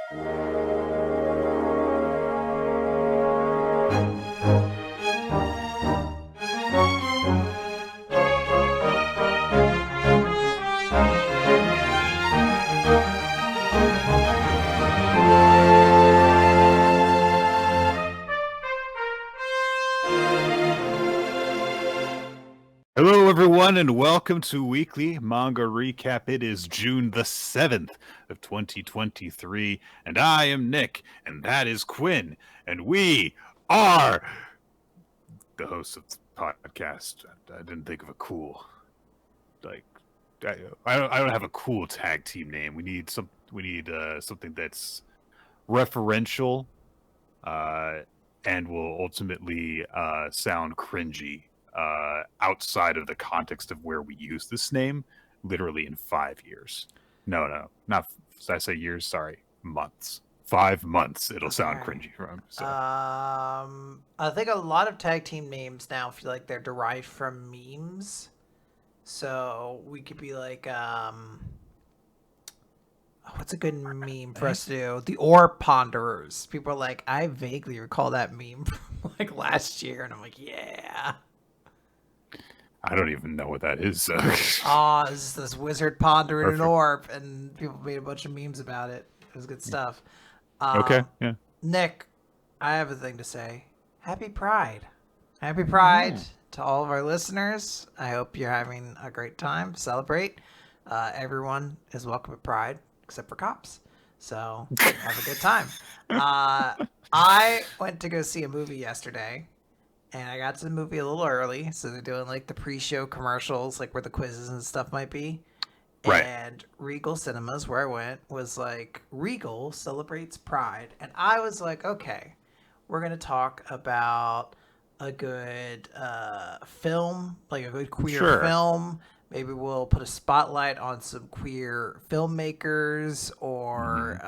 Hello, everyone, and welcome to Weekly Manga Recap. It is June the 7th of 2023, and I am Nick, and that is Quinn, and we are the hosts of the podcast. I didn't think of a cool, I don't have a cool tag team name. We need something that's referential, and will ultimately sound cringy. Outside of the context of where we use this name, literally in 5 years. No, not. Did I say years? Sorry, months. 5 months. It'll sound cringy from. So. I think a lot of tag team names now feel like they're derived from memes. So we could be like, what's a good meme for us to do? The Orb Ponderers. People are like, I vaguely recall that meme from like last year, and I'm like, yeah. I don't even know what that is. It's this wizard pondering an orb, and people made a bunch of memes about it. It was good stuff. Okay, yeah. Nick, I have a thing to say. Happy Pride. Happy Pride to all of our listeners. I hope you're having a great time. Celebrate. Everyone is welcome at Pride, except for cops. So have a good time. I went to go see a movie yesterday. And I got to the movie a little early, so they're doing like the pre-show commercials, like where the quizzes and stuff might be. Right. And Regal Cinemas, where I went, was like, Regal celebrates Pride. And I was like, okay, we're going to talk about a good film, like a good queer film. Maybe we'll put a spotlight on some queer filmmakers or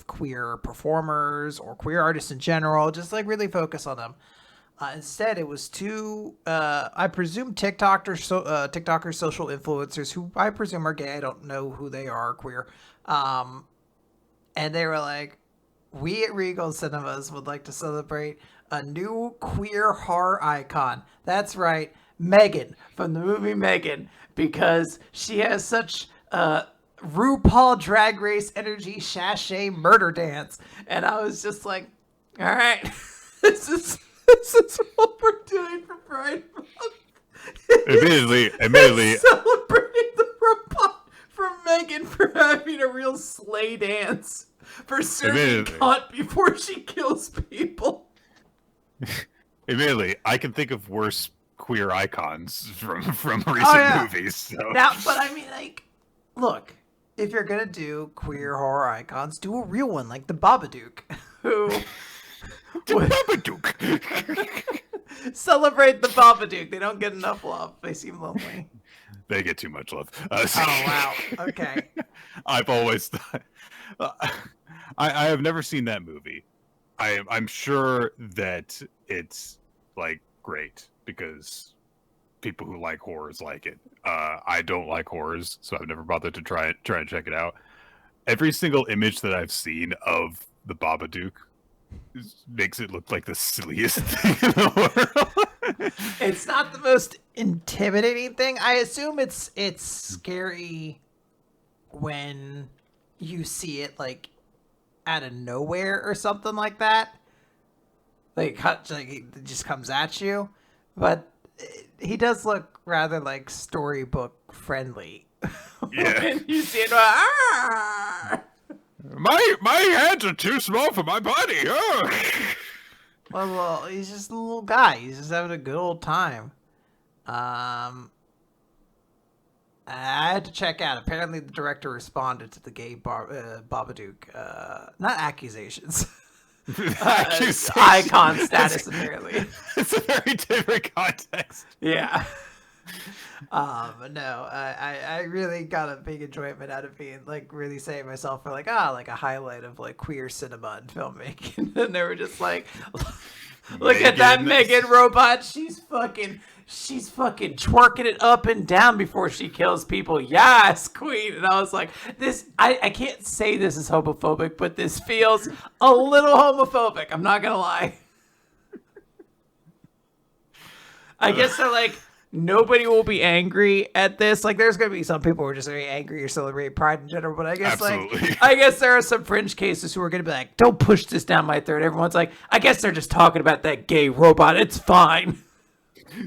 queer performers or queer artists in general, just like really focus on them. Instead, it was two, I presume TikTokers, social influencers who I presume are gay. I don't know who they are, queer. And they were like, we at Regal Cinemas would like to celebrate a new queer horror icon. That's right, Megan from the movie Megan, because she has such RuPaul Drag Race energy, sachet murder dance. And I was just like, all right, this is what we're doing for Pride Month. Admittedly, celebrating the robot from Megan for having a real sleigh dance for serving cunt before she kills people. Admittedly, I can think of worse queer icons from recent movies. So. Now, but I mean, like, look, if you're gonna do queer horror icons, do a real one like the Babadook, who. Celebrate the Babadook. They don't get enough love. They seem lonely. They get too much love. Oh, wow. Okay. I've always thought... I have never seen that movie. I'm sure that it's, like, great, because people who like horrors like it. I don't like horrors, so I've never bothered to try and check it out. Every single image that I've seen of the Babadook makes it look like the silliest thing in the world. It's not the most intimidating thing. I assume it's scary when you see it like out of nowhere or something like that. Like it just comes at you. But he does look rather like storybook friendly. Yeah. When you see it, My hands are too small for my body. Oh. Well, he's just a little guy. He's just having a good old time. I had to check out. Apparently, the director responded to the gay Babadook. Not accusations. Icon status, apparently. It's a very different context. Yeah. No, I really got a big enjoyment out of being like really saying myself for like a highlight of like queer cinema and filmmaking. And they were just like, Look at that Megan robot. She's fucking twerking it up and down before she kills people. Yes, queen. And I was like, I can't say this is homophobic, but this feels a little homophobic. I'm not going to lie. I guess they're like, nobody will be angry at this. Like, there's going to be some people who are just very angry or celebrate Pride in general. But I guess, I guess there are some fringe cases who are going to be like, don't push this down my throat. Everyone's like, I guess they're just talking about that gay robot. It's fine.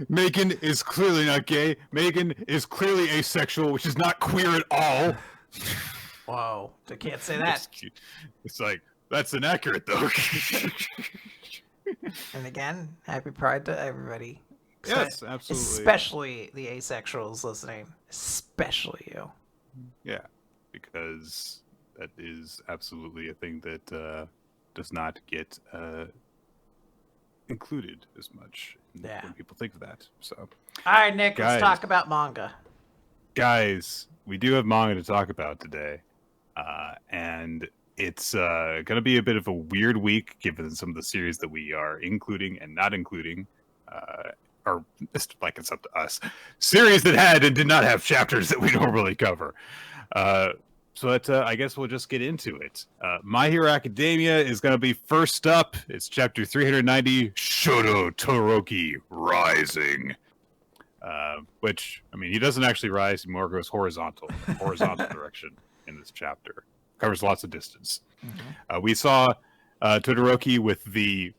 Megan is clearly not gay. Megan is clearly asexual, which is not queer at all. Whoa. I can't say that. It's like, that's inaccurate, though. And again, happy Pride to everybody. Yes, absolutely. Especially the asexuals listening. Especially you. Yeah, because that is absolutely a thing that does not get included as much when people think of that. So, all right, Nick, let's talk about manga. Guys, we do have manga to talk about today. And it's going to be a bit of a weird week given some of the series that we are including and not including. Or like it's up to us. Series that had and did not have chapters that we normally cover. So I guess we'll just get into it. My Hero Academia is going to be first up. It's chapter 390, Shoto Todoroki Rising. Which, I mean, he doesn't actually rise, he more goes horizontal direction in this chapter. Covers lots of distance. Mm-hmm. We saw Todoroki with the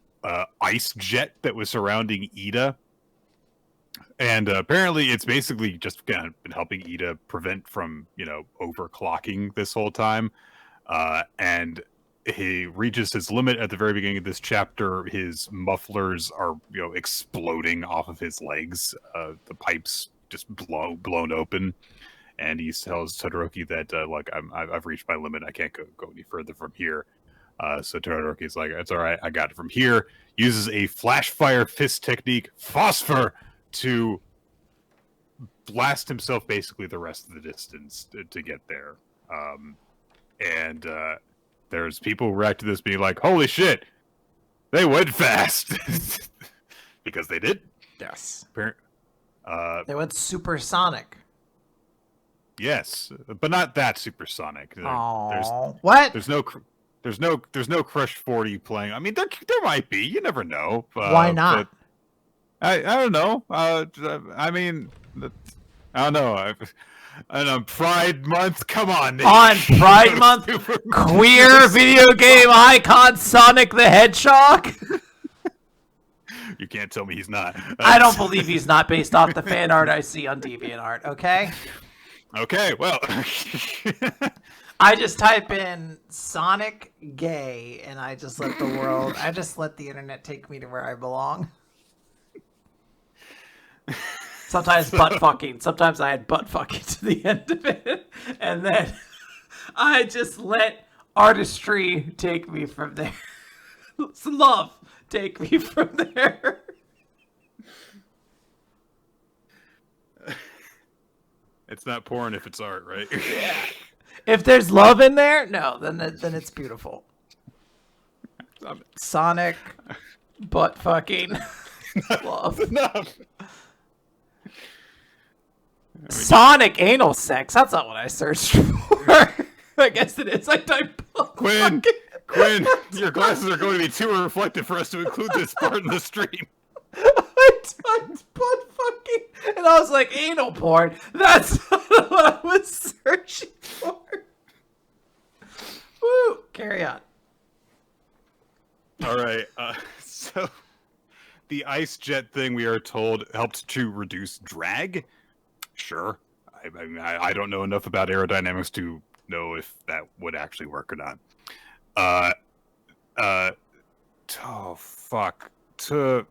ice jet that was surrounding Ida. And apparently it's basically just kind of been helping Ida prevent from, overclocking this whole time. And he reaches his limit at the very beginning of this chapter. His mufflers are, exploding off of his legs. The pipes just blown open. And he tells Todoroki that, I've reached my limit. I can't go any further from here. So Todoroki's like, it's all right. I got it from here. Uses a flash fire fist technique, phosphor, to blast himself basically the rest of the distance to get there. And there's people who react to this being like, holy shit, they went fast. Because they did. Yes. They went supersonic. Yes, but not that supersonic. What? There's no Crush 40 playing. I mean, there might be. You never know. Why not? I don't know. I mean, I don't know. And Pride Month, come on, Nick. On Pride Month, queer video game icon Sonic the Hedgehog. You can't tell me he's not. I don't believe he's not based off the fan art I see on DeviantArt. Okay. Okay. Well, I just type in Sonic gay, and I just let the internet take me to where I belong. Sometimes butt fucking. Sometimes I had butt fucking to the end of it. And then I just let artistry take me from there. Love take me from there. It's not porn if it's art, right? Yeah. If there's love in there, no, then it's beautiful. Sonic butt fucking love. Enough. Sonic anal sex. That's not what I searched for. I guess it is. I typed Quinn, your glasses are going to be too reflective for us to include this part in the stream. I typed butt fucking, and I was like, anal porn. That's not what I was searching for. Woo! Carry on. All right. So the ice jet thing, we are told, helped to reduce drag. Sure. I don't know enough about aerodynamics to know if that would actually work or not. Oh, fuck. To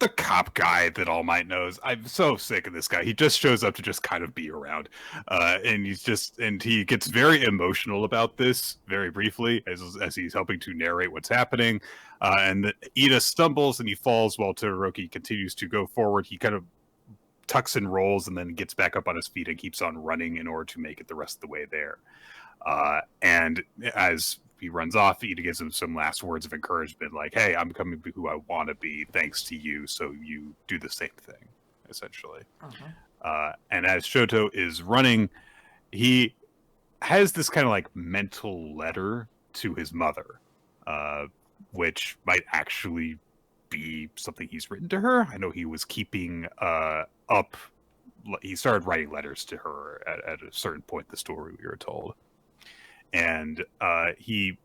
the cop guy that All Might knows, I'm so sick of this guy. He just shows up to just kind of be around. And he gets very emotional about this very briefly as he's helping to narrate what's happening. And Ida stumbles and he falls while Todoroki continues to go forward. He kind of tucks and rolls and then gets back up on his feet and keeps on running in order to make it the rest of the way there. And as runs off. He gives him some last words of encouragement, like, "Hey, I'm becoming who I want to be thanks to you. So you do the same thing." Essentially, and as Shoto is running, he has this kind of like mental letter to his mother, which might actually be something he's written to her. I know he was keeping up. He started writing letters to her at a certain point in the story, we were told. And he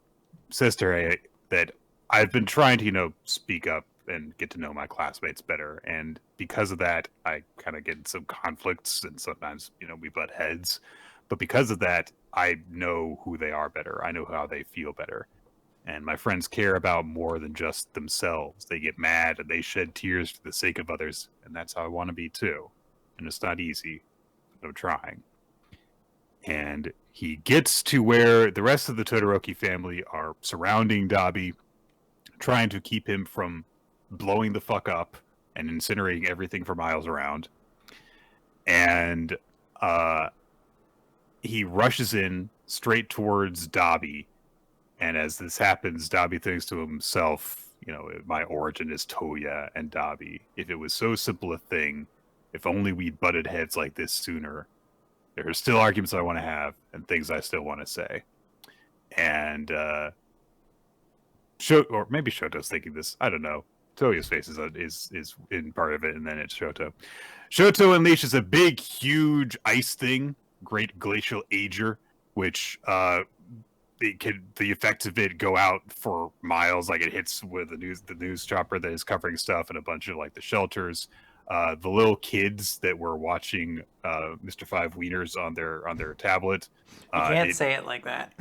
says to her that I've been trying to, speak up and get to know my classmates better. And because of that, I kind of get in some conflicts and sometimes, we butt heads. But because of that, I know who they are better. I know how they feel better. And my friends care about more than just themselves. They get mad and they shed tears for the sake of others. And that's how I want to be too. And it's not easy, but I'm trying. And he gets to where the rest of the Todoroki family are surrounding Dabi, trying to keep him from blowing the fuck up and incinerating everything for miles around. And he rushes in straight towards Dabi. And as this happens, Dabi thinks to himself, my origin is Toya and Dabi. If it was so simple a thing, if only we'd butted heads like this sooner. There are still arguments I want to have and things I still want to say. And or maybe Shoto's thinking this. I don't know. Toya's face is in part of it, and then it's Shoto. Shoto unleashes a big, huge ice thing, Great Glacial Ager, which the effects of it go out for miles. Like it hits with the news chopper that is covering stuff and a bunch of like the shelters. The little kids that were watching Mr. Five Wieners on their tablet. You can't say it like that.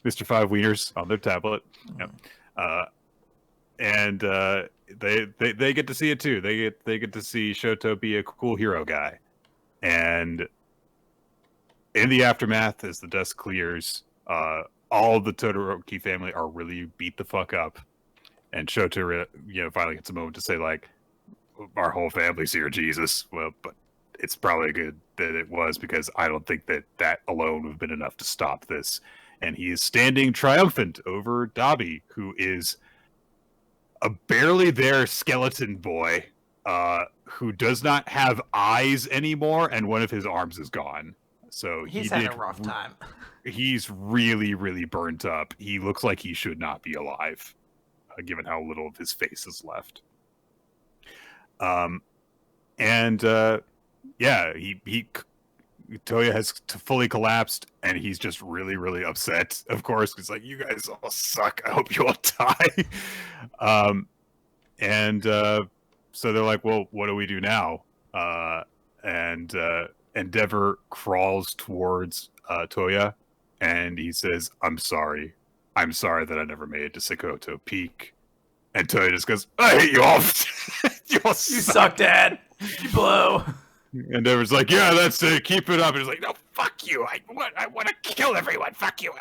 Mr. Five Wieners on their tablet. Yep. And they get to see it too. They get to see Shoto be a cool hero guy. And in the aftermath, as the dust clears, all the Todoroki family are really beat the fuck up. And Shoto, finally gets a moment to say, like, our whole family's here, Jesus. Well, but it's probably good that it was, because I don't think that alone would have been enough to stop this. And he is standing triumphant over Dabi, who is a barely there skeleton boy who does not have eyes anymore, and one of his arms is gone. So he's had a rough time. He's really, really burnt up. He looks like he should not be alive, given how little of his face is left. Toya has fully collapsed, and he's just really, really upset. Of course, he's like, "You guys all suck. I hope you all die." So they're like, "Well, what do we do now?" And Endeavor crawls towards Toya, and he says, "I'm sorry. I'm sorry that I never made it to Sekoto Peak." And Toya just goes, "I hate you all. You all suck, Dad. You blow." And Endeavor's like, "Yeah, that's it. Keep it up." And he's like, "No, fuck you. I want to kill everyone. Fuck you."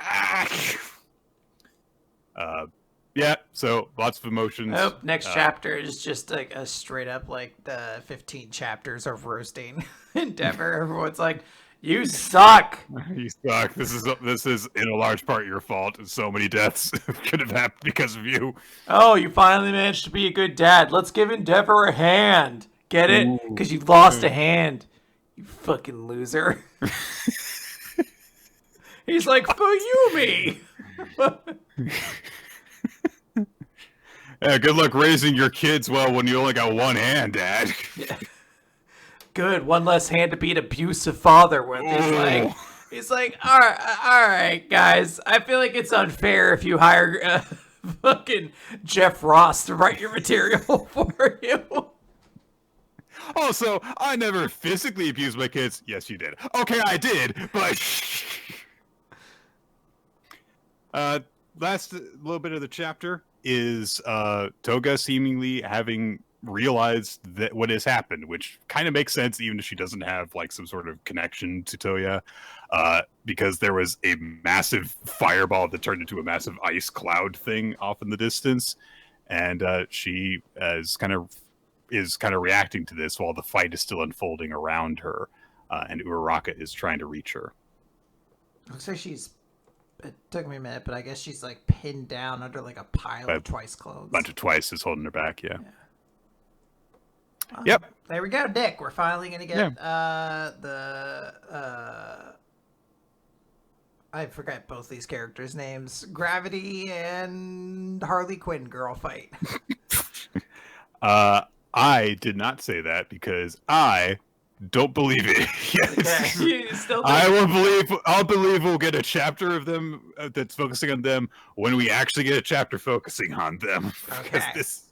Yeah, so lots of emotions. Oh, next chapter is just like a straight up like the 15 chapters of roasting Endeavor. Everyone's like, "You suck. You suck. This is in a large part your fault. So many deaths could have happened because of you." Oh, you finally managed to be a good dad. Let's give Endeavor a hand. Get it? Because you lost a hand. You fucking loser. He's like, "Fuyumi." Yeah, good luck raising your kids well when you only got one hand, Dad. Yeah. Good, one less hand to be an abusive father with. He's like, all right, guys. I feel like it's unfair if you hire fucking Jeff Ross to write your material for you. Also, I never physically abused my kids. Yes, you did. Okay, I did, but last little bit of the chapter is Toga seemingly having realized that what has happened, which kind of makes sense, even if she doesn't have like some sort of connection to Toya, because there was a massive fireball that turned into a massive ice cloud thing off in the distance, and she is kind of reacting to this while the fight is still unfolding around her, and Uraraka is trying to reach her. Looks like she's it took me a minute, but I guess she's like pinned down under like a pile of Twice clothes. Bunch of Twice is holding her back. Yeah. Well, Yep. There we go, Nick. We're finally gonna get I forget both these characters' names. Gravity and Harley Quinn girl fight. I did not say that because I don't believe it. Yes. Okay. You still I'll believe we'll get a chapter of them that's focusing on them when we actually get a chapter focusing on them. Okay. This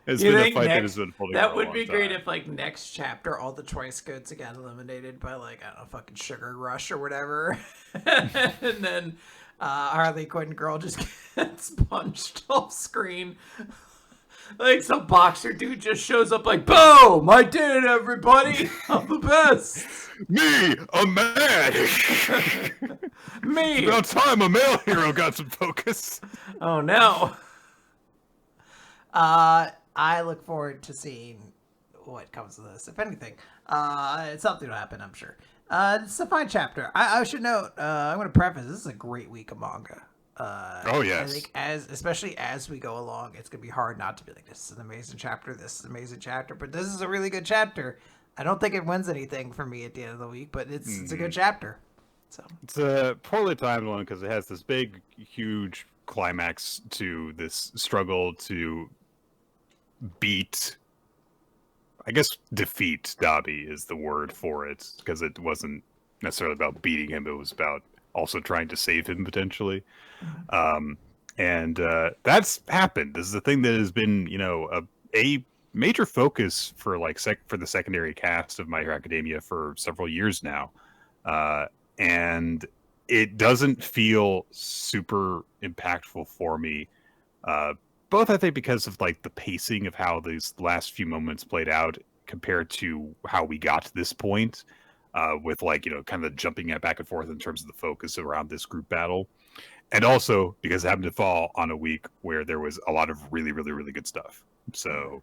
has been a fight that has been holding. That would be great if, like, next chapter, all the Twice goods got eliminated by, like, I don't know, fucking Sugar Rush or whatever, and then Harley Quinn girl just gets punched off screen. Like, some boxer dude just shows up like, boom! I did it, everybody! I'm the best! Me, a man! Me! About time a male hero got some focus. Oh, no. I look forward to seeing what comes of this, if anything. Something will happen, I'm sure. It's a fine chapter. I should note, I'm going to preface, this is a great week of manga. Oh yes. I think especially as we go along, it's gonna be hard not to be like, this is an amazing chapter, this is an amazing chapter, but this is a really good chapter. I don't think it wins anything for me at the end of the week, but it's a good chapter. So it's a poorly timed one because it has this big, huge climax to this struggle to beat. I guess defeat Dabi is the word for it, because it wasn't necessarily about beating him; it was about also trying to save him potentially. And that's happened. This is a thing that has been, a major focus for for the secondary cast of My Hero Academia for several years now. And it doesn't feel super impactful for me. Both, I think, because of like the pacing of how these last few moments played out compared to how we got to this point. With kind of jumping it back and forth in terms of the focus around this group battle. And also because it happened to fall on a week where there was a lot of really, really, really good stuff. So,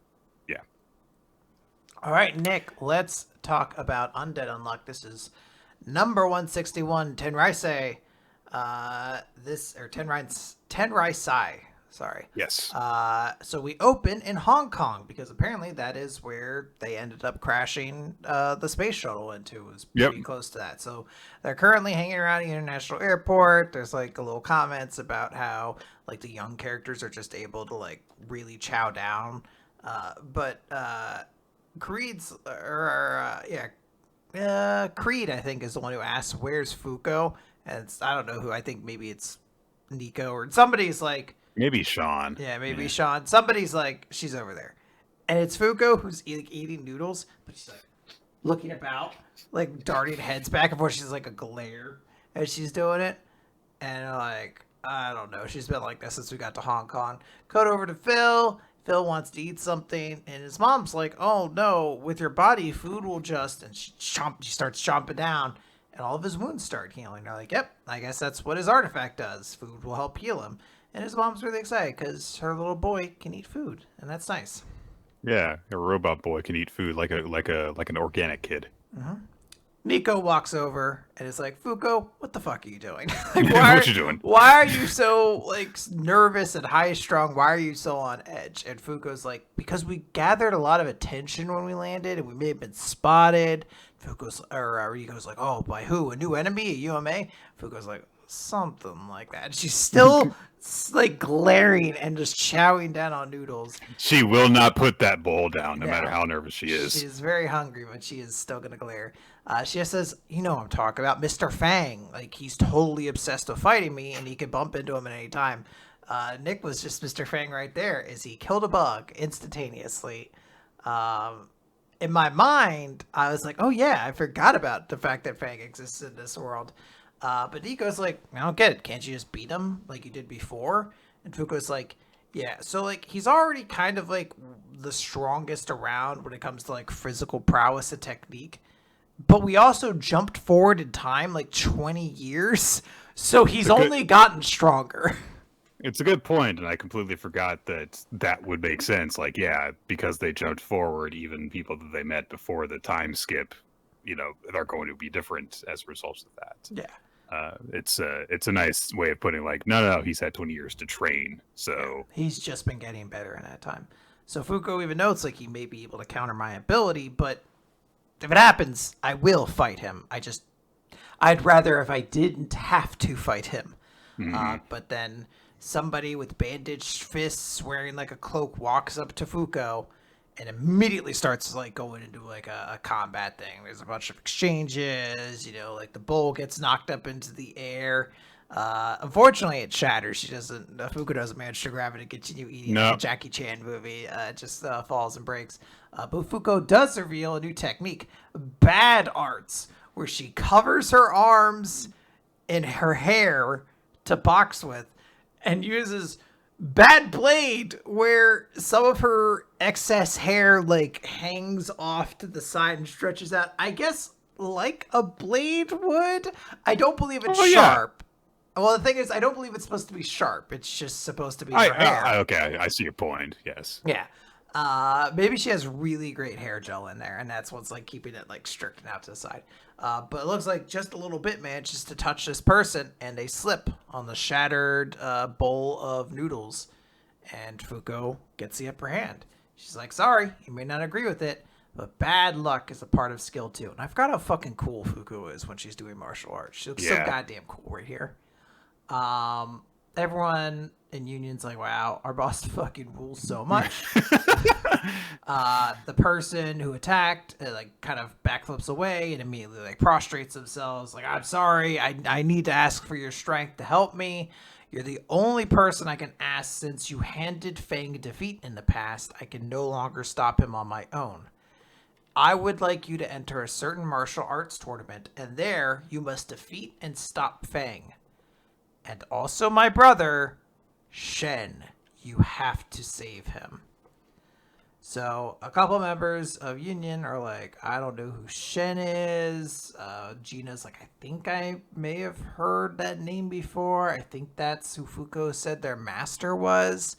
yeah. All right, Nick, let's talk about Undead Unluck. This is number 161, Tenraisai. Tenraisai. Sorry. Yes. So we open in Hong Kong because apparently that is where they ended up crashing the space shuttle into. It was pretty close to that. So they're currently hanging around the international airport. There's like a little comments about how like the young characters are just able to like really chow down. But Creed, I think, is the one who asks, "Where's Fuko?" And I don't know who. I think maybe it's Nico or somebody's like. Maybe Sean. Yeah, maybe Sean. Somebody's like, she's over there. And it's Fuko who's eating noodles, but she's like looking about, like darting heads back and forth. She's like a glare as she's doing it. And like, I don't know. She's been like this since we got to Hong Kong. Cut over to Phil. Phil wants to eat something. And his mom's like, oh no, with your body, food will just. And she starts chomping down. And all of his wounds start healing. They're like, yep, I guess that's what his artifact does. Food will help heal him. And his mom's really excited because her little boy can eat food, and that's nice. Yeah, a robot boy can eat food like an organic kid. Mm-hmm. Nico walks over and is like, "Fuko, what the fuck are you doing? What you doing? Why are you so like nervous and high strung? Why are you so on edge?" And Fuko's like, "Because we gathered a lot of attention when we landed, and we may have been spotted." Rico's like, "Oh, by who? A new enemy? A UMA?" Fuko's like, something like that. She's still like glaring and just chowing down on noodles. She will not put that bowl down, no matter how nervous she is. She's very hungry, but she is still gonna glare. She just says, "You know what I'm talking about, Mr. Fang. Like he's totally obsessed with fighting me, and he can bump into him at any time." Nick was just Mr. Fang right there, as he killed a bug instantaneously. In my mind, I was like, "Oh yeah, I forgot about the fact that Fang exists in this world." But Nico's like, I don't get it. Can't you just beat him like you did before? And Fuko's like, yeah. So like he's already kind of like the strongest around when it comes to like physical prowess and technique. But we also jumped forward in time like 20 years. So he's only gotten stronger. It's a good point, and I completely forgot that would make sense. Like, yeah, because they jumped forward, even people that they met before the time skip, are going to be different as a result of that. Yeah. It's a nice way of putting like, no, he's had 20 years to train, so He's just been getting better in that time. So Fuko even notes like he may be able to counter my ability, but if it happens, I will fight him. I'd rather if I didn't have to fight him. But then somebody with bandaged fists wearing like a cloak walks up to Fuko and immediately starts like going into like a combat thing. There's a bunch of exchanges, like the bowl gets knocked up into the air. Unfortunately, it shatters. Fuko doesn't manage to grab it and continue eating like a Jackie Chan movie. It just falls and breaks. But Fuko does reveal a new technique, bad arts, where she covers her arms in her hair to box with and uses bad blade where some of her excess hair like hangs off to the side and stretches out, I guess like a blade would. I don't believe it's sharp. Well, the thing is, I don't believe it's supposed to be sharp. It's just supposed to be her hair. Okay, I see your point. Yes. Yeah. Maybe she has really great hair gel in there, and that's what's like keeping it like stricken out to the side. But it looks like just a little bit manages to touch this person, and they slip on the shattered bowl of noodles, and Fuko gets the upper hand. She's like, "Sorry, you may not agree with it, but bad luck is a part of skill too." And I forgot how fucking cool Fuko is when she's doing martial arts. She looks so goddamn cool right here. Everyone in Union's like, wow, our boss fucking rules so much. The person who attacked like kind of backflips away and immediately like prostrates themselves like, I'm sorry, I need to ask for your strength to help me. You're the only person I can ask since you handed Fang defeat in the past. I can no longer stop him on my own. I would like you to enter a certain martial arts tournament, and there you must defeat and stop Fang. And also my brother, Shen. You have to save him. So a couple members of Union are like, I don't know who Shen is. Gina's like, I think I may have heard that name before. I think that's who Fuko said their master was.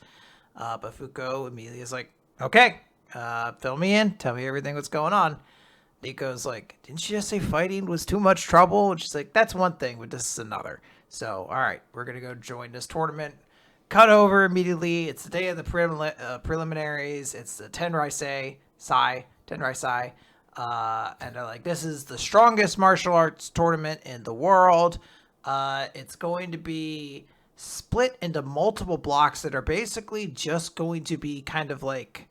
But Fuko immediately is like, okay, fill me in. Tell me everything that's going on. Nico's like, didn't you just say fighting was too much trouble? And she's like, that's one thing, but this is another. So, all right, we're going to go join this tournament. Cut over immediately. It's the day of the preliminaries. It's the Tenrai Sai. And they're like, this is the strongest martial arts tournament in the world. It's going to be split into multiple blocks that are basically just going to be kind of like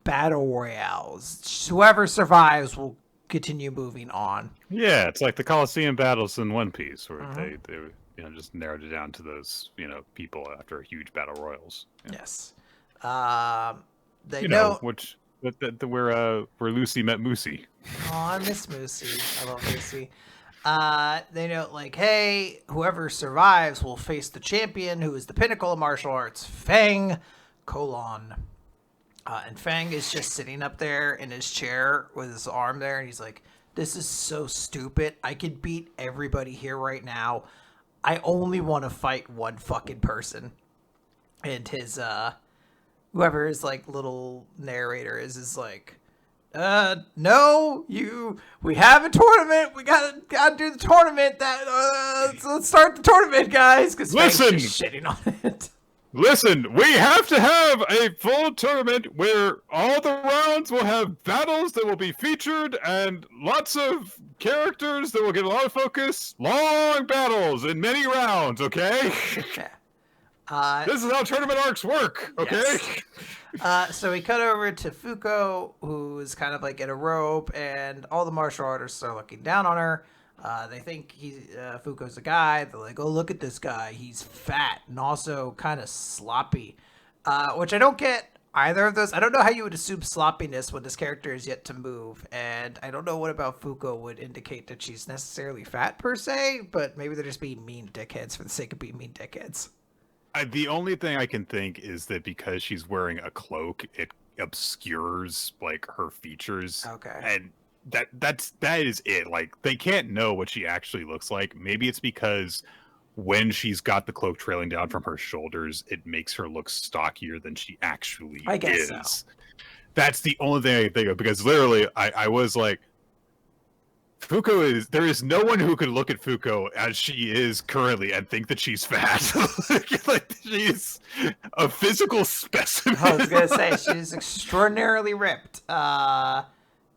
battle royales. Whoever survives will continue moving on. Yeah, it's like the Colosseum battles in One Piece, where they just narrowed it down to those people after huge battle royals. Yeah. Yes, they know which where Lucy met Moosey. Oh, I miss Moosey. I love Moosey. They know like, hey, whoever survives will face the champion, who is the pinnacle of martial arts, Fang Colon. And Fang is just sitting up there in his chair with his arm there, and he's like, this is so stupid. I could beat everybody here right now. I only want to fight one fucking person. And his, whoever his, like, little narrator is like, no, we have a tournament. We gotta do the tournament. Let's start the tournament, guys. Because Fang's just shitting on it. Listen, we have to have a full tournament where all the rounds will have battles that will be featured and lots of characters that will get a lot of focus. Long battles in many rounds, okay? This is how tournament arcs work, okay? Yes. So we cut over to Fuko, who's kind of like in a robe, and all the martial artists are looking down on her. They think Fuko's a guy. They're like, oh, look at this guy. He's fat and also kind of sloppy, which I don't get either of those. I don't know how you would assume sloppiness when this character is yet to move, and I don't know what about Fuko would indicate that she's necessarily fat per se, but maybe they're just being mean dickheads for the sake of being mean dickheads. The only thing I can think is that because she's wearing a cloak, it obscures like her features. Okay. And that is it. Like, they can't know what she actually looks like. Maybe it's because when she's got the cloak trailing down from her shoulders, it makes her look stockier than she actually is. I guess so. That's the only thing I can think of, because literally I was like, there is no one who could look at Fuko as she is currently and think that she's fat. Like she's a physical specimen. I was gonna say she's extraordinarily ripped. Not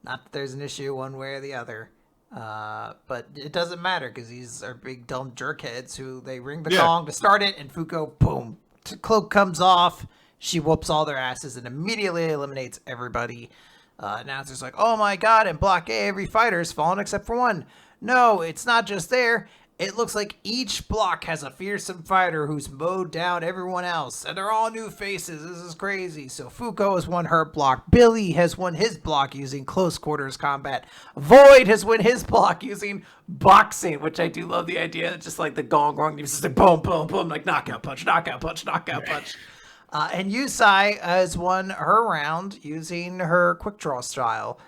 that there's an issue one way or the other. But it doesn't matter because these are big dumb jerkheads who they ring the gong to start it, and Fuko, boom, cloak comes off. She whoops all their asses and immediately eliminates everybody. Announcer's like, oh my god, in Block A, every fighter's fallen except for one. No, it's not just there. It looks like each block has a fearsome fighter who's mowed down everyone else, and they're all new faces. This is crazy. So Fuko has won her block. Billy has won his block using close quarters combat. Void has won his block using boxing, which I do love the idea. It's just like the gong, it's just like boom, boom, boom, like knockout punch, knockout punch, knockout punch. And Yusai has won her round using her quick draw style.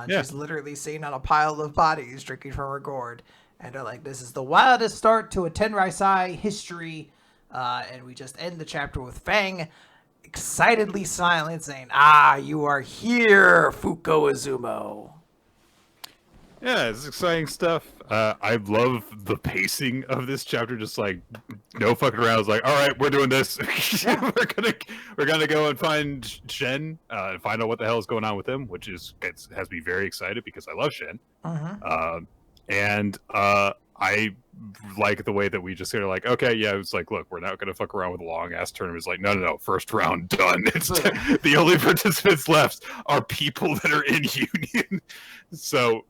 She's literally sitting on a pile of bodies drinking from her gourd. And they're like, this is the wildest start to a Tenraisai history. And we just end the chapter with Fang excitedly silent saying, you are here, Fuko Izumo. Yeah, it's exciting stuff. I love the pacing of this chapter. Just like no fucking around. It's like, all right, we're doing this. we're gonna go and find Shen and find out what the hell is going on with him, which has me very excited because I love Shen. And I like the way that we just sort of like, okay, yeah, it's like, look, we're not going to fuck around with a long-ass tournament. It's like, no, first round, done. It's the only participants left are people that are in Union. So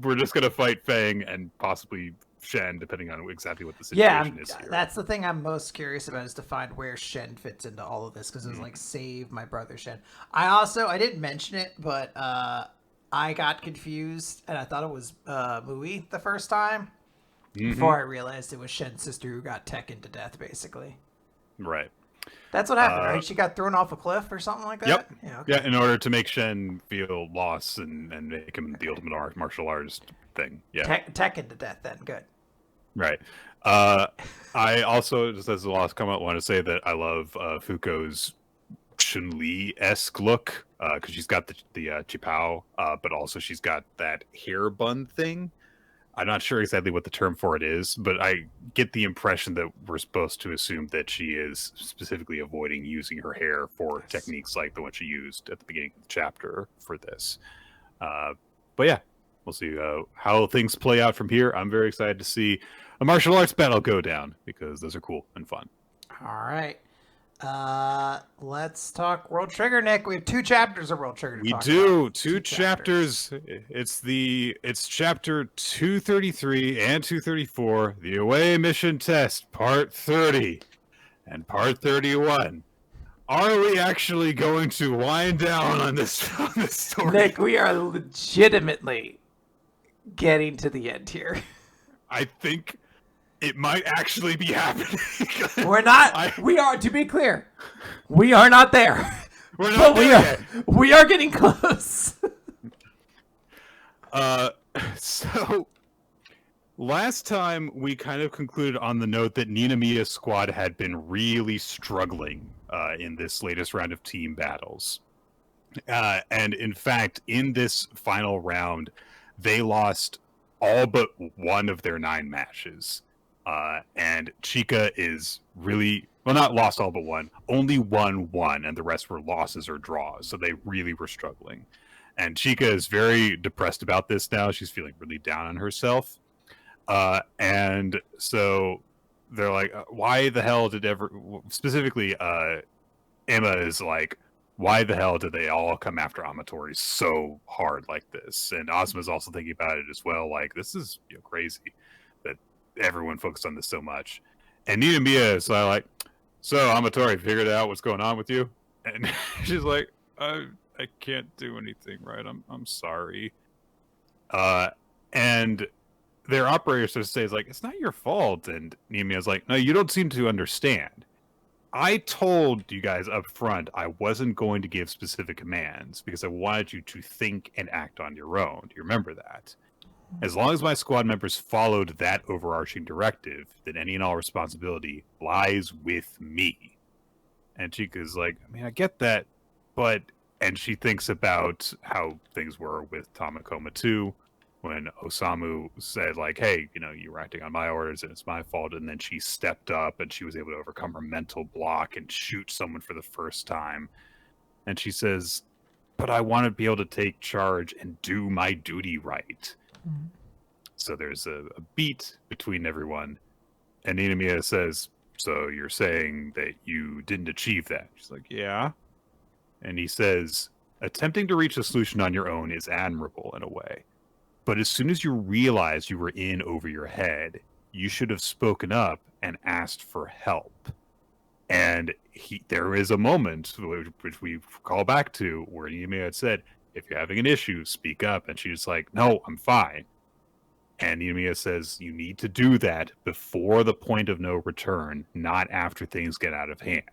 we're just going to fight Fang and possibly Shen, depending on exactly what the situation is here. That's the thing I'm most curious about, is to find where Shen fits into all of this, because it was like, save my brother Shen. I didn't mention it, but I got confused, and I thought it was Mui the first time, before I realized it was Shen's sister who got Tekken to death, basically. Right. That's what happened, right? She got thrown off a cliff or something like that? Yep. Yeah, okay. Yeah, in order to make Shen feel loss and make him the ultimate martial artist thing. Yeah. Tekken to death, then. Good. Right. I also, just as the last comment, want to say that I love Fuko's Chun-Li-esque look, because she's got the chipao, but also she's got that hair bun thing. I'm not sure exactly what the term for it is, but I get the impression that we're supposed to assume that she is specifically avoiding using her hair for techniques like the one she used at the beginning of the chapter for this. But yeah, we'll see how things play out from here. I'm very excited to see a martial arts battle go down, because those are cool and fun. All right. Let's talk World Trigger, Nick. We have 2 chapters of World Trigger to talk about. Two chapters. It's chapter 233 and 234, the away mission test, part 30 and part 31. Are we actually going to wind down on this story? Nick, we are legitimately getting to the end here. I think it might actually be happening. We're not. We are, to be clear, we are not there. We're not there. We are getting close. So last time we kind of concluded on the note that Ninamiya's squad had been really struggling in this latest round of team battles. And in fact, in this final round, they lost all but one of their 9 matches. And Chika is really, well, not lost all but one, only won, and the rest were losses or draws. So they really were struggling. And Chika is very depressed about this now. She's feeling really down on herself. And so they're like, why the hell did specifically, Emma is like, why the hell did they all come after Amatori so hard like this? And Asuma's also thinking about it as well. Like, this is crazy that everyone focused on this so much. And Ninamiya is like, so Amatori figured out what's going on with you? And she's like, I can't do anything, right? I'm sorry. And their operator sort of says, like, it's not your fault. And Ninamiya's like, no, you don't seem to understand. I told you guys up front I wasn't going to give specific commands because I wanted you to think and act on your own. Do you remember that? As long as my squad members followed that overarching directive, then any and all responsibility lies with me. And Chika's like, I mean, I get that, but... And she thinks about how things were with Tamakoma too. when Osamu said, like, hey, you were acting on my orders and it's my fault. And then she stepped up and she was able to overcome her mental block and shoot someone for the first time. And she says, but I want to be able to take charge and do my duty right. Mm-hmm. So there's a beat between everyone. And Ninomiya says, so you're saying that you didn't achieve that? She's like, yeah. And he says, attempting to reach a solution on your own is admirable in a way. But as soon as you realized you were in over your head, you should have spoken up and asked for help. And there is a moment, which we call back to, where Ninomiya had said, if you're having an issue, speak up. And she's like, no, I'm fine. And Ninomiya says, you need to do that before the point of no return, not after things get out of hand.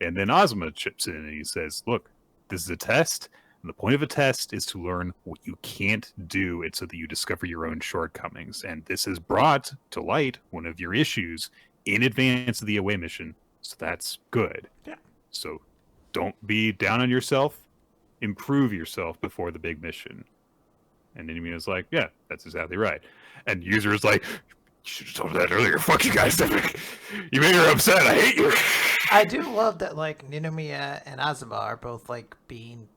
And then Azuma chips in and he says, look, this is a test. And the point of a test is to learn what you can't do, and so that you discover your own shortcomings. And this has brought to light one of your issues in advance of the away mission. So that's good. Yeah. So don't be down on yourself. Improve yourself before the big mission. And Ninomiya's like, yeah, that's exactly right. And User's like, you should have told me that earlier. Fuck you guys. You made her upset. I hate you. I do love that, like, Ninomiya and Azuma are both, like, being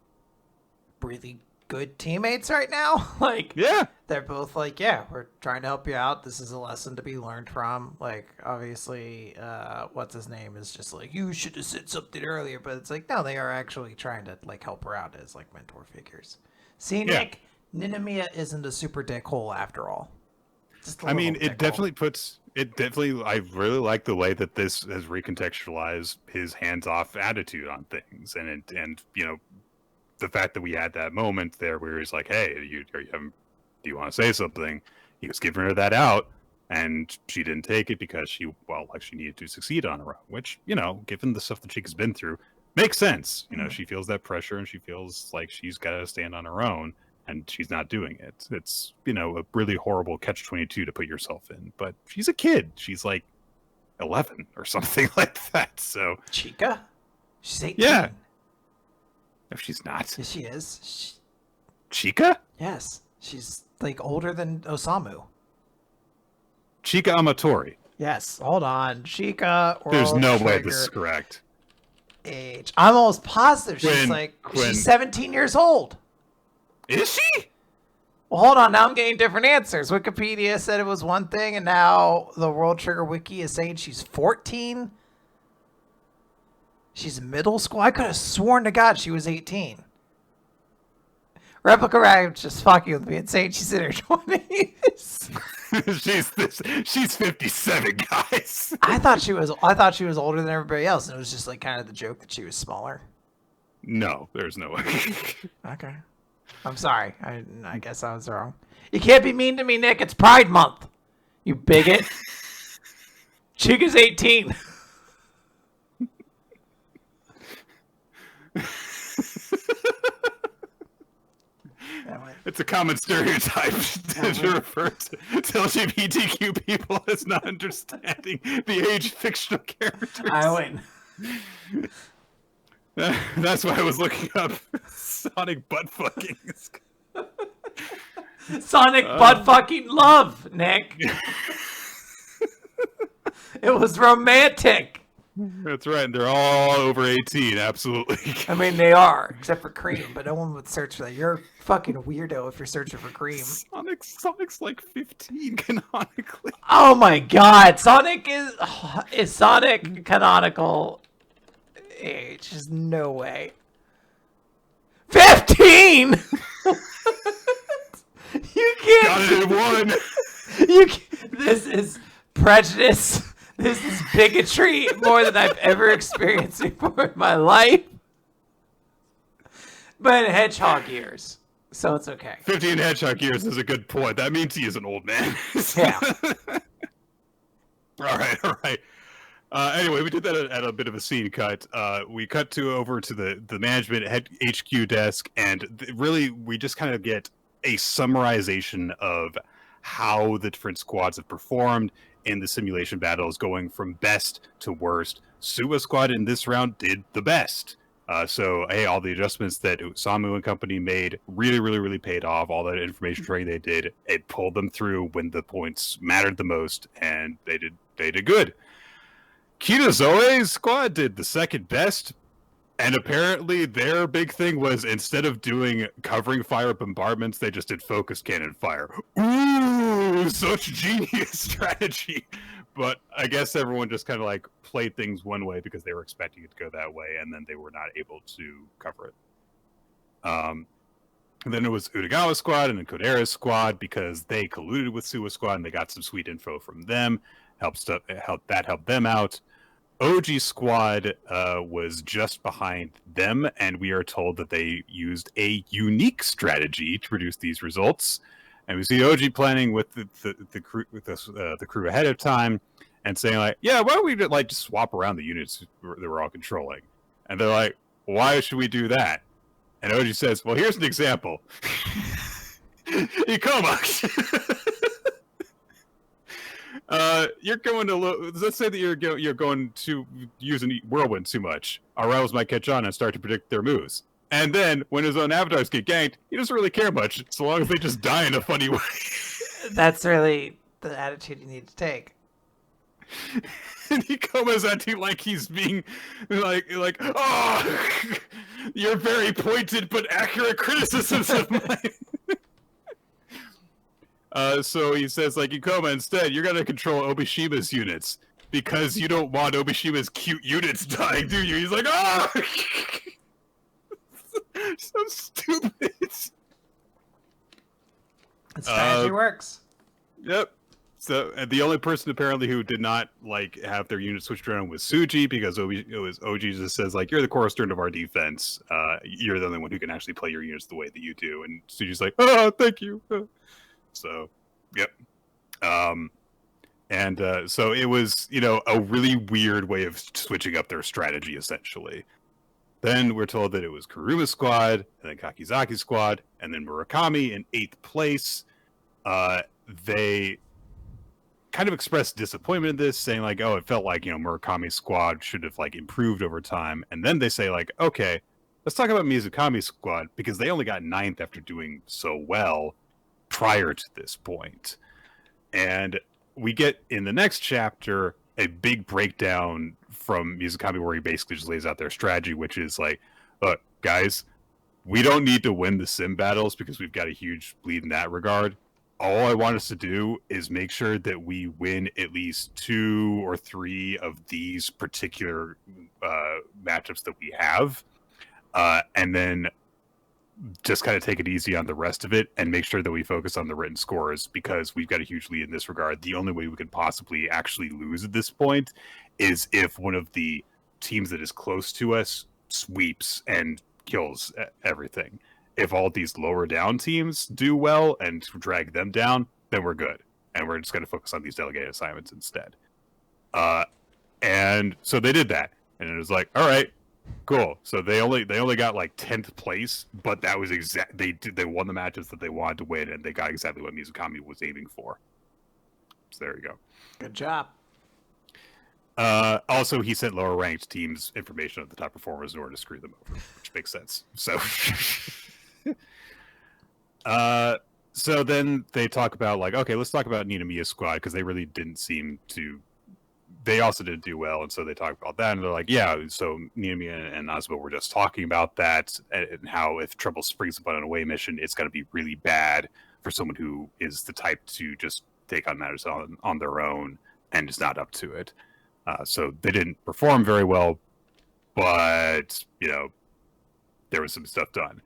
really good teammates right now. Like, yeah, they're both like, yeah, we're trying to help you out. This is a lesson to be learned from. Like, obviously, what's his name is just like, you should have said something earlier. But it's like, no, they are actually trying to, like, help her out as, like, mentor figures. See, yeah. Nick, Ninomiya isn't a super dickhole after all. I mean, it definitely I really like the way that this has recontextualized his hands-off attitude on things. And the fact that we had that moment there where he's like, hey, do you want to say something? He was giving her that out, and she didn't take it because she needed to succeed on her own, which, given the stuff that she has been through, makes sense. She feels that pressure and she feels like she's got to stand on her own, and she's not doing it. It's, a really horrible catch-22 to put yourself in, but she's a kid. She's like 11 or something like that, so. Chica? She's 18. Yeah. If she's not. Yes, she is. Chika? Yes. She's, like, older than Osamu. Chika Amatori. Yes. Hold on. Chika or there's no way this is correct. Age. I'm almost positive she's 17 years old. Is she? Well, hold on. Now I'm getting different answers. Wikipedia said it was one thing, and now the World Trigger Wiki is saying she's 14. She's middle school? I could have sworn to God she was 18. Replica Rag just fucking with me and saying she's in her 20s. she's 57, guys. I thought she was older than everybody else, and it was just like kind of the joke that she was smaller. No, there's no way. Okay. I'm sorry. I guess I was wrong. You can't be mean to me, Nick. It's Pride Month. You bigot. Chica's 18. It's a common stereotype to refer to LGBTQ people as not understanding the age of fictional characters. I win. That's why I was looking up Sonic butt fucking. Sonic butt fucking love, Nick. It was romantic. That's right. They're all over 18. Absolutely. I mean, they are, except for Cream, but no one would search for that. You're a fucking weirdo if you're searching for Cream. Sonic's like 15 canonically. Oh my God. Sonic is Sonic canonical age. There's no way. 15! You can't. Got it in one. This is prejudice. This is bigotry more than I've ever experienced before in my life. But in hedgehog years, so it's okay. 15 hedgehog years is a good point. That means he is an old man. Yeah. All right. Anyway, we did that at a bit of a scene cut. We cut over to the management HQ desk, and really we just kind of get a summarization of how the different squads have performed in the simulation battles, going from best to worst. Suwa Squad in this round did the best. So, hey, all the adjustments that Osamu and company made really paid off. All that information training they did, it pulled them through when the points mattered the most, and they did good. Kitazoe's squad did the second best, and apparently their big thing was instead of doing covering fire bombardments, they just did focus cannon fire. Ooh, such genius strategy. But I guess everyone just kind of like played things one way because they were expecting it to go that way, and then they were not able to cover it. And then it was Utagawa's squad and then Kodera's squad because they colluded with Suwa squad and they got some sweet info from them. Helped them out. OG squad was just behind them, and we are told that they used a unique strategy to produce these results. And we see OG planning with the crew ahead of time and saying like, "Yeah, why don't we like just swap around the units that we're all controlling?" And they're like, "Why should we do that?" And OG says, "Well, here's an example. Ikoma." You're going to let's say that you're going to using whirlwind too much. Our rivals might catch on and start to predict their moves. And then when his own avatars get ganked, he doesn't really care much, so long as they just die in a funny way. That's really the attitude you need to take. And he comes acting like he's being like, oh, you're very pointed but accurate criticisms of mine. So he says, like, Ikoma, instead, you're going to control Obishima's units because you don't want Obishima's cute units dying, do you? He's like, oh! So stupid. The strategy works. Yep. So the only person apparently who did not like have their unit switched around was Suji because OG just says like, you're the cornerstone of our defense. You're the only one who can actually play your units the way that you do. And Suji's like, oh, thank you. So, yep. So it was, a really weird way of switching up their strategy, essentially. Then we're told that it was Kuruma's squad, and then Kakizaki's squad, and then Murakami in 8th place. They kind of expressed disappointment in this, saying like, oh, it felt like, Murakami's squad should have like improved over time. And then they say like, okay, let's talk about Mizukami's squad because they only got 9th after doing so well prior to this point. And we get in the next chapter a big breakdown from Mizukami where he basically just lays out their strategy, which is like, look, guys, we don't need to win the sim battles because we've got a huge lead in that regard. All I want us to do is make sure that we win at least 2 or 3 of these particular matchups that we have. And then just kind of take it easy on the rest of it and make sure that we focus on the written scores because we've got a huge lead in this regard. The only way we could possibly actually lose at this point is if one of the teams that is close to us sweeps and kills everything. If all these lower down teams do well and drag them down, then we're good. And we're just going to focus on these delegated assignments instead. And so they did that. And it was like, all right, cool. So they only got like 10th place, but that was they won the matches that they wanted to win, and they got exactly what Mizukami was aiming for. So there you go. Good job. Also, he sent lower ranked teams information of the top performers in order to screw them over, which makes sense. So, so then they talk about like, okay, let's talk about Ninamiya's squad because they really didn't seem to. They also didn't do well, and so they talk about that, and they're like, yeah, so Ninamiya and Nazuma were just talking about that, and how if trouble springs up on an away mission, it's going to be really bad for someone who is the type to just take on matters on their own and is not up to it. So they didn't perform very well, but, there was some stuff done.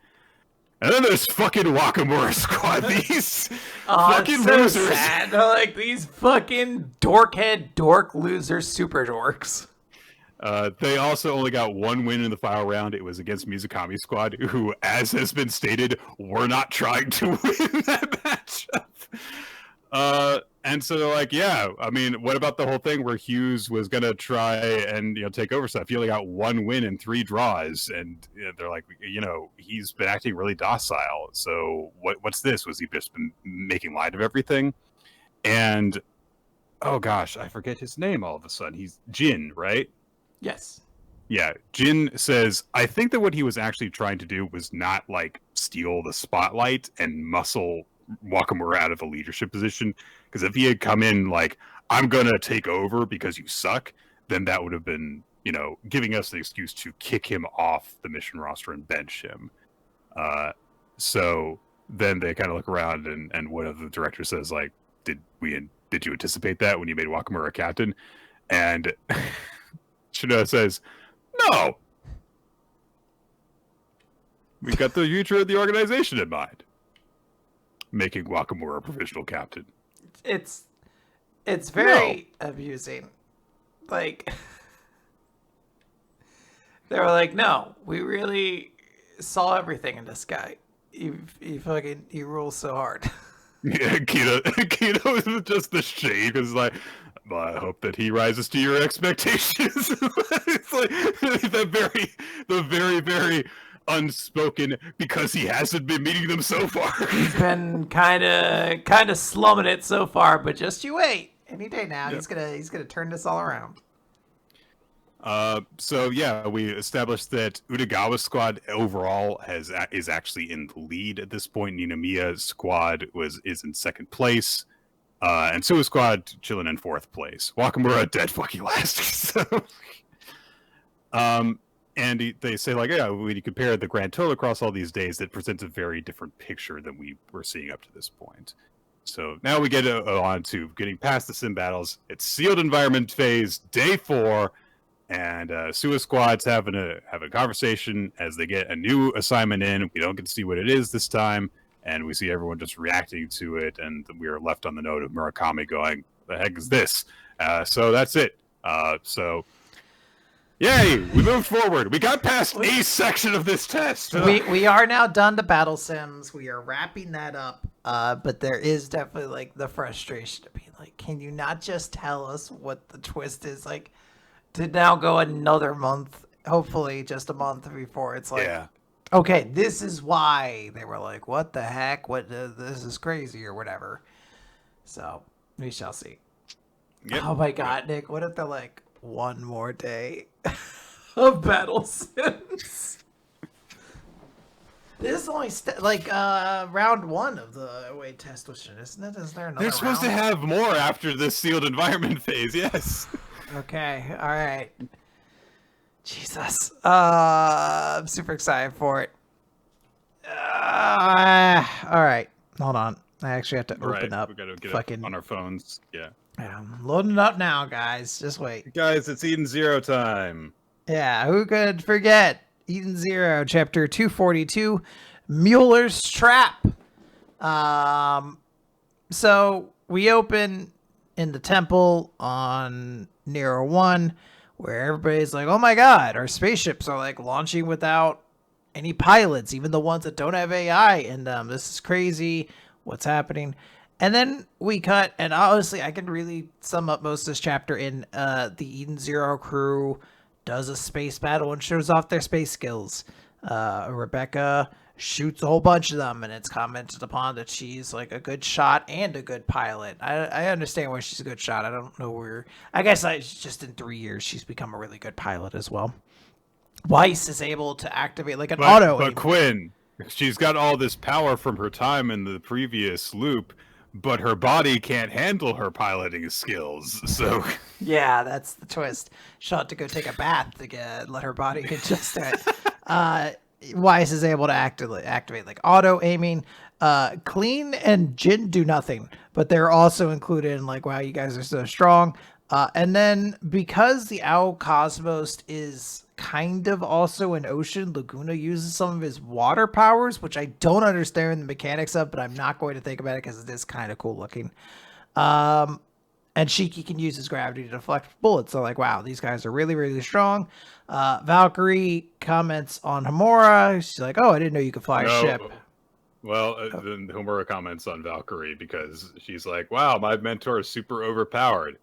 And then there's fucking Wakamura squad. These fucking so losers. Sad. They're like these fucking dork loser super dorks. They also only got 1 win in the final round. It was against Mizukami's squad, who, as has been stated, were not trying to win that matchup. And so they're like, yeah, I mean, what about the whole thing where Hughes was going to try and, take over stuff? He only got 1 win and 3 draws. And they're like, he's been acting really docile. So what's this? Was he just been making light of everything? And, oh gosh, I forget his name all of a sudden. He's Jin, right? Yes. Yeah, Jin says, I think that what he was actually trying to do was not like steal the spotlight and muscle Wakamura out of a leadership position. Because if he had come in like, I'm gonna take over because you suck, then that would have been, giving us the excuse to kick him off the mission roster and bench him. So then they kind of look around, and one of the directors says, like, did you anticipate that when you made Wakamura captain? And Shinoda says, no. We've got the future of the organization in mind. Making Wakamura a provisional captain. It's very amusing. Like, they were like, no, we really saw everything in this guy. He rules so hard. Yeah, Kito is just the shade because like, well, I hope that he rises to your expectations. It's like the very unspoken, because he hasn't been meeting them so far. He's been kind of slumming it so far, but just you wait. Any day now, he's gonna turn this all around. So yeah, we established that Utagawa's squad overall is actually in the lead at this point. Ninomiya's squad is in second place, and Sua's squad chilling in fourth place. Wakamura dead fucking last. So, and they say like, yeah, when you compare the grand total across all these days, it presents a very different picture than we were seeing up to this point. So now we get on to getting past the sim battles. It's sealed environment phase, day 4. And Sua Squad's having a conversation as they get a new assignment in. We don't get to see what it is this time, and we see everyone just reacting to it. And we are left on the note of Murakami going, "The heck is this?" So that's it. So, yay! We moved forward. We got past a section of this test. We are now done to battle sims. We are wrapping that up. But there is definitely like the frustration of being like, can you not just tell us what the twist is? Like, to now go another month, hopefully just a month before it's like, okay, this is why they were like, what the heck? This is crazy or whatever. So we shall see. Yep. Oh my God, Nick, what if they're like, one more day of battle sims? This is only round 1 of the away test, isn't it? Is there another They're supposed to have more after this sealed environment phase, yes. Okay, all right. Jesus. I'm super excited for it. All right, hold on. I actually have to open up. We gotta get it on our phones. Yeah. I'm loading up now, guys. Just wait. Guys, it's Eden Zero time. Yeah, who could forget? Eden Zero, chapter 242, Mueller's Trap. So we open in the temple on Nero 1, where everybody's like, oh my God, our spaceships are like launching without any pilots, even the ones that don't have AI in them. This is crazy. What's happening? And then we cut, and honestly, I can really sum up most of this chapter in the Eden Zero crew does a space battle and shows off their space skills. Rebecca shoots a whole bunch of them, and it's commented upon that she's like a good shot and a good pilot. I understand why she's a good shot. I don't know where. I guess just in 3 years she's become a really good pilot as well. Weiss is able to activate like an auto. But Quinn, she's got all this power from her time in the previous loop, but her body can't handle her piloting skills. So yeah, that's the twist. She'll have to go take a bath to let her body adjust to it. Weiss is able to activate like auto aiming. Clean and Jin do nothing, but they're also included in like, wow, you guys are so strong. And then because the Owl Cosmos is kind of also an ocean, Laguna uses some of his water powers, which I don't understand the mechanics of, but I'm not going to think about it because it is kind of cool looking. And Shiki can use his gravity to deflect bullets. So like, wow, these guys are really, really strong. Valkyrie comments on Homura. She's like, oh, I didn't know you could fly a ship. Well, then Homura comments on Valkyrie because she's like, wow, my mentor is super overpowered.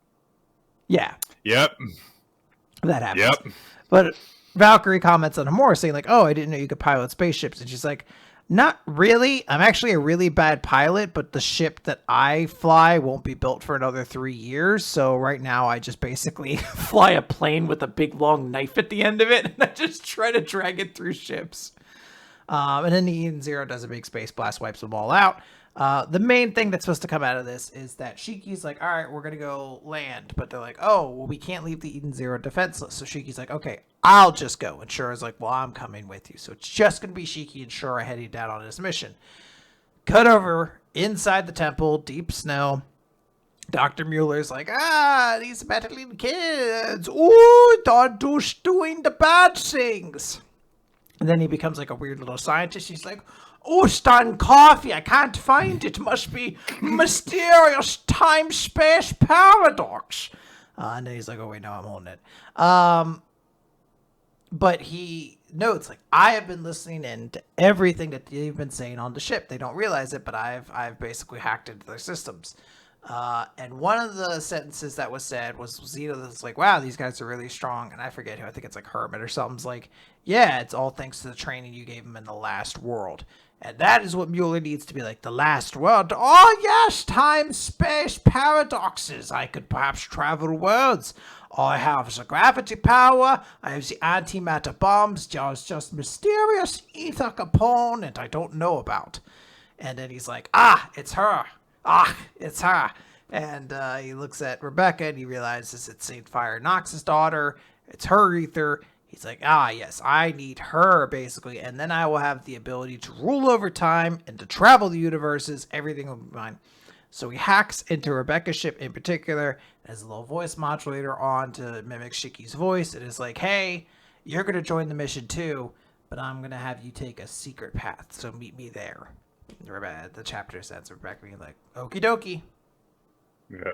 Yeah. Yep. That happens. Yep. But Valkyrie comments on Homura saying like, oh, I didn't know you could pilot spaceships. And she's like, Not really. I'm actually a really bad pilot, but the ship that I fly won't be built for another 3 years. So right now I just basically fly a plane with a big long knife at the end of it, and I just try to drag it through ships. And then the Eden Zero does a big space blast, wipes them all out. The main thing that's supposed to come out of this is that Shiki's like, all right, we're going to go land. But they're like, oh, well, we can't leave the Eden Zero defenseless. So Shiki's like, okay, I'll just go. And Shura's like, well, I'm coming with you. So it's just going to be Shiki and Shura heading down on this mission. Cut over inside the temple, deep snow. Dr. Mueller's like, these meddling kids. Ooh, they're just doing the bad things. And then he becomes like a weird little scientist. He's like, oh, Stan coffee. I can't find it. Must be mysterious time-space paradox. And then he's like, oh, wait, no, I'm holding it. But he notes, like, I have been listening in to everything that they've been saying on the ship. They don't realize it, but I've basically hacked into their systems. And one of the sentences that was said was Zeta was like, wow, these guys are really strong. And I forget who, I think it's like Hermit or something's like, yeah, it's all thanks to the training you gave him in the last world. And that is what Mueller needs to be like, the last world. Oh, yes, time, space, paradoxes. I could perhaps travel worlds. All I have is a gravity power. I have the antimatter bombs. There's just mysterious ether component I don't know about. And then he's like, it's her. It's her. And he looks at Rebecca and he realizes it's St. Fire Nox's daughter. It's her ether. He's like, yes, I need her, basically. And then I will have the ability to rule over time and to travel the universes. Everything will be mine. So he hacks into Rebecca's ship in particular, has a little voice modulator on to mimic Shiki's voice. It is like, hey, you're going to join the mission too, but I'm going to have you take a secret path. So meet me there. The chapter says Rebecca being like, okie dokie. Yeah.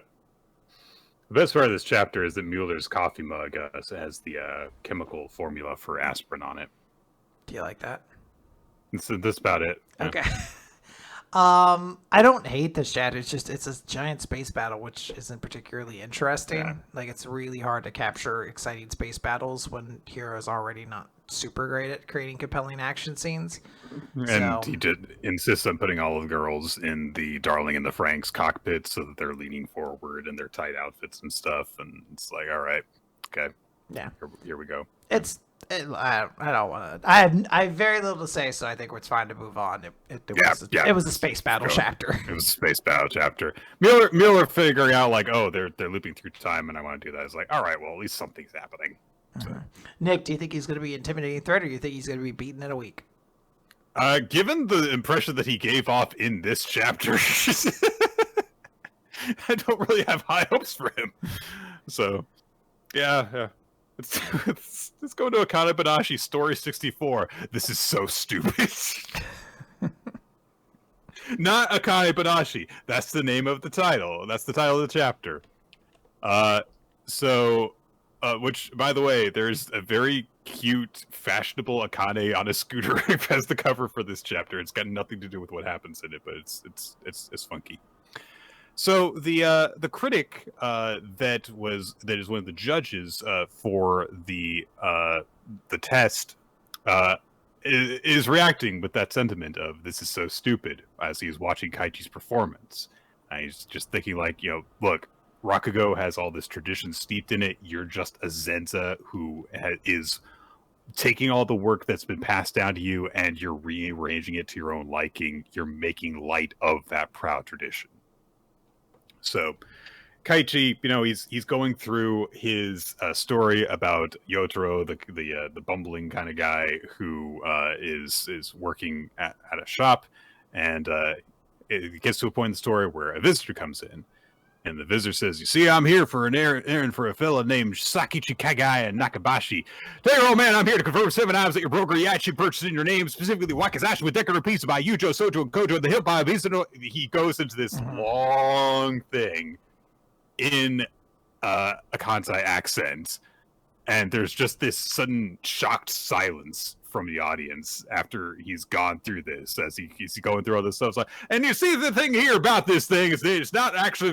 The best part of this chapter is that Mueller's coffee mug has the chemical formula for aspirin on it. Do you like that? That's about it. Okay. I don't hate this chat. It's just, it's a giant space battle, which isn't particularly interesting. Yeah. Like, it's really hard to capture exciting space battles when Hero's already not super great at creating compelling action scenes. And he did insist on putting all of the girls in the Darling and the Franks cockpit so that they're leaning forward in their tight outfits and stuff. And it's like, all right, okay. Yeah. Here we go. I don't want to. I have very little to say, so I think it's fine to move on. It was a space battle chapter. It was a space battle chapter. Mueller figuring out like, oh, they're looping through time, and I want to do that. It's like, all right, well, at least something's happening. So. Nick, do you think he's going to be an intimidating threat, or do you think he's going to be beaten in a week? Given the impression that he gave off in this chapter, I don't really have high hopes for him. So, yeah. Let's go to Akane-Banashi Story 64. This is so stupid. Not Akane-Banashi. That's the name of the title. That's the title of the chapter. Which, by the way, there's a very cute, fashionable Akane on a scooter as the cover for this chapter. It's got nothing to do with what happens in it, but it's funky. So the critic that is one of the judges for the test is reacting with that sentiment of this is so stupid as he's watching Kaichi's performance. He's just thinking like, look, Rakugo has all this tradition steeped in it. You're just a Zenza who is taking all the work that's been passed down to you and you're rearranging it to your own liking. You're making light of that proud tradition. So Kaichi, he's going through his story about Yotaro, the bumbling kind of guy who is working at a shop, and it gets to a point in the story where a visitor comes in, and the visitor says, "You see, I'm here for an errand for a fella named Sakichi Kagaya Nakabashi. Tell your old man I'm here to confirm 7 items that your broker Yachi purchased in your name, specifically Wakizashi with decorative pieces by Yujo, Sojo, and Kojo, and the Hip Hop. He goes into this long thing in a Kansai accent, and there's just this sudden shocked silence from the audience after he's gone through this, as he's going through all this stuff. It's like, and you see the thing here about this thing is that it's not actually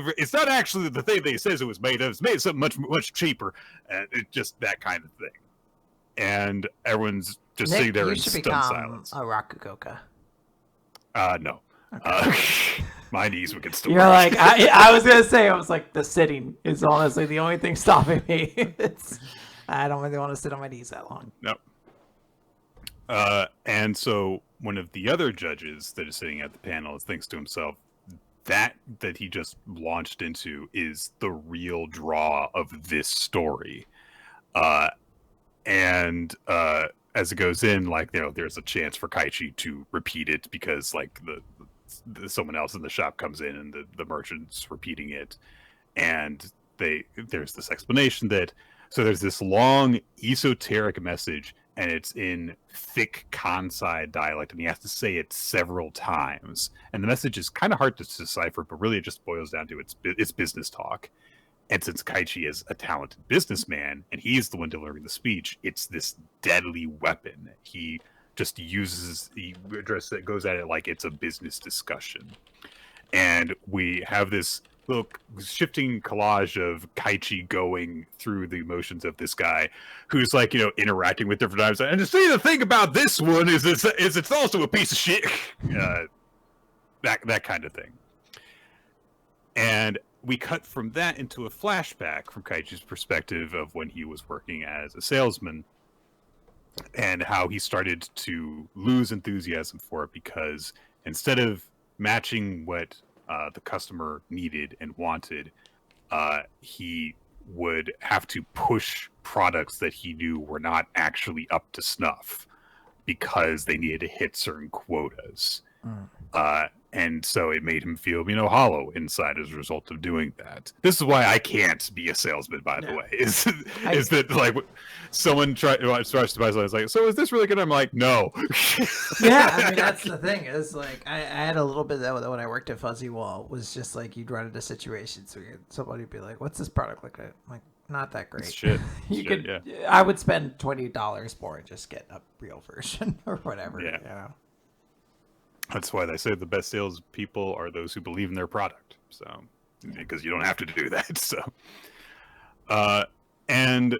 the thing that he says it was made of. It's made of something much cheaper, and it's just that kind of thing. And everyone's just sitting there in stunned silence. A Rakugoka. No. Okay. My knees would get still. You're like, I was gonna say, I was like, the sitting is honestly the only thing stopping me. I don't really want to sit on my knees that long. No. And so one of the other judges that is sitting at the panel thinks to himself, that he just launched into is the real draw of this story. And as it goes in, like, there's a chance for Kaichi to repeat it because, like, the someone else in the shop comes in and the merchant's repeating it, and there's this explanation that so there's this long esoteric message, and it's in thick Kansai dialect, and he has to say it several times, and the message is kind of hard to decipher, but really it just boils down to it's business talk. And since Kaichi is a talented businessman and he's the one delivering the speech, it's this deadly weapon. He just goes at it like it's a business discussion. And we have this little shifting collage of Kaichi going through the emotions of this guy who's, like, interacting with different times. And to see, the thing about this one is it's also a piece of shit. That kind of thing. And we cut from that into a flashback from Kaichi's perspective of when he was working as a salesman and how he started to lose enthusiasm for it because instead of matching what the customer needed and wanted, he would have to push products that he knew were not actually up to snuff because they needed to hit certain quotas. And so it made him feel, hollow inside as a result of doing that. This is why I can't be a salesman, by the way. Is that, like, someone starts to buy something, it's like, so is this really good? I'm like, no. Yeah, I mean, that's the thing. Is like I had a little bit of that when I worked at Fuzzy Wall. Was just like you'd run into situations where somebody would be like, "What's this product like?" I'm like, not that great. It's shit. Yeah. I would spend $20 more and just get a real version or whatever. Yeah. That's why they say the best salespeople are those who believe in their product. So, because you don't have to do that. So, and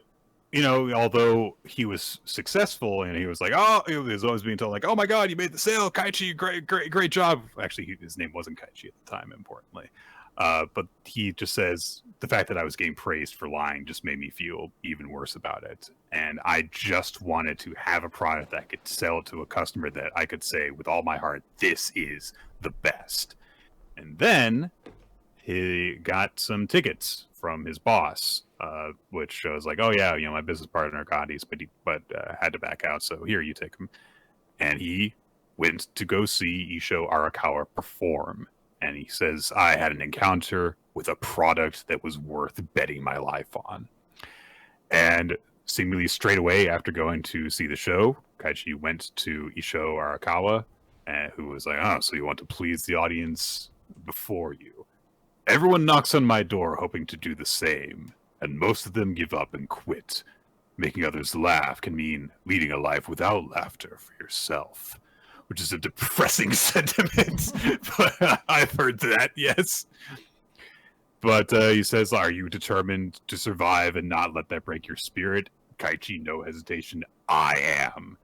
although he was successful and he was like, he was always being told, like, "Oh my God, you made the sale, Kaichi! Great job!" Actually, his name wasn't Kaichi at the time, importantly. But he just says, the fact that I was getting praised for lying just made me feel even worse about it. And I just wanted to have a product that I could sell to a customer that I could say with all my heart, this is the best. And then he got some tickets from his boss, which was like, "Oh yeah, my business partner got these, but had to back out. So here, you take them." And he went to go see Isho Arakawa perform. And he says, "I had an encounter with a product that was worth betting my life on." And seemingly straight away after going to see the show, Kaichi went to Isho Arakawa, who was like, "Oh, so you want to please the audience before you? Everyone knocks on my door hoping to do the same, and most of them give up and quit. Making others laugh can mean leading a life without laughter for yourself." Which is a depressing sentiment, but I've heard that, yes. But he says, "Are you determined to survive and not let that break your spirit?" Kaichi, no hesitation, "I am."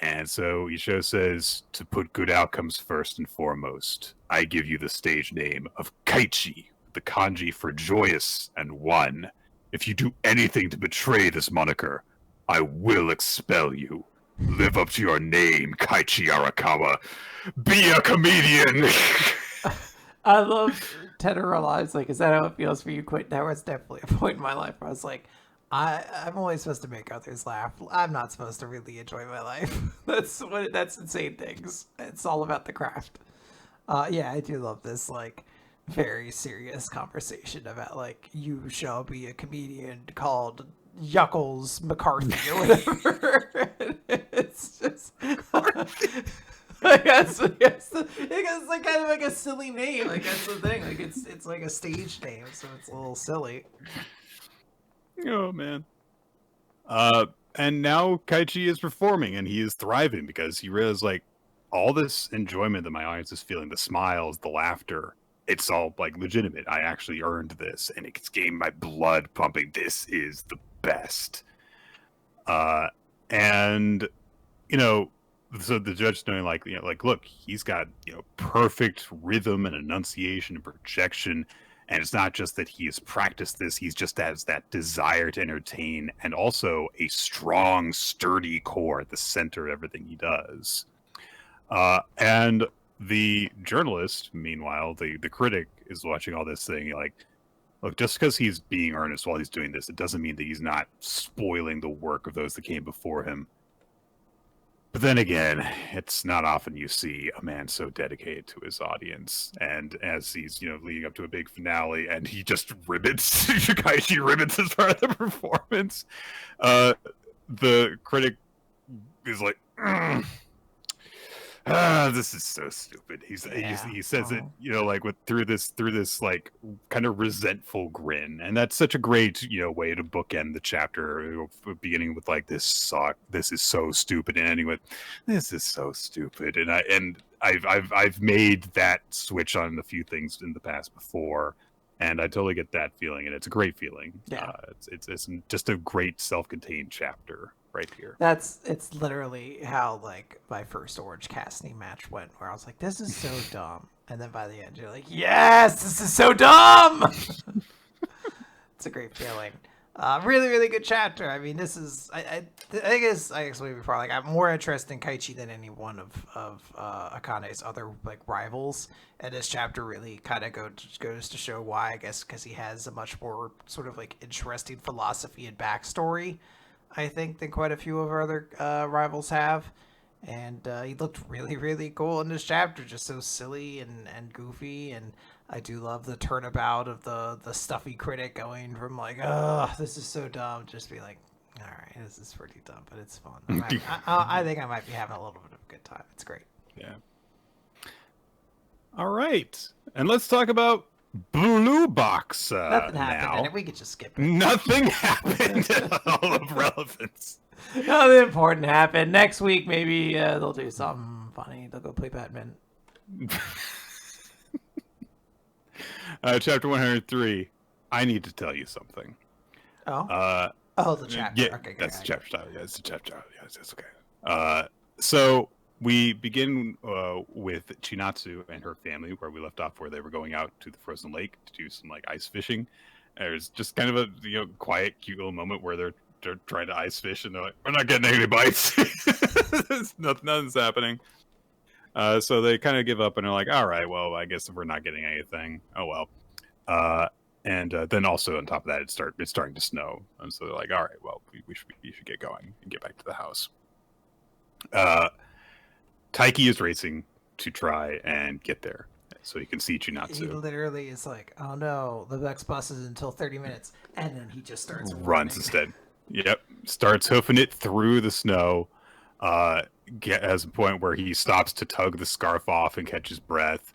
And so Isho says, "To put good outcomes first and foremost, I give you the stage name of Kaichi, the kanji for joyous and one. If you do anything to betray this moniker, I will expel you. Live up to your name, Kaichi Arakawa. Be a comedian." I love Tenor Alive's like, "Is that how it feels for you, Quint?" That was definitely a point in my life where I was like, I'm only supposed to make others laugh. I'm not supposed to really enjoy my life. That's insane things. It's all about the craft. Yeah, I do love this, like, very serious conversation about, like, you shall be a comedian called Yuckles McCarthy or whatever. It's just I guess it's like kind of like a silly name. Like, that's the thing. Like, it's like a stage name, so it's a little silly. Oh man. And now Kaichi is performing and he is thriving because he realizes, like, all this enjoyment that my audience is feeling, the smiles, the laughter, it's all, like, legitimate. I actually earned this, and it's getting my blood pumping. This is the best. And so the judge knowing, like, like, look, he's got, perfect rhythm and enunciation and projection, and it's not just that he has practiced this, he's just has that desire to entertain, and also a strong, sturdy core at the center of everything he does. And the journalist, meanwhile, the critic, is watching all this thing, like, look, just because he's being earnest while he's doing this, it doesn't mean that he's not spoiling the work of those that came before him. But then again, it's not often you see a man so dedicated to his audience. And as he's, leading up to a big finale, and he just ribbons, Yukaichi ribbons as part of the performance, the critic is like, this is so stupid. He says it, like through this like kind of resentful grin, and that's such a great way to bookend the chapter, beginning with like this is so stupid, and ending with this is so stupid. And I've made that switch on a few things in the past before, and I totally get that feeling, and it's a great feeling. Yeah. It's just a great self-contained chapter right here. It's literally how like my first Orange Cassidy match went, where I was like, this is so dumb, and then by the end you're like, yes, this is so dumb. It's a great feeling. Really, really good chapter. I mean, this is I guess maybe before, like, I'm more interested in Kaichi than any one of Akane's other like rivals, and this chapter really kind of goes to show why. I guess because he has a much more sort of like interesting philosophy and backstory, I think, than quite a few of our other rivals have. And he looked really, really cool in this chapter, just so silly and goofy. And I do love the turnabout of the stuffy critic going from like, oh, this is so dumb, just be like, all right, this is pretty dumb, but it's fun. I think I might be having a little bit of a good time. It's great. Yeah. All right. And let's talk about Blue Box Nothing happened now. in it. We could just skip it. Nothing happened at all of relevance. Nothing important happened. Next week, maybe they'll do something funny. They'll go play Batman. Chapter 103. I need to tell you something. Oh? The chapter. Yeah, okay, that's the chapter title. Yeah, it's the chapter title. Yeah, it's okay. So we begin with Chinatsu and her family, where we left off, where they were going out to the frozen lake to do some like ice fishing. There's just kind of a quiet, cute little moment where they're trying to ice fish, and they're like, "We're not getting any bites. Nothing's happening." So they kind of give up, and are like, "All right, well, I guess if we're not getting anything, oh well." And then also on top of that, it's starting to snow, and so they're like, "All right, well, we should get going and get back to the house." Taiki is racing to try and get there, so he can see Chinatsu. He literally is like, "Oh no, the next bus is until 30 minutes," and then he just starts runs instead. Yep, starts hoofing it through the snow. Has a point where he stops to tug the scarf off and catch his breath.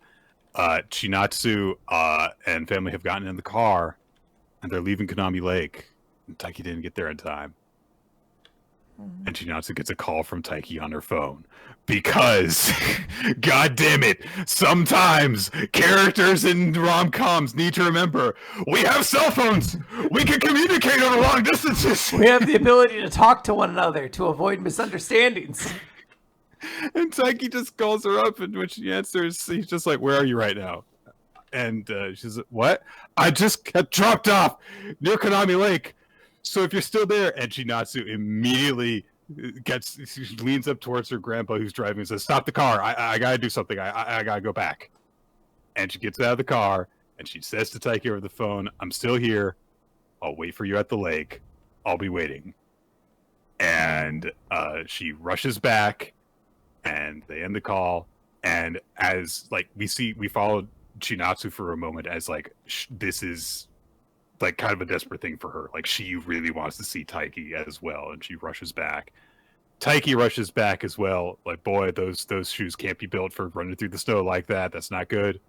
Chinatsu and family have gotten in the car, and they're leaving Konami Lake. And Taiki didn't get there in time. And Chinatsu gets a call from Taiki on her phone. Because, god damn it, sometimes characters in rom-coms need to remember, we have cell phones! We can communicate over long distances! We have the ability to talk to one another to avoid misunderstandings. And Taiki just calls her up, and when she answers, he's just like, "Where are you right now?" And she's like, "What? I just got dropped off near Konami Lake. So if you're still there," and Chinatsu immediately leans up towards her grandpa who's driving and says, "Stop the car. I gotta do something. I gotta go back." And she gets out of the car, and she says to Taiki over the phone, "I'm still here. I'll wait for you at the lake. I'll be waiting." And she rushes back, and they end the call. And as like we followed Chinatsu for a moment as like this is like kind of a desperate thing for her. Like she really wants to see Taiki as well, and she rushes back. Taiki rushes back as well. Like, boy, those shoes can't be built for running through the snow like that. That's not good.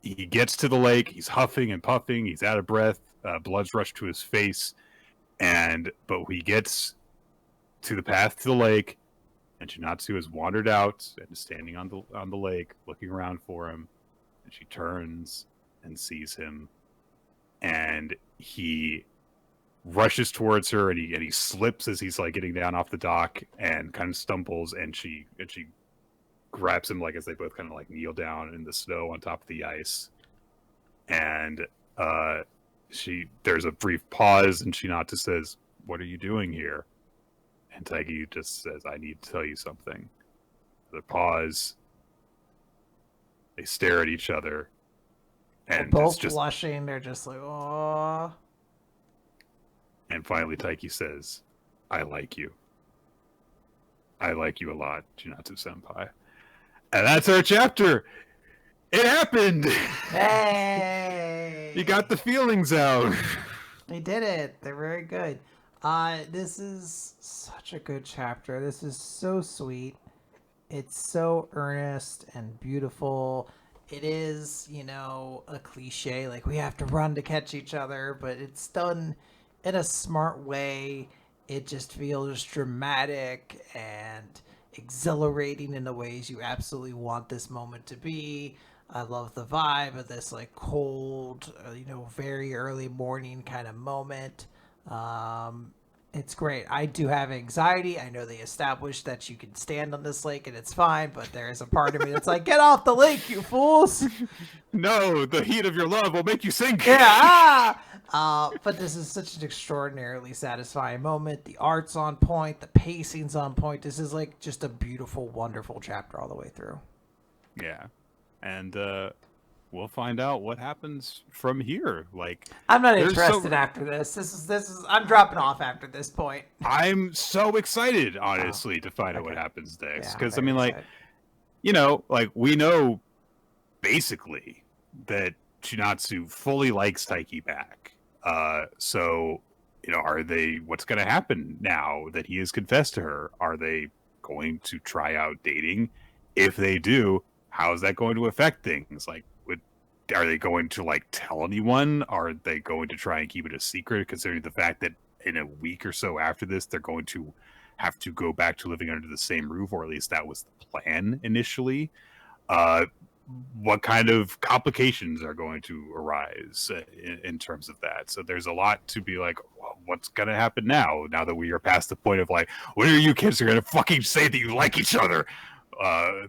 He gets to the lake. He's huffing and puffing. He's out of breath. Blood's rushed to his face. But he gets to the path to the lake, and Chinatsu has wandered out and is standing on the lake, looking around for him. And she turns and sees him, and he rushes towards her, and he slips as he's like getting down off the dock, and kind of stumbles, and she grabs him like as they both kind of like kneel down in the snow on top of the ice, and there's a brief pause, and Shinata says, "What are you doing here?" And Taiki just says, "I need to tell you something." The pause. They stare at each other, and both it's just blushing. They're just like, oh. And finally, Taiki says, "I like you. I like you a lot, Junatsu Senpai." And that's our chapter. It happened. Hey, You got the feelings out. they did it. They're very good. This is such a good chapter. This is so sweet. It's so earnest and beautiful. It is, a cliche, like we have to run to catch each other, but it's done in a smart way. It just feels dramatic and exhilarating in the ways you absolutely want this moment to be. I love the vibe of this like cold, very early morning kind of moment. It's great. I do have anxiety. I know they established that you can stand on this lake and it's fine, but there is a part of me that's like, get off the lake, you fools! No, the heat of your love will make you sink. Yeah. But this is such an extraordinarily satisfying moment. The art's on point. The pacing's on point. This is like just a beautiful, wonderful chapter all the way through. Yeah, and we'll find out what happens from here. Like, I'm not interested after this. This is. I'm dropping off after this point. I'm so excited, honestly, to find out what happens next. Because I mean, excited. we know basically that Chinatsu fully likes Taiki back. So, what's going to happen now that he has confessed to her? Are they going to try out dating? If they do, how is that going to affect things? Like, are they going to like tell anyone? Are they going to try and keep it a secret, considering the fact that in a week or so after this, they're going to have to go back to living under the same roof, or at least that was the plan initially? What kind of complications are going to arise in terms of that? So there's a lot to be like, well, what's going to happen now that we are past the point of like, when are you kids are going to fucking say that you like each other?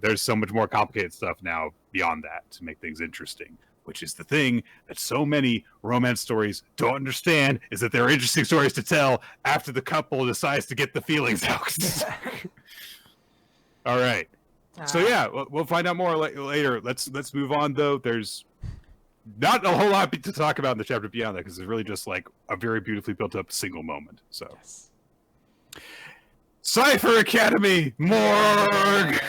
There's so much more complicated stuff now beyond that to make things interesting, which is the thing that so many romance stories don't understand, is that there are interesting stories to tell after the couple decides to get the feelings out. All right. So yeah, we'll find out more later. Let's move on though. There's not a whole lot to talk about in the chapter beyond that, because it's really just like a very beautifully built up single moment. So, yes. Cipher Academy, morgue.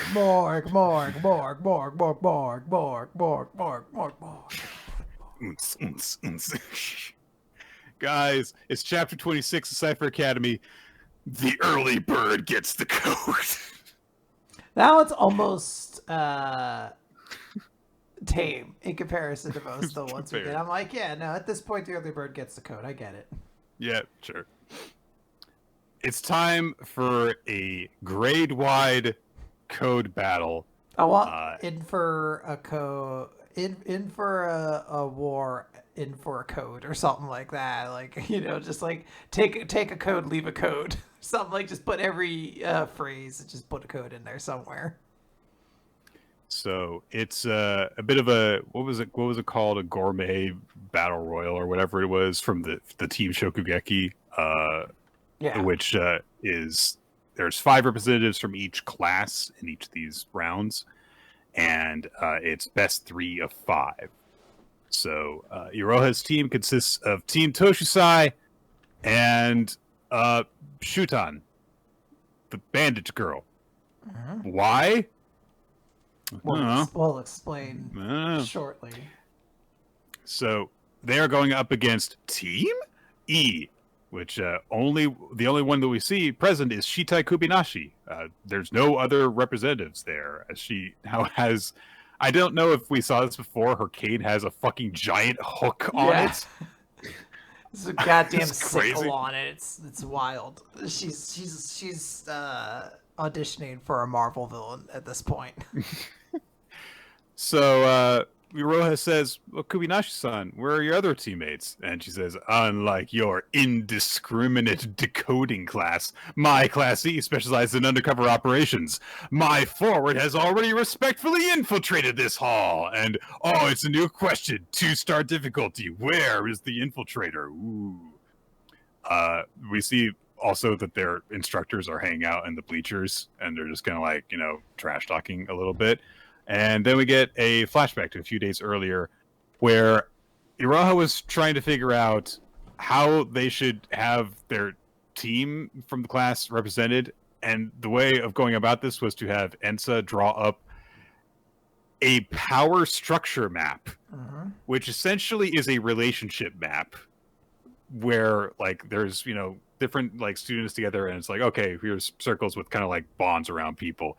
Guys, it's chapter 26 of Cipher Academy. The early bird gets the coat. That one's almost tame in comparison to most of the ones we did. I'm like, yeah, no, at this point, the early bird gets the coat. I get it. Yeah, sure. It's time for a grade-wide code battle. I want in for a code, in for a war, in for a code, or something like that. Like, just like take a code, leave a code. Something like just put every phrase, just put a code in there somewhere. So it's a bit of a what was it called, a gourmet battle royal or whatever it was from the team Shokugeki, which is there's 5 representatives from each class in each of these rounds, and it's best 3 of 5. So Iroha's team consists of Team Toshusai and Shutan, the bandage girl. Why? We'll explain shortly. So they are going up against Team E, which the only one that we see present is Shitai Kubinashi. There's no other representatives there. As she now has, I don't know if we saw this before, her cane has a fucking giant hook on it. There's a goddamn sickle on it. It's wild. She's auditioning for a Marvel villain at this point. So Iroha says, well, Kubinashi-san, where are your other teammates? And she says, unlike your indiscriminate decoding class, my Class E specializes in undercover operations. My forward has already respectfully infiltrated this hall. And, oh, it's a new question. 2-star difficulty. Where is the infiltrator? Ooh. We see also that their instructors are hanging out in the bleachers, and they're just kind of like, trash talking a little bit. And then we get a flashback to a few days earlier where Iroha was trying to figure out how they should have their team from the class represented. And the way of going about this was to have Ensa draw up a power structure map, which essentially is a relationship map where like there's, different like students together, and it's like, okay, here's circles with kind of like bonds around people.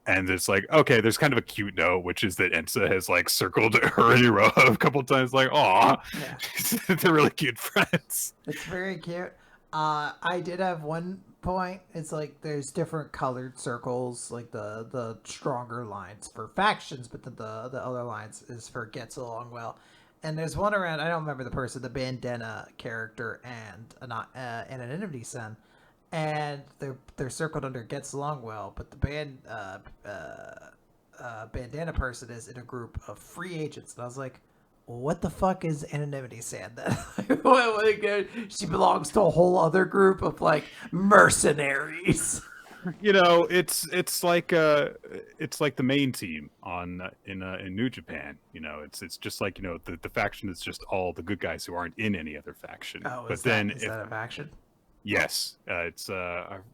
And it's like, okay, there's kind of a cute note, which is that Ensa has like circled her in a row a couple times, like, aw, yeah. They're really cute friends. It's very cute. I did have one point. It's like there's different colored circles, like the stronger lines for factions, but the other lines is for gets along well. And there's one around, I don't remember the person, the bandana character and Anonymity-san. And they're circled under gets along well, but the bandana person is in a group of free agents, and I was like, well, what the fuck is Anonymity-san then? She belongs to a whole other group of like mercenaries. It's like the main team in New Japan. It's just like the faction is just all the good guys who aren't in any other faction. Oh, but is that a faction? Yes, it's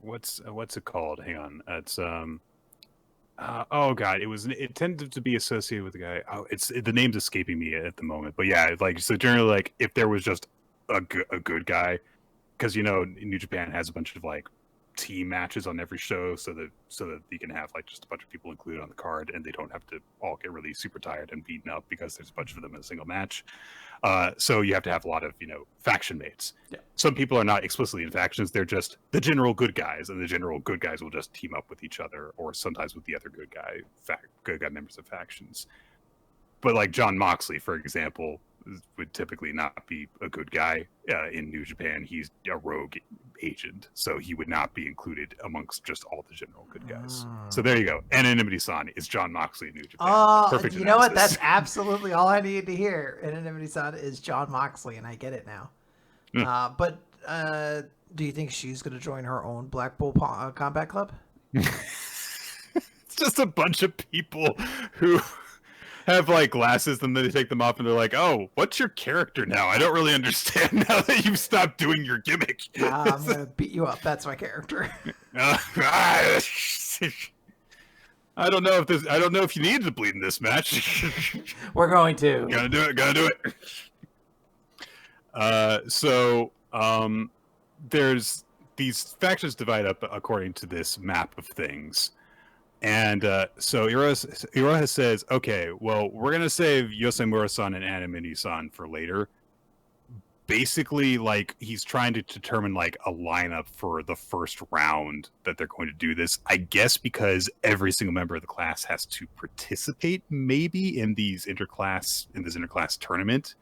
what's it called? Hang on, it's oh god, it tended to be associated with the guy. Oh, the name's escaping me at the moment. But yeah, like so generally, like if there was just a good guy, because New Japan has a bunch of like team matches on every show, so that you can have like just a bunch of people included on the card, and they don't have to all get really super tired and beaten up because there's a bunch of them in a single match. So you have to have a lot of faction mates. Yeah. Some people are not explicitly in factions; they're just the general good guys, and the general good guys will just team up with each other, or sometimes with the other good guy members of factions. But like John Moxley, for example, would typically not be a good guy in New Japan. He's a rogue agent, so he would not be included amongst just all the general good guys. So there you go. Anonymity-san is John Moxley in New Japan. Perfect. You know what? That's absolutely all I needed to hear. Anonymity-san is John Moxley, and I get it now. But do you think she's going to join her own Blackpool Combat Club? It's just a bunch of people who have like glasses, and then they take them off, and they're like, "Oh, what's your character now? I don't really understand now that you've stopped doing your gimmick." I'm gonna beat you up. That's my character. I don't know if you needed to bleed in this match. We're going to. Gotta do it. So there's these factions divide up according to this map of things. And so Iroha says, okay, well, we're going to save Yosemura-san and Anonymity-san for later. Basically, like, he's trying to determine, like, a lineup for the first round that they're going to do this. I guess because every single member of the class has to participate, maybe, in this interclass tournament.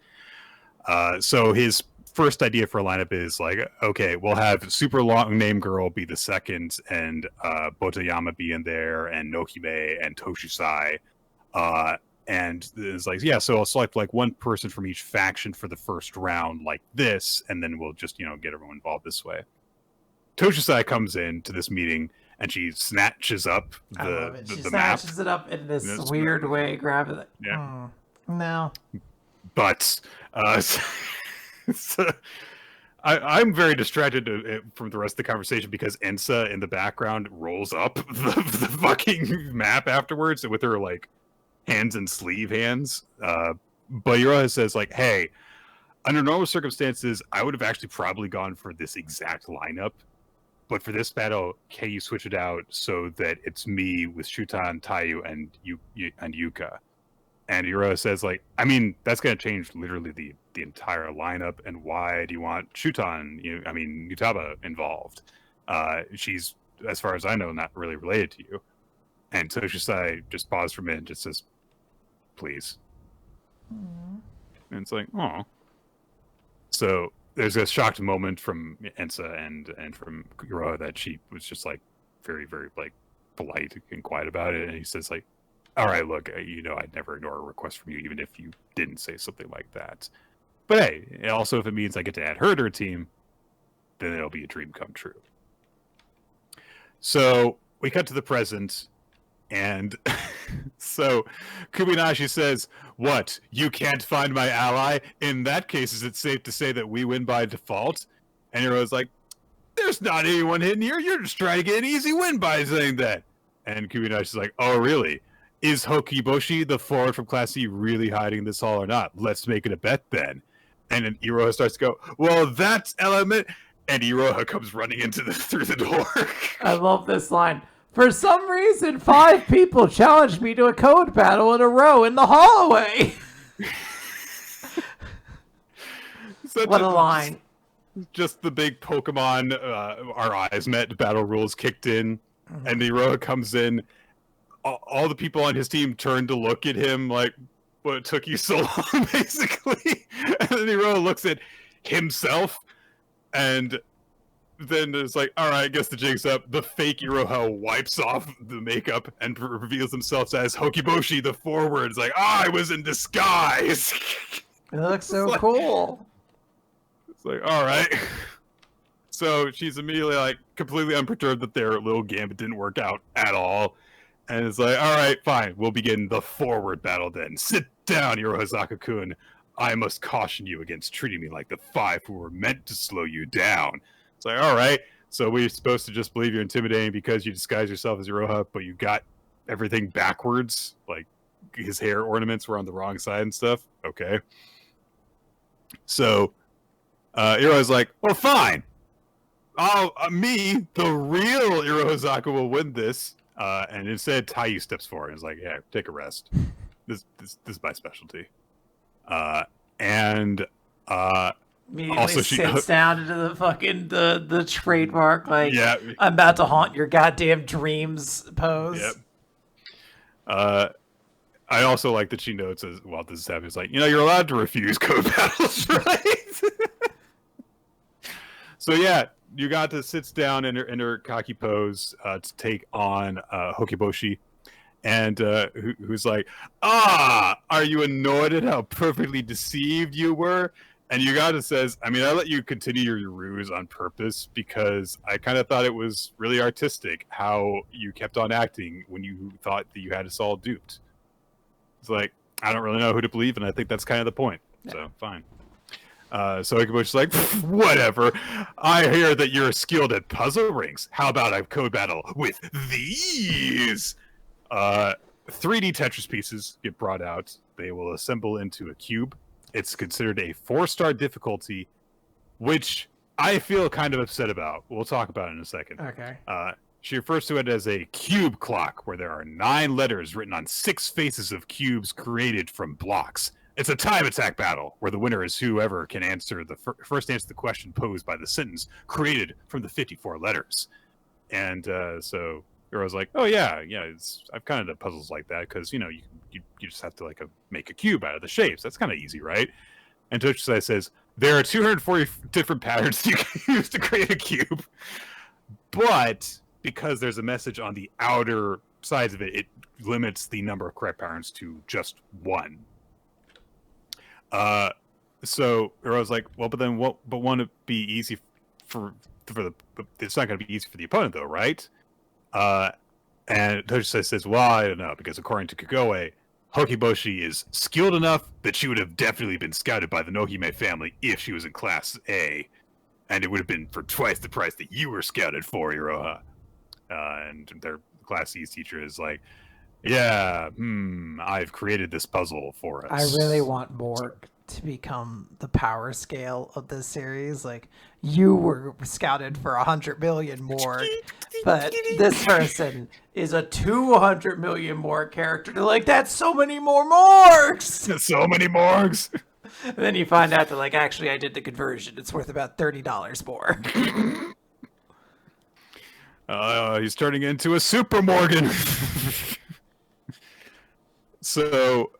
So his first idea for a lineup is like, okay, we'll have super long name girl be the second, and Botayama be in there, and Nohime and Toshisai, and it's like, yeah, so I'll select like one person from each faction for the first round like this, and then we'll just get everyone involved this way. Toshisai comes in to this meeting, and she snatches up the map. Snatches it up in this weird way, grabbing it. Yeah. No. But so, I'm very distracted from the rest of the conversation because Ensa in the background rolls up the fucking map afterwards with her like hands and sleeve hands. But Iroha says like, hey, under normal circumstances, I would have actually probably gone for this exact lineup. But for this battle, can you switch it out so that it's me with Shutan, Taiyu, and Yuka? And Iroha says, like, I mean, that's going to change literally the entire lineup. And why do you want Shutan, Yutaba involved? She's, as far as I know, not really related to you. And Toshisai just paused for a minute and just says, please. Mm. And it's like, oh. So there's a shocked moment from Ensa and from Iroha that she was just like very, very like polite and quiet about it. And he says like, all right, look, I'd never ignore a request from you, even if you didn't say something like that. But hey, also if it means I get to add her to her team, then it'll be a dream come true. So we cut to the present, and so Kubinashi says, what, you can't find my ally? In that case, is it safe to say that we win by default? And Hiro's like, there's not anyone hidden here. You're just trying to get an easy win by saying that. And Kubinashi's like, oh, really? Is Hokiboshi, the forward from Class C, really hiding in this hall or not? Let's make it a bet then. And then Iroha starts to go, well, that's element. And Iroha comes running through the door. I love this line. For some reason, 5 people challenged me to a code battle in a row in the hallway. What a line. Just the big Pokemon, our eyes met, battle rules kicked in, and Iroha comes in. All the people on his team turn to look at him like, what took you so long, basically? And then Iroha looks at himself, and then it's like, all right, I guess the jig's up. The fake Iroha wipes off the makeup and reveals himself as Hokiboshi, the forward. It's like, I was in disguise. It looks so cool. It's like, all right. So she's immediately like completely unperturbed that their little gambit didn't work out at all. And it's like, all right, fine. We'll begin the forward battle then. Sit down, Iroha-Zaka-kun. I must caution you against treating me like the 5 who were meant to slow you down. It's like, all right, so we're supposed to just believe you're intimidating because you disguise yourself as Iroha, but you got everything backwards? Like, his hair ornaments were on the wrong side and stuff? Okay. So, Iroha's like, well, fine. Me, the real Iroha-Zaka, will win this. And instead, Taiyu steps forward and is like, yeah, take a rest. This is my specialty. Immediately also sits down into the fucking the trademark like, yeah. I'm about to haunt your goddamn dreams pose. Yep. I also like that she notes as while this is happening, it's like, you're allowed to refuse code battles, right? So yeah, Yugata sits down in her Kaki pose to take on Hokiboshi, and who's like, are you annoyed at how perfectly deceived you were? And Yugata says, I let you continue your ruse on purpose because I kind of thought it was really artistic how you kept on acting when you thought that you had us all duped. It's like, I don't really know who to believe, and I think that's kind of the point. Yeah. So, fine. So Ikebushi's like, whatever. I hear that you're skilled at puzzle rings. How about a code battle with these? 3D Tetris pieces get brought out. They will assemble into a cube. It's considered a 4-star difficulty, which I feel kind of upset about. We'll talk about it in a second. Okay. She refers to it as a cube clock, where there are 9 letters written on 6 faces of cubes created from blocks. It's a time attack battle, where the winner is whoever can answer first answer the question posed by the sentence created from the 54 letters. And so Hero's like, oh yeah, I've kind of done puzzles like that because you just have to make a cube out of the shapes. That's kind of easy, right? And Tochusai says there are 240 different patterns you can use to create a cube, but because there's a message on the outer sides of it, it limits the number of correct patterns to just 1. So Hero's like, well, but won't it be easy for it's not going to be easy for the opponent though, right? And Tochusai says, well, I don't know, because according to Kagoe, Hokiboshi is skilled enough that she would have definitely been scouted by the Nohime family if she was in Class A, and it would have been for twice the price that you were scouted for, Iroha. And their Class C's teacher is like, yeah, I've created this puzzle for us. I really want Borg to become the power scale of this series. Like, you were scouted for 100 million more, but this person is a 200 million more character. They're like, that's so many more Morgs! So many Morgs! And then you find out that, actually, I did the conversion. It's worth about $30 more. He's turning into a Super Morgan. So,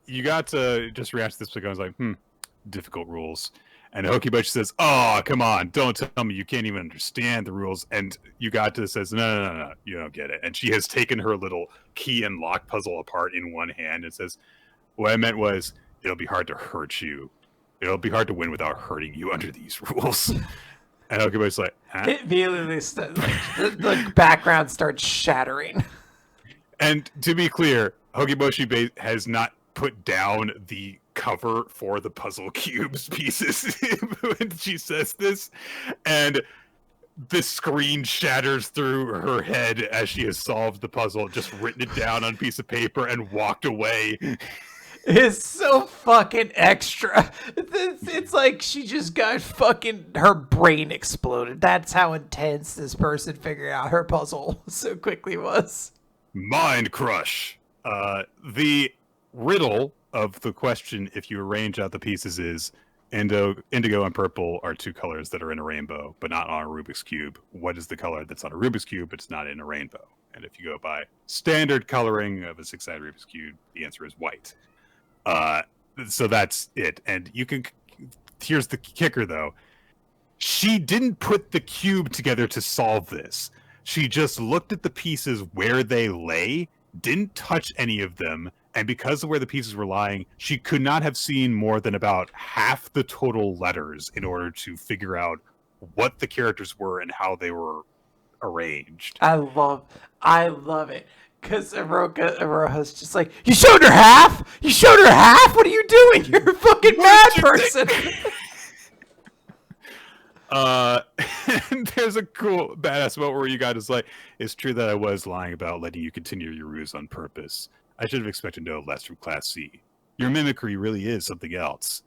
Yugata just reacts to this because I was like, difficult rules. And Hokibashi says, "Oh, come on! Don't tell me you can't even understand the rules." And Yugata says, "No, you don't get it." And she has taken her little key and lock puzzle apart in one hand and says, "What I meant was, it'll be hard to hurt you. It'll be hard to win without hurting you under these rules." And Hokibashi's like, huh? It immediately the background starts shattering. And to be clear, Hokibashi has not put down the cover for the puzzle cubes pieces when she says this, and the screen shatters through her head as she has solved the puzzle, just written it down on a piece of paper and walked away. It's so fucking extra. It's like she just got fucking, her brain exploded. That's how intense this person figured out her puzzle so quickly was. Mind crush. The riddle of the question, if you arrange out the pieces, is indigo and purple are two colors that are in a rainbow, but not on a Rubik's Cube. What is the color that's on a Rubik's Cube, but it's not in a rainbow? And if you go by standard coloring of a six-sided Rubik's Cube, the answer is white. So that's it. And you can... Here's the kicker, though. She didn't put the cube together to solve this. She just looked at the pieces where they lay, didn't touch any of them, and because of where the pieces were lying, she could not have seen more than about half the total letters in order to figure out what the characters were and how they were arranged. I love it. Because Aroha's just like, you showed her half? You showed her half? What are you doing? You're a fucking mad person. And there's a cool badass moment where you guys is like, it's true that I was lying about letting you continue your ruse on purpose. I should have expected no less from Class C. Your mimicry really is something else.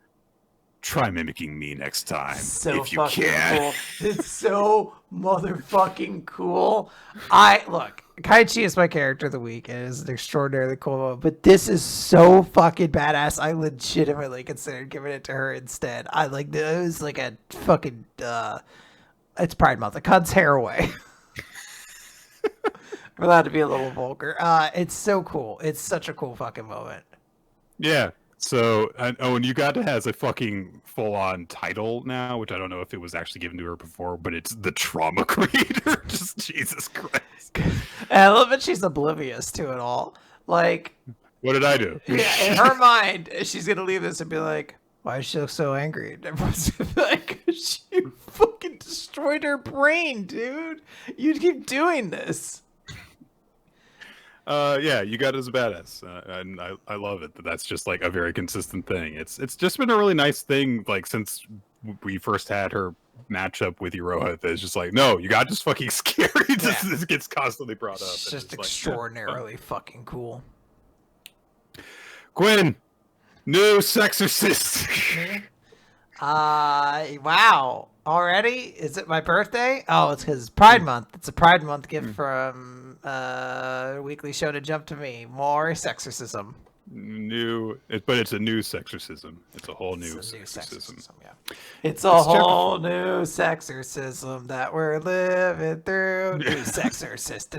Try mimicking me next time, So if you can. cool. It's so motherfucking cool. Look, Kaichi is my character of the week, and it is an extraordinarily cool moment, but this is so fucking badass. I legitimately considered giving it to her instead. It was like a fucking, it's Pride Month. It cuts hair away. We're allowed to be a little vulgar. It's so cool. It's such a cool fucking moment. Yeah. So, and Yugata has a fucking full-on title now, which I don't know if it was actually given to her before, but it's the Trauma Creator. Just Jesus Christ. And I love that she's oblivious to it all. Like, what did I do? Yeah, in her mind, she's gonna leave this and be like, why does she look so angry? And everyone's gonna be like, you fucking destroyed her brain, dude. You keep doing this. Yeah, Yugata's a badass, and I love it. That's just like a very consistent thing. It's just been a really nice thing, like since we first had her matchup with Iroha. It's just like, no, Yugata's fucking scary. This gets constantly brought up. It's just extraordinarily fucking cool. Quinn, new Exorcist. Wow. Already? Is it my birthday? Oh, it's because it's Pride Month. It's a Pride Month gift from Weekly Show to Jump to Me. More sexorcism. But it's a new sexorcism. It's a whole new sexorcism. Yeah. It's a whole new sexorcism that we're living through. New sexorcist.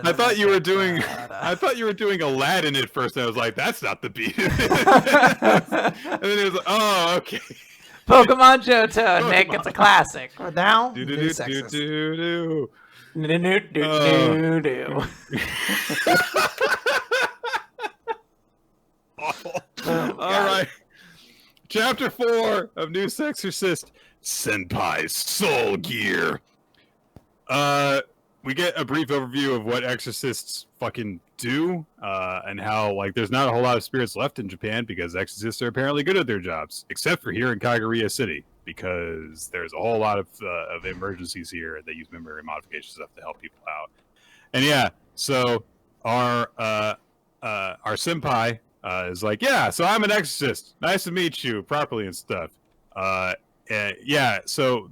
I thought you were doing Aladdin at first. And I was like, that's not the beat. And then it was like, oh, okay. Pokemon Johto, Nick. It's a classic. But now, new sexorcist. All right. Chapter 4 of New Exorcist, Senpai's Soul Gear. We get a brief overview of what exorcists fucking do, and how, like, there's not a whole lot of spirits left in Japan because exorcists are apparently good at their jobs, except for here in Kaguya City, because there's a whole lot of emergencies here that use memory modification stuff to help people out. And yeah, so our senpai is like, yeah, so I'm an exorcist. Nice to meet you properly and stuff. Yeah, so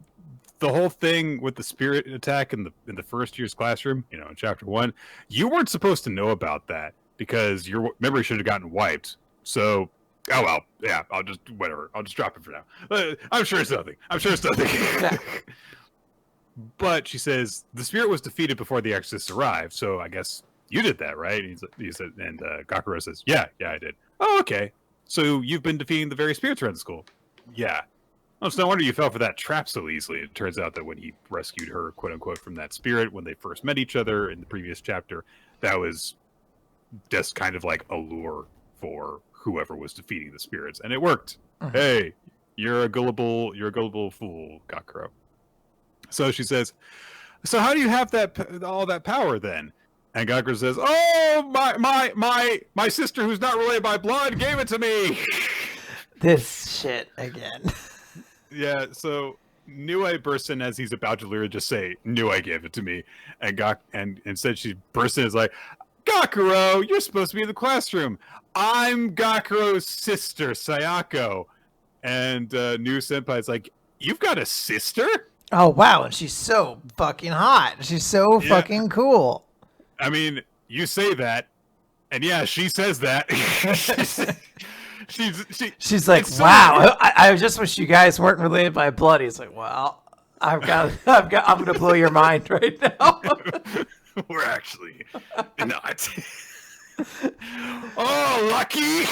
the whole thing with the spirit attack in the first year's classroom, in chapter 1, you weren't supposed to know about that because your memory should have gotten wiped. So, oh well, yeah, I'll just drop it for now. I'm sure it's nothing. Yeah. But she says the spirit was defeated before the exorcist arrived, so I guess you did that, right? He said, and Gakuro says, yeah, I did. Oh, okay. So you've been defeating the very spirits around the school. Yeah. Oh, it's no wonder you fell for that trap so easily. It turns out that when he rescued her, quote unquote, from that spirit, when they first met each other in the previous chapter, that was just kind of like a lure for whoever was defeating the spirits, and it worked. Hey, you're a gullible fool, Gakuro. So she says, so how do you have all that power then? And Gakuro says, oh, my sister, who's not related by blood, gave it to me. This shit again. Yeah, so Nue bursts in as he's about to literally just say, Nue gave it to me. And instead she bursts in and is like, Gakuro, you're supposed to be in the classroom. I'm Gakuro's sister, Sayako. And New Senpai's like, you've got a sister? Oh, wow. And she's so fucking hot. She's so fucking cool. I mean, you say that. And yeah, she says that. She's like, wow, I just wish you guys weren't related by blood. He's like, well, I'm going to blow your mind right now. We're actually not. Oh, lucky!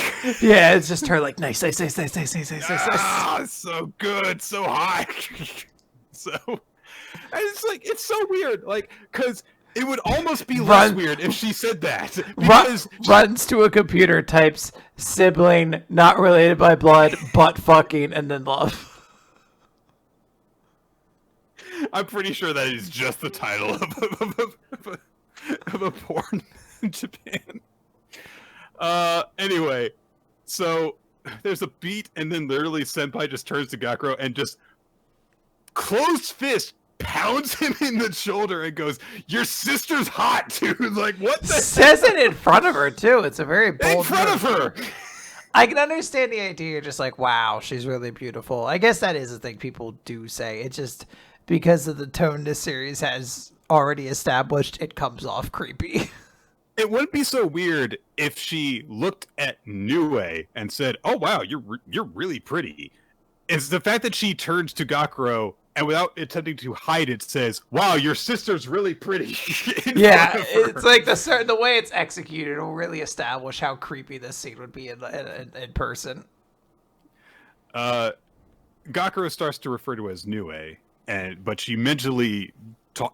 Yeah, it's just her like, nice. Ah, so good, so high. So, and it's like, it's so weird, like, because it would almost be less weird if she said that. Because runs to a computer, types sibling, not related by blood, but fucking, and then love. I'm pretty sure that is just the title of a porn in Japan. Anyway, so there's a beat, and then literally Senpai just turns to Gakuro and just closed fist pounds him in the shoulder and goes, "Your sister's hot, dude!" Like, what the says it in front of her too. It's a very bold in front of her. I can understand the idea. You're just like, wow, she's really beautiful. I guess that is a thing people do say. It's just because of the tone this series has already established, it comes off creepy. It wouldn't be so weird if she looked at Nue and said, "Oh wow, you're really pretty." It's the fact that she turns to Gakuro and without attempting to hide it says, "Wow, your sister's really pretty." Yeah, it's like the way it's executed will really establish how creepy this scene would be in person. Gakuro starts to refer to as Nue, but she mentally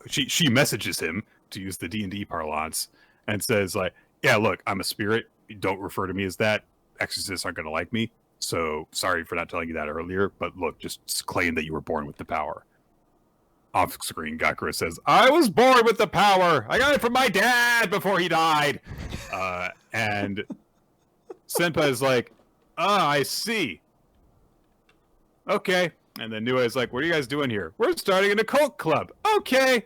she messages him, to use the D&D parlance, and says like, "Yeah, look, I'm a spirit. Don't refer to me as that. Exorcists aren't going to like me. So sorry for not telling you that earlier, but look, just claim that you were born with the power." Off screen, Gakuro says, "I was born with the power. I got it from my dad before he died." And Senpai is like, I see. Okay. And then Nue is like, "What are you guys doing here?" "We're starting an occult club." "Okay.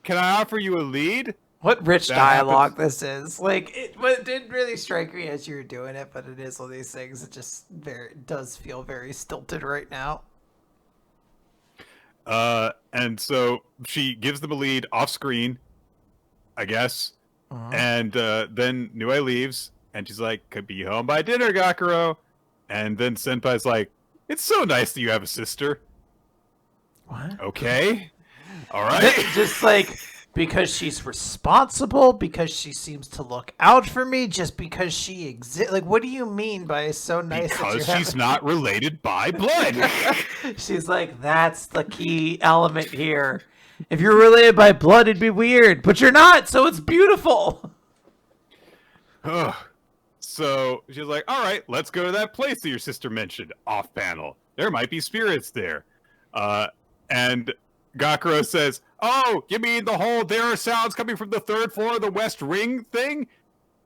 Can I offer you a lead?" What rich dialogue this is. Like, it didn't really strike me as you were doing it, but it is one of these things that just does feel very stilted right now. And so she gives them a lead off screen, I guess. And then Nue leaves, and she's like, "Could be home by dinner, Gakuro." And then Senpai's like, "It's so nice that you have a sister." What? Okay. All right. Just like, because she's responsible, because she seems to look out for me, just because she exists. Like, what do you mean by so nice? Because she's not related by blood. She's like, that's the key element here. If you're related by blood, it'd be weird, but you're not, so it's beautiful. So she's like, "All right, let's go to that place that your sister mentioned off panel. There might be spirits there." And Gakuro says, "Oh, you mean the whole 'there are sounds coming from the third floor of the West Ring' thing?"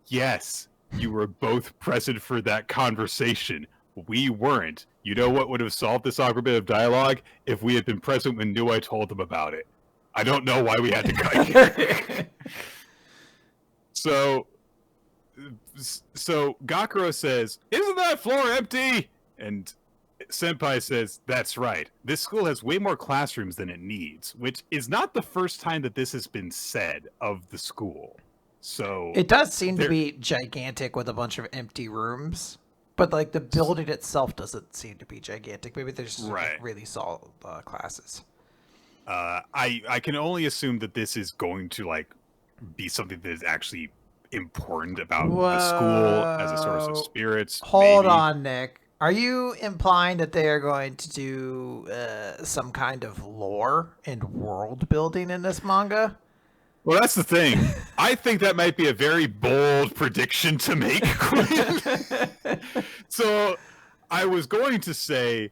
"Yes, you were both present for that conversation. We weren't. You know what would have solved this awkward bit of dialogue? If we had been present when Nue told them about it. I don't know why we had to cut here." So Gakuro says, "Isn't that floor empty?" And Senpai says, "That's right. This school has way more classrooms than it needs," which is not the first time that this has been said of the school. So it does seem to be gigantic with a bunch of empty rooms, but like the building itself doesn't seem to be gigantic. Maybe there's just really solid classes. I can only assume that this is going to like be something that is actually important about the school as a source of Whoa. spirits, Hold maybe. on, Nick. Are you implying that they are going to do some kind of lore and world building in this manga? Well, that's the thing. I think that might be a very bold prediction to make, Quinn. So I was going to say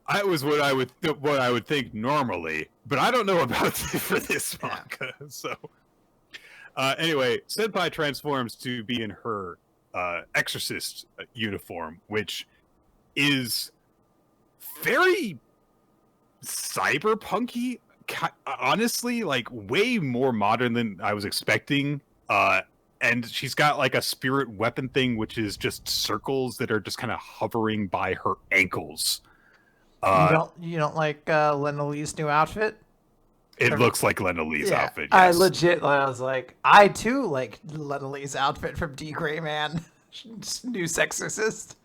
I was what I would think normally, but I don't know about it for this manga. So anyway, Senpai transforms to be in her Exorcist uniform, which is very cyberpunky. Honestly, like way more modern than I was expecting. And she's got like a spirit weapon thing, which is just circles that are just kind of hovering by her ankles. You don't like Lena Lee's new outfit? It looks like Lena Lee's outfit. I Yes. legit. I was like, I too like Lena Lee's outfit from D. Gray Man, new Exorcist.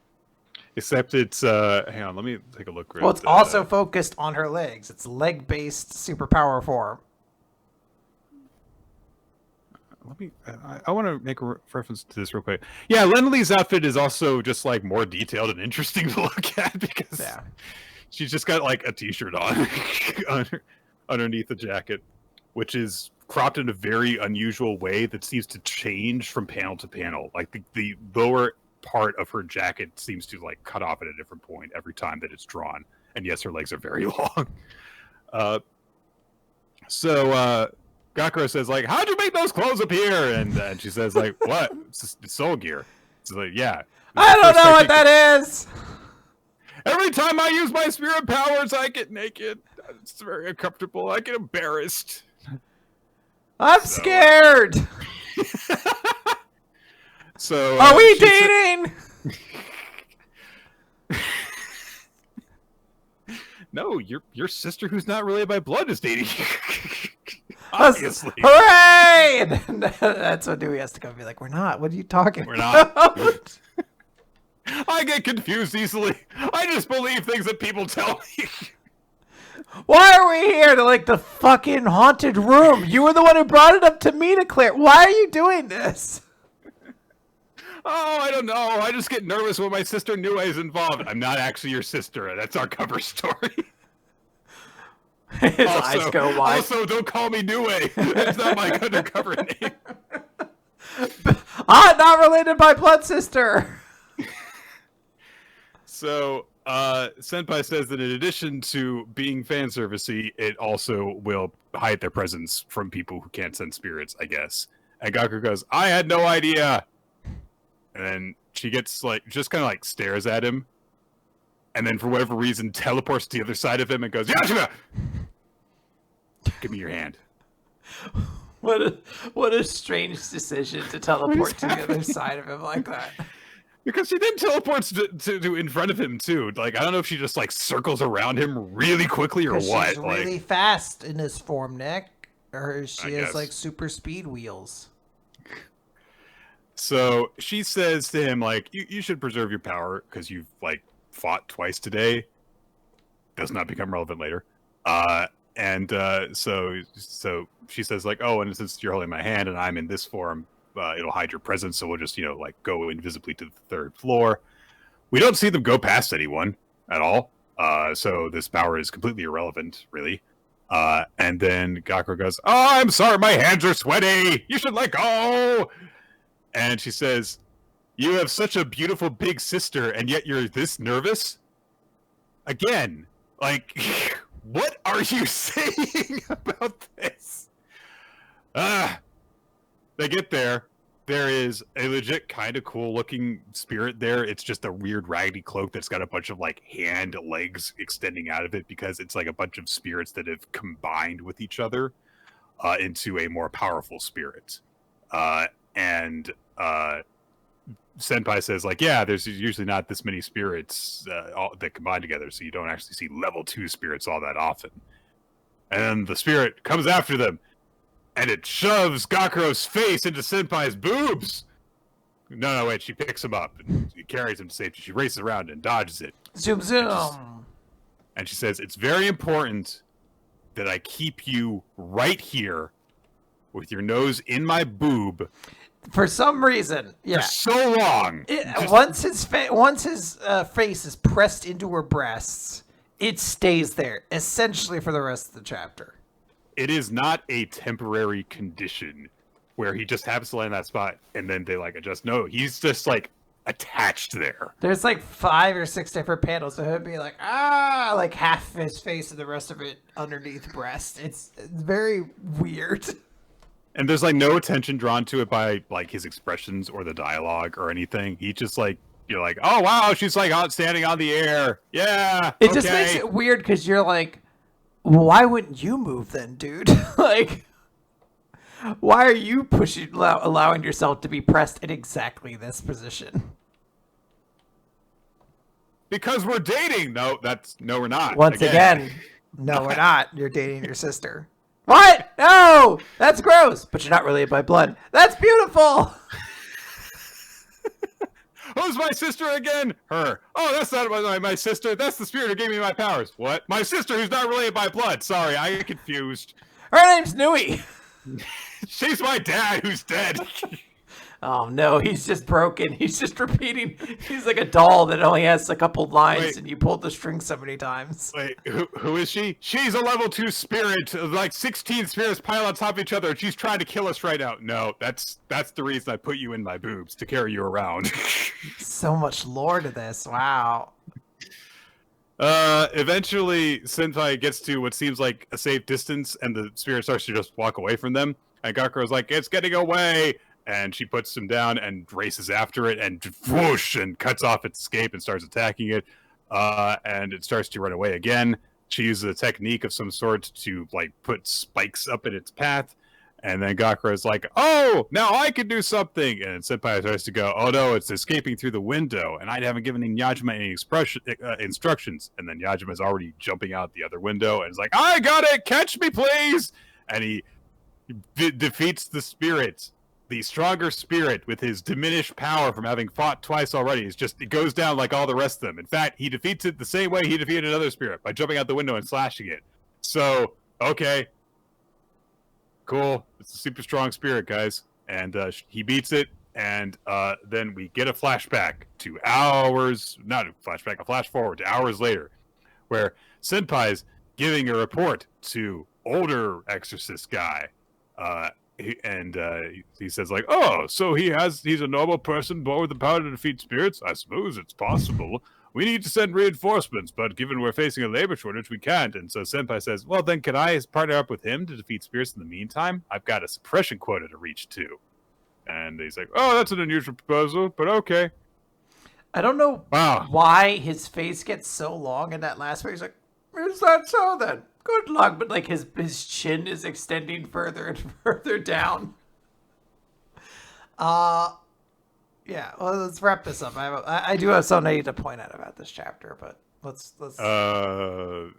Except it's hang on, let me take a look. Well, it's also focused on her legs. It's leg-based superpower form. Let me. I want to make a reference to this real quick. Yeah, Lena Lee's outfit is also just like more detailed and interesting to look at because she's just got like a t-shirt on underneath the jacket, which is cropped in a very unusual way that seems to change from panel to panel. Like the lower part of her jacket seems to like cut off at a different point every time that it's drawn. And yes, her legs are very long. So Gakuro says like, "How'd you make those clothes appear?" And she says like, "What? It's Soul Gear." It's like, yeah. I don't know what that is. Every time I use my spirit powers, I get naked. It's very uncomfortable. I get embarrassed. I'm scared. So are we dating? No, your sister, who's not related by blood, is dating you. Obviously. Hooray! That's what Dewey has to come and be like, we're not. What are you talking about? We're not. I get confused easily. I just believe things that people tell me. Why are we here to like the fucking haunted room? You were the one who brought it up to me to clear. Why are you doing this? Oh, I don't know. I just get nervous when my sister knew I was involved. I'm not actually your sister. That's our cover story. His eyes go wide. Also, don't call me Nue. That's not my undercover name. Not related by blood sister. So, Senpai says that in addition to being fan servicey, it also will hide their presence from people who can't sense spirits, I guess. And Gakuro goes, "I had no idea." And then she gets like, just kind of like stares at him. And then for whatever reason, teleports to the other side of him and goes, "Yashima! Give me your hand." What a strange decision to teleport to the other side of him like that. Because she then teleports to in front of him too. Like, I don't know if she just like circles around him really quickly or what. She's really fast in this form, Nick. Or she has guess. like super speed wheels. So she says to him, like, you should preserve your power because you've like fought twice today. Does not become relevant later. So she says like, "Oh, and since you're holding my hand and I'm in this form, it'll hide your presence. So we'll just, like go invisibly to the third floor." We don't see them go past anyone at all. So this power is completely irrelevant, really. And then Gakuro goes, "Oh, I'm sorry, my hands are sweaty. You should let go." And she says, "You have such a beautiful big sister, and yet you're this nervous?" Again, like, what are you saying about this? They get there. There is a legit kind of cool looking spirit there. It's just a weird raggedy cloak that's got a bunch of like hand legs extending out of it because it's like a bunch of spirits that have combined with each other into a more powerful spirit. And Senpai says like, "Yeah, there's usually not this many spirits that combine together, so you don't actually see level 2 spirits all that often." And then the spirit comes after them, and it shoves Gakuro's face into Senpai's boobs. No, wait, she picks him up and carries him to safety. She races around and dodges it. Zoom. And she says, "It's very important that I keep you right here with your nose in my boob For some reason, yeah. for so long. Once his face is pressed into her breasts, it stays there essentially for the rest of the chapter. It is not a temporary condition where he just happens to land in that spot and then they like adjust. No, he's just like attached there. There's like 5 or 6 different panels, so he'd be like, like half his face and the rest of it underneath breast. It's very weird. And there's like no attention drawn to it by like his expressions or the dialogue or anything. He just like, you're like, oh wow, she's like standing on the air. Yeah. It just makes it weird because you're like, why wouldn't you move then, dude? Like, why are you allowing yourself to be pressed in exactly this position? Because we're dating. No, we're not. Once again, no, we're not. You're dating your sister. What? No, that's gross. But you're not related by blood. That's beautiful. Who's my sister again? Her. Oh, that's not my sister. That's the spirit who gave me my powers. What? My sister who's not related by blood. Sorry, I get confused. Her name's Nui. She's my dad who's dead. Oh no, he's just broken. He's just repeating. He's like a doll that only has a couple lines and you pulled the string so many times. Wait, who is she? She's a level 2 spirit. Like 16 spirits pile on top of each other and she's trying to kill us right now. No, that's the reason I put you in my boobs, to carry you around. So much lore to this. Wow. Eventually Senpai gets to what seems like a safe distance and the spirit starts to just walk away from them. And Gakuro's like, it's getting away. And she puts him down and races after it and whoosh and cuts off its escape and starts attacking it. And it starts to run away again. She uses a technique of some sort to like put spikes up in its path. And then Gakuro's like, oh, now I can do something. And Senpai starts to go, oh no, it's escaping through the window. And I haven't given Yajima any instructions. And then Yajima's already jumping out the other window and is like, I got it, catch me please. And he defeats the spirit. The stronger spirit with his diminished power from having fought twice already it goes down like all the rest of them. In fact, he defeats it the same way he defeated another spirit, by jumping out the window and slashing it. So, okay. Cool. It's a super strong spirit, guys. And he beats it, and then we get a flashback to a flash forward to hours later, where Senpai's giving a report to older Exorcist guy. He says like, oh, so he's a normal person born with the power to defeat spirits? I suppose it's possible. We need to send reinforcements, but given we're facing a labor shortage, we can't. And so Senpai says, well, then can I partner up with him to defeat spirits in the meantime? I've got a suppression quota to reach too. And he's like, oh, that's an unusual proposal, but okay. I don't know why his face gets so long in that last part. He's like, is that so then? Good luck. But like his chin is extending further and further down. Yeah, well, let's wrap this up. I do have something I need to point out about this chapter, but let's.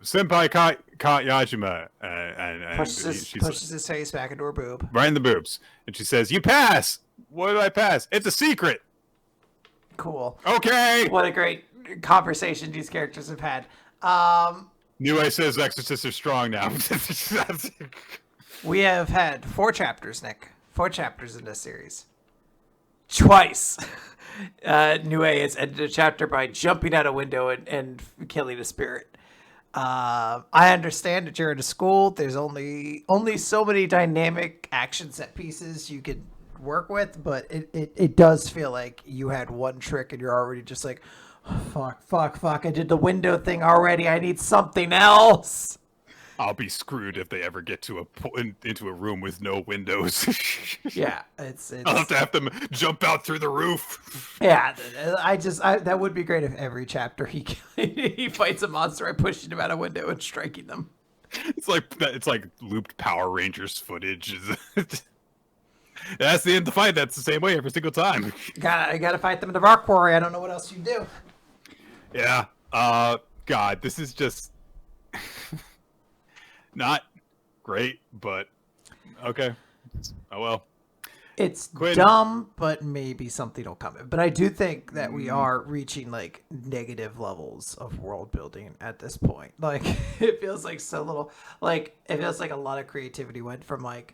Senpai caught Yajima and pushes his face back into her boob. Right in the boobs. And she says, you pass! What do I pass? It's a secret! Cool. Okay! What a great conversation these characters have had. Nue says Exorcists are strong now. We have had 4 chapters, Nick. 4 chapters in this series. Twice. Nue has ended a chapter by jumping out a window and killing a spirit. I understand that you're in a school. There's only so many dynamic action set pieces you could work with, but it does feel like you had one trick and you're already just like, oh, fuck, I did the window thing already. I need something else. I'll be screwed if they ever get to into a room with no windows. Yeah, it's I'll have them jump out through the roof. Yeah, that would be great if every chapter he fights a monster by pushing them out a window and striking them. It's like looped Power Rangers footage. That's the end of the fight. That's the same way every single time. I gotta fight them in the rock quarry. I don't know what else you do. Yeah. God, this is just not great, but okay. Oh well. It's dumb, but maybe something will come in. But I do think that we are reaching like negative levels of world building at this point. Like it feels like so little. Like it feels like a lot of creativity went from like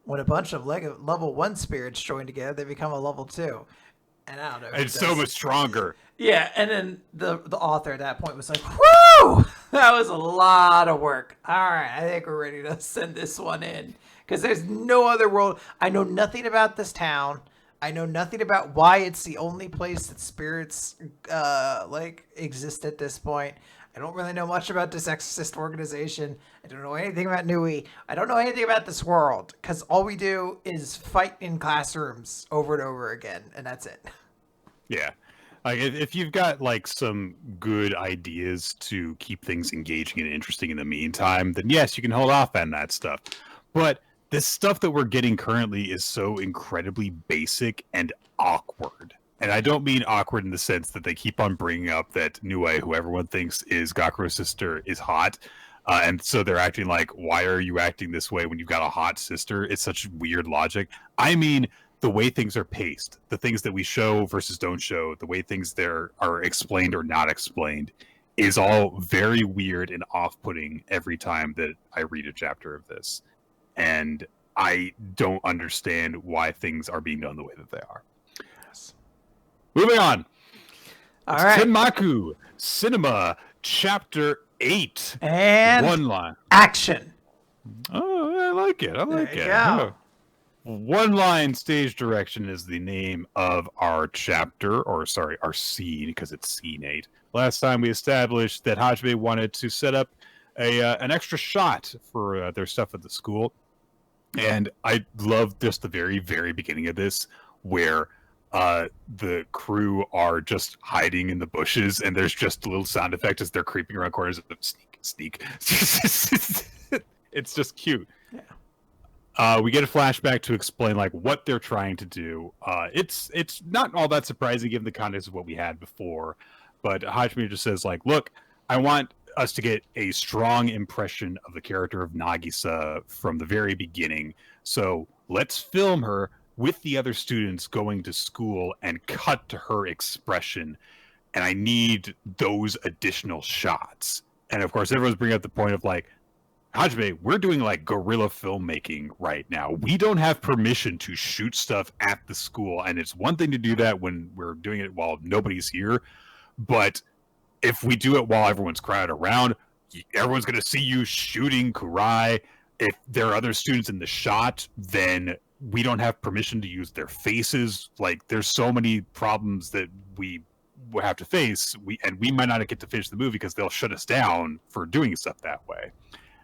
when a bunch of level 1 spirits join together, they become a level 2. And I don't know. It's so much stronger. Yeah, and then the author at that point was like, "Whoo, that was a lot of work. All right, I think we're ready to send this one in because there's no other world. I know nothing about this town. I know nothing about why it's the only place that spirits like exist at this point. I don't really know much about this Exorcist organization. I don't know anything about Nui. I don't know anything about this world because all we do is fight in classrooms over and over again, and that's it." Yeah. Like if you've got like some good ideas to keep things engaging and interesting in the meantime, then yes, you can hold off on that stuff. But this stuff that we're getting currently is so incredibly basic and awkward. And I don't mean awkward in the sense that they keep on bringing up that Nue, who everyone thinks is Gakuro's sister, is hot. And so they're acting like, why are you acting this way when you've got a hot sister? It's such weird logic. I mean, the way things are paced, the things that we show versus don't show, the way things there are explained or not explained is all very weird and off-putting every time that I read a chapter of this. And I don't understand why things are being done the way that they are. Yes. Moving on. All right. Tenmaku Cinema Chapter 8. And one line. Action. Oh, I like it. I like there you it. Go. One line stage direction is the name of our chapter, or sorry, our scene, because it's scene 8. Last time we established that Hajime wanted to set up an extra shot for their stuff at the school. And I love just the very, very beginning of this, where the crew are just hiding in the bushes, and there's just a little sound effect as they're creeping around corners of sneak. It's just cute. Yeah. We get a flashback to explain like what they're trying to do. It's not all that surprising given the context of what we had before, but Hajime just says like, look, I want us to get a strong impression of the character of Nagisa from the very beginning. So let's film her with the other students going to school and cut to her expression. And I need those additional shots. And of course, everyone's bringing up the point of like, Hajime, we're doing like guerrilla filmmaking right now. We don't have permission to shoot stuff at the school. And it's one thing to do that when we're doing it while nobody's here. But if we do it while everyone's crowded around, everyone's going to see you shooting Kurai. If there are other students in the shot, then we don't have permission to use their faces. Like, there's so many problems that we will have to face. We might not get to finish the movie because they'll shut us down for doing stuff that way.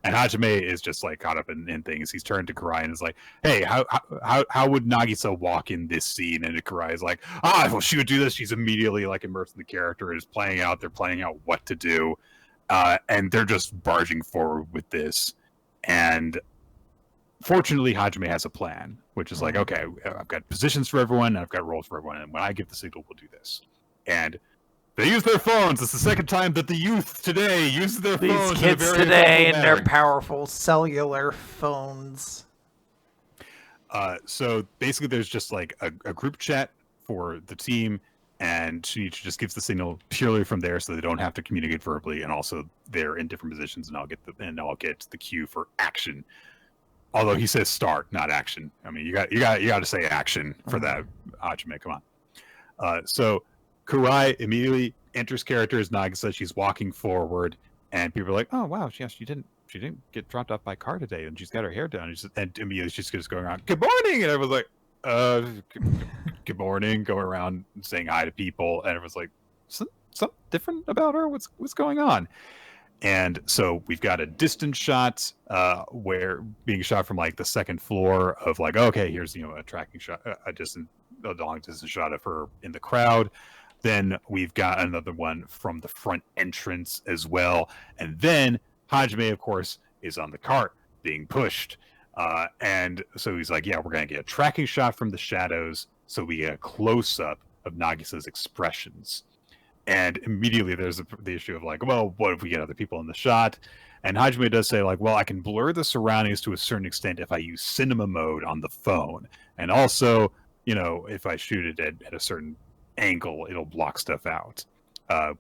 And Hajime is just like caught up in things. He's turned to Kurai and is like, "Hey, how would Nagisa walk in this scene?" And Kurai is like, well, she would do this. She's immediately like immersed in the character, is playing out. They're playing out what to do, and they're just barging forward with this. And fortunately, Hajime has a plan, which is like, okay, I've got positions for everyone, and I've got roles for everyone, and when I give the signal, we'll do this. And they use their phones. It's the second time that the youth today use their phones. These kids today and their powerful cellular phones. So basically, there's just like a group chat for the team, and she just gives the signal purely from there, so they don't have to communicate verbally. And also, they're in different positions, and I'll get the cue for action. Although he says start, not action. I mean, you got to say action for that. Hajime, come on. So Kurai immediately enters character as Nagisa. She's walking forward, and people are like, "Oh wow, she didn't get dropped off by car today, and she's got her hair done." And immediately she's just going around, "Good morning," and everyone's like, "Good morning," going around and saying hi to people, and everyone's like, "Something different about her? What's going on?" And so we've got a distance shot where being shot from like the second floor of like, okay, here's a tracking shot, a long distance shot of her in the crowd. Then we've got another one from the front entrance as well. And then Hajime, of course, is on the cart being pushed. And so he's like, yeah, we're going to get a tracking shot from the shadows so we get a close-up of Nagisa's expressions. And immediately there's the issue of like, well, what if we get other people in the shot? And Hajime does say like, well, I can blur the surroundings to a certain extent if I use cinema mode on the phone. And also, if I shoot it at a certain angle, it'll block stuff out.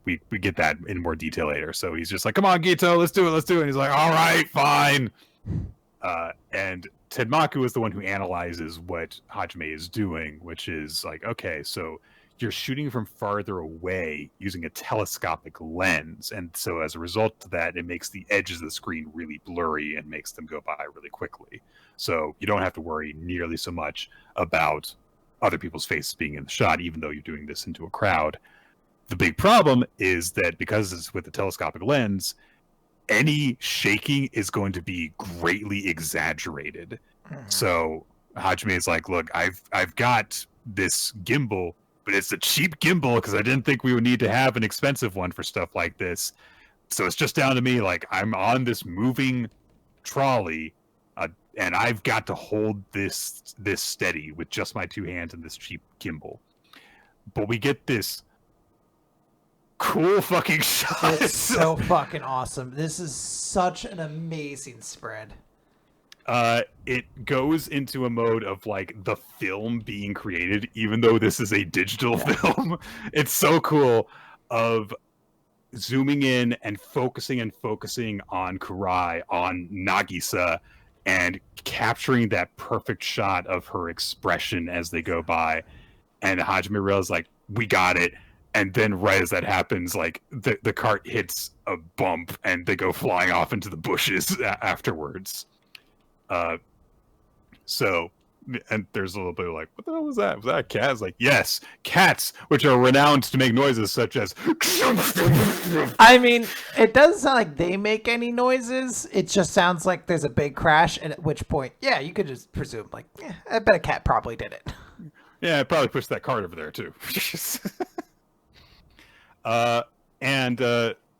We get that in more detail later. So he's just like, come on, Gito, let's do it. And he's like, all right, fine. And Tenmaku is the one who analyzes what Hajime is doing, which is like, okay, so you're shooting from farther away using a telescopic lens. And so as a result of that, it makes the edges of the screen really blurry and makes them go by really quickly. So you don't have to worry nearly so much about other people's faces being in the shot, even though you're doing this into a crowd. The big problem is that because it's with the telescopic lens, any shaking is going to be greatly exaggerated. So Hajime is like, look, I've got this gimbal, but it's a cheap gimbal because I didn't think we would need to have an expensive one for stuff like this. So it's just down to me, like I'm on this moving trolley, and I've got to hold this steady with just my two hands and this cheap gimbal. But we get this cool fucking shot. It's so fucking awesome. This is such an amazing spread. It goes into a mode of like the film being created, even though this is a digital film. It's so cool of zooming in and focusing on Kurai, on Nagisa, and capturing that perfect shot of her expression as they go by. And Hajime realizes like, we got it. And then right as that happens, like the cart hits a bump and they go flying off into the bushes afterwards. So, and there's a little bit of like, what the hell was that? Was that a cat? It's like, yes, cats, which are renowned to make noises such as. I mean, it doesn't sound like they make any noises. It just sounds like there's a big crash, and at which point, yeah, you could just presume, like, yeah, I bet a cat probably did it. Yeah, it probably pushed that cart over there too.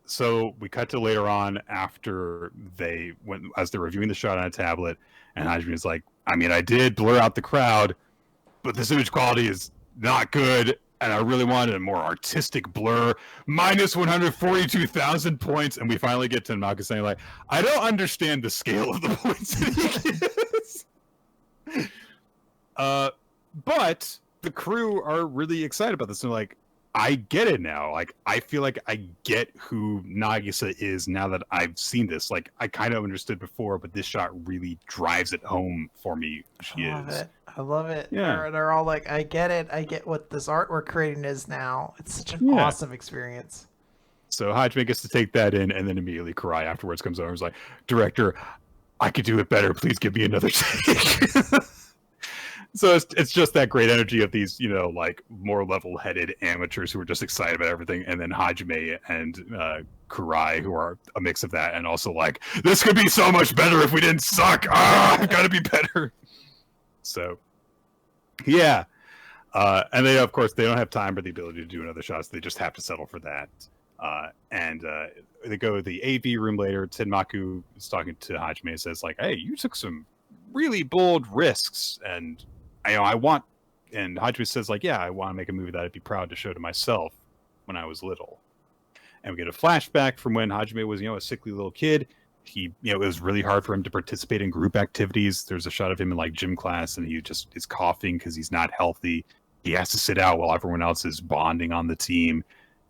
So we cut to later on after they went, as they're reviewing the shot on a tablet, and Hajime's like, I mean, I did blur out the crowd, but this image quality is not good, and I really wanted a more artistic blur. Minus 142,000 points, and we finally get to Tenmaku saying, like, I don't understand the scale of the points that he gives. But the crew are really excited about this. They're like, I get it now. Like, I feel like I get who Nagisa is now that I've seen this. Like, I kind of understood before, but this shot really drives it home for me. I love it. Yeah. They're all like, I get it. I get what this art we're creating is now. It's such an awesome experience. So Hajime gets to take that in, and then immediately Kurai afterwards comes over and is like, director, I could do it better. Please give me another take. So it's just that great energy of these, like more level-headed amateurs who are just excited about everything, and then Hajime and Kurai, who are a mix of that, and also like, this could be so much better if we didn't suck. I've got to be better. So, yeah. And they, of course, they don't have time or the ability to do another shot, so they just have to settle for that. And they go to the AV room later. Tenmaku is talking to Hajime and says, like, hey, you took some really bold risks, and I want, and Hajime says, like, yeah, I want to make a movie that I'd be proud to show to myself when I was little. And we get a flashback from when Hajime was, a sickly little kid. He, it was really hard for him to participate in group activities. There's a shot of him in like gym class, and he just is coughing because he's not healthy. He has to sit out while everyone else is bonding on the team.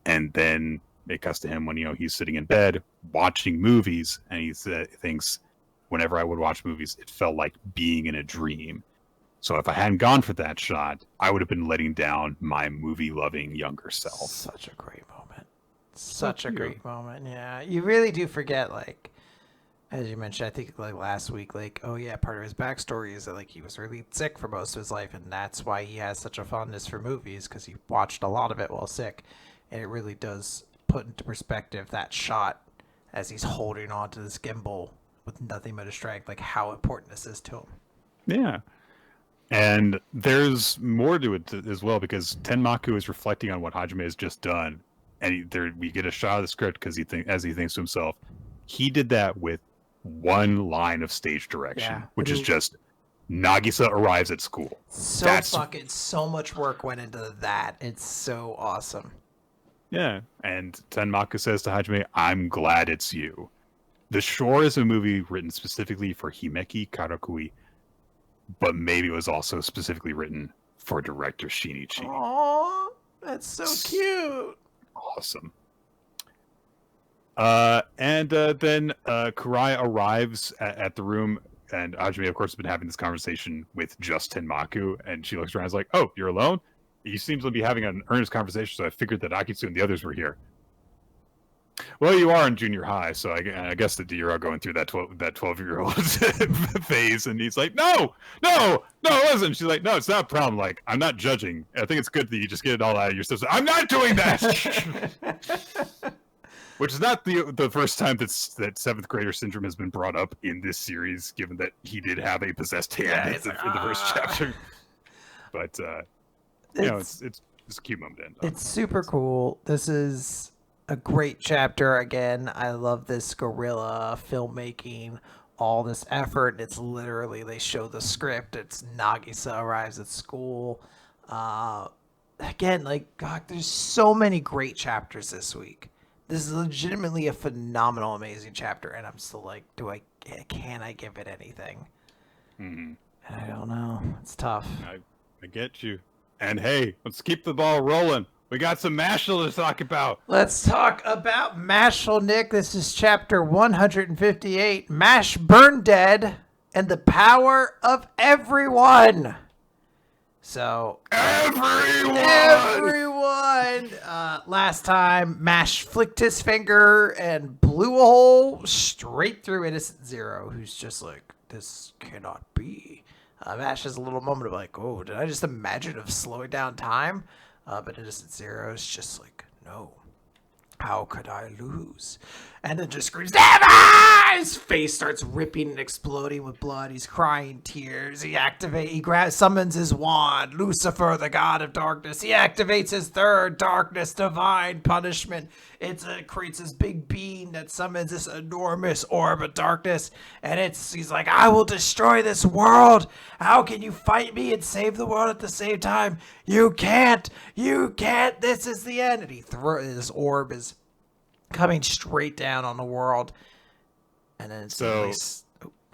And then it cuts to him when, he's sitting in bed watching movies, and he thinks, whenever I would watch movies, it felt like being in a dream. So if I hadn't gone for that shot, I would have been letting down my movie-loving younger self. Such a great moment. Such a great moment. Yeah, you really do forget, like, as you mentioned, I think like last week, like, oh yeah, part of his backstory is that like he was really sick for most of his life, and that's why he has such a fondness for movies, because he watched a lot of it while sick, and it really does put into perspective that shot as he's holding on to this gimbal with nothing but a strength, like how important this is to him. Yeah. And there's more to it as well, because Tenmaku is reflecting on what Hajime has just done, and we get a shot of the script because he thinks to himself, he did that with one line of stage direction, which is just Nagisa arrives at school. So much work went into that. It's so awesome. Yeah, and Tenmaku says to Hajime, I'm glad it's you. The Shore is a movie written specifically for Himeki Karakui, but maybe it was also specifically written for director Shinichi. Aww, that's so cute. Awesome. Then Kurai arrives at the room, and Hajime, of course, has been having this conversation with just Tenmaku, and she looks around and is like, "Oh, you're alone? You seem to be having an earnest conversation, so I figured that Akitsu and the others were here." Well, you are in junior high, so I guess that you're going through that 12-year-old phase, and he's like, no, it wasn't. She's like, no, it's not a problem. Like, I'm not judging. I think it's good that you just get it all out of your system. I'm not doing that. Which is not the first time that seventh grader syndrome has been brought up in this series, given that he did have a possessed hand in the first chapter. But it's a cute moment to end on. It's super cool. This is a great chapter. Again, I love this guerrilla filmmaking, all this effort. It's literally, they show the script. It's Nagisa arrives at school. Again, like, God, there's so many great chapters this week. This is legitimately a phenomenal, amazing chapter, and I'm still like, can I give it anything? Mm-hmm. I don't know. It's tough. I get you. And hey, let's keep the ball rolling. We got some Mashle to talk about. Let's talk about Mashle, Nick. This is chapter 158, Mash Burn Dead and the Power of Everyone. So, everyone! Last time, Mash flicked his finger and blew a hole straight through Innocent Zero, who's just like, this cannot be. Mash has a little moment of like, oh, did I just imagine of slowing down time? But Innocent Zero is just like, no. How could I lose? And then just screams, never! His face starts ripping and exploding with blood. He's crying tears. He summons his wand, Lucifer, the god of darkness. He activates his third darkness, divine punishment. It creates this big being that summons this enormous orb of darkness. And he's like, I will destroy this world. How can you fight me and save the world at the same time? You can't. This is the end. And this orb is coming straight down on the world. And then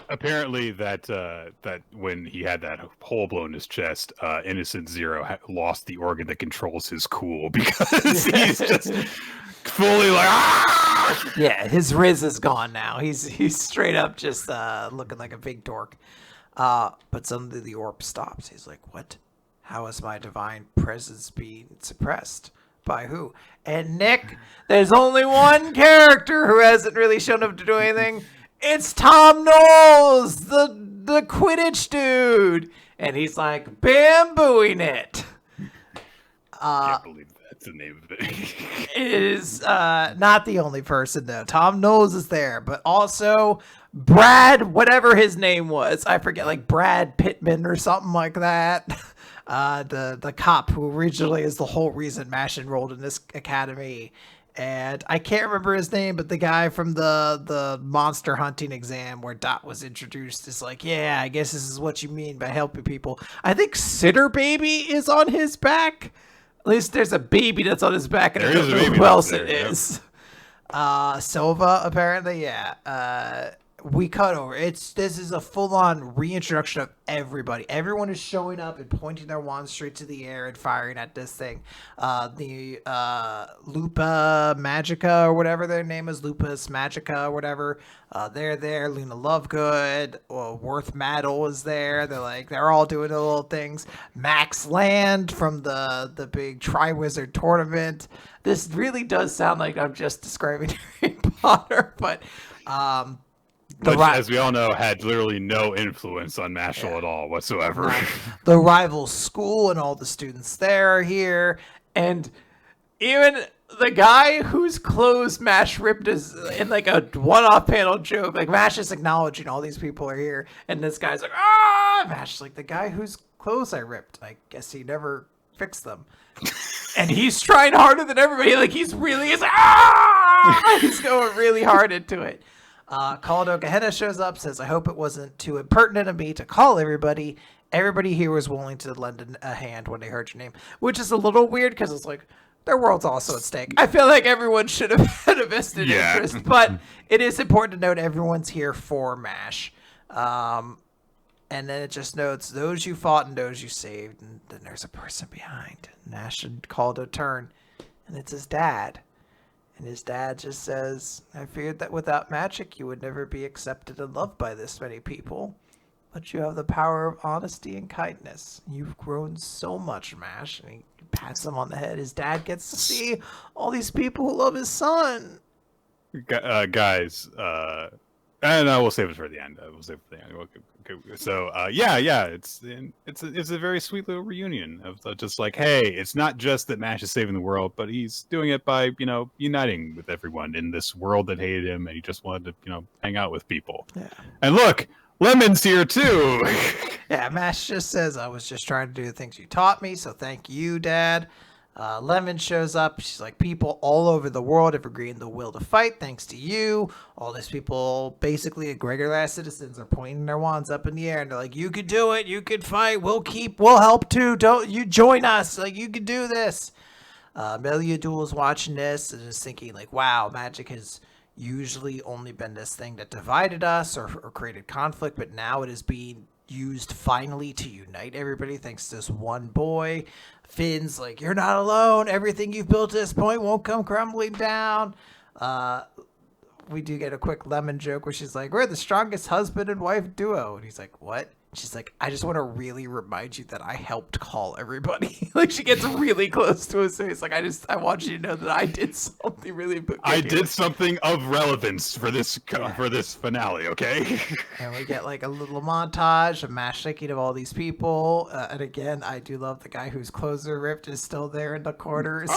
apparently that when he had that hole blown in his chest, Innocent Zero lost the organ that controls his cool, because he's just fully like, ah! Yeah, his Riz is gone now. He's straight up just looking like a big dork. But suddenly the orb stops. He's like, what? How is my divine presence being suppressed? By who? And Nick, there's only one character who hasn't really shown up to do anything. It's Tom Knowles, the Quidditch dude. And he's like, bambooing it. Can't believe that's the name of it. It is not the only person, though. Tom Knowles is there, but also Brad, whatever his name was. I forget, like Brad Pittman or something like that. The cop who originally is the whole reason Mash enrolled in this academy. And I can't remember his name, but the guy from the monster hunting exam where Dot was introduced is like, yeah, I guess this is what you mean by helping people. I think Sitter Baby is on his back. At least there's a baby that's on his back, and I don't know who else it is. Silva, apparently, yeah. We cut over. This is a full-on reintroduction of everybody. Everyone is showing up and pointing their wands straight to the air and firing at this thing. The Lupa Magica or whatever their name is, Lupus Magica or whatever. They're there. Luna Lovegood, Worth Maddle is there. They're all doing their little things. Max Land from the big Triwizard tournament. This really does sound like I'm just describing Harry Potter, but which, as we all know, had literally no influence on Mashle at all whatsoever. The rival school and all the students there are here. And even the guy whose clothes Mash ripped is in like a one-off panel joke. Like, Mash is acknowledging all these people are here. And this guy's like, ah! Mash is like, the guy whose clothes I ripped. I guess he never fixed them. And he's trying harder than everybody. Like, he's like, ah! He's going really hard into it. Kalado Gehenna shows up, says, I hope it wasn't too impertinent of me to call everybody. Everybody here was willing to lend a hand when they heard your name, which is a little weird because it's like, their world's also at stake. I feel like everyone should have had a vested interest, but it is important to note everyone's here for MASH. And then it just notes those you fought and those you saved, and then there's a person behind. Nash and Kalado turn, and it's his dad. And his dad just says, I feared that without magic, you would never be accepted and loved by this many people. but you have the power of honesty and kindness. You've grown so much, Mash. And he pats him on the head. His dad gets to see all these people who love his son. Guys, and I will save it for the end. We'll save it for the end. Okay. So, it's a very sweet little reunion of just like, hey, it's not just that Mash is saving the world, but he's doing it by, uniting with everyone in this world that hated him, and he just wanted to, hang out with people. Yeah. And look, Lemon's here too. Yeah, Mash just says, I was just trying to do the things you taught me, so thank you, Dad. Lemon shows up. She's like, people all over the world have agreed the will to fight thanks to you. All these people, basically regular-ass citizens, are pointing their wands up in the air, and they're like, you could do it. You could fight. We'll help too. Don't you join us. Like, you could do this. Melia Duel's watching this and is thinking, like, wow, magic has usually only been this thing that divided us or created conflict, but now it is being used finally to unite everybody thanks to this one boy. Finn's like, you're not alone. Everything you've built to this point won't come crumbling down. We do get a quick Lemon joke where she's like, we're the strongest husband and wife duo. And he's like, what? She's like, I just want to really remind you that I helped call everybody. Like, she gets really close to us. So he's like, I want you to know that I did something really big. I did something of relevance for this finale, okay? And we get like a little montage of Mash thinking of all these people. And again, I do love the guy whose clothes are ripped is still there in the corner. So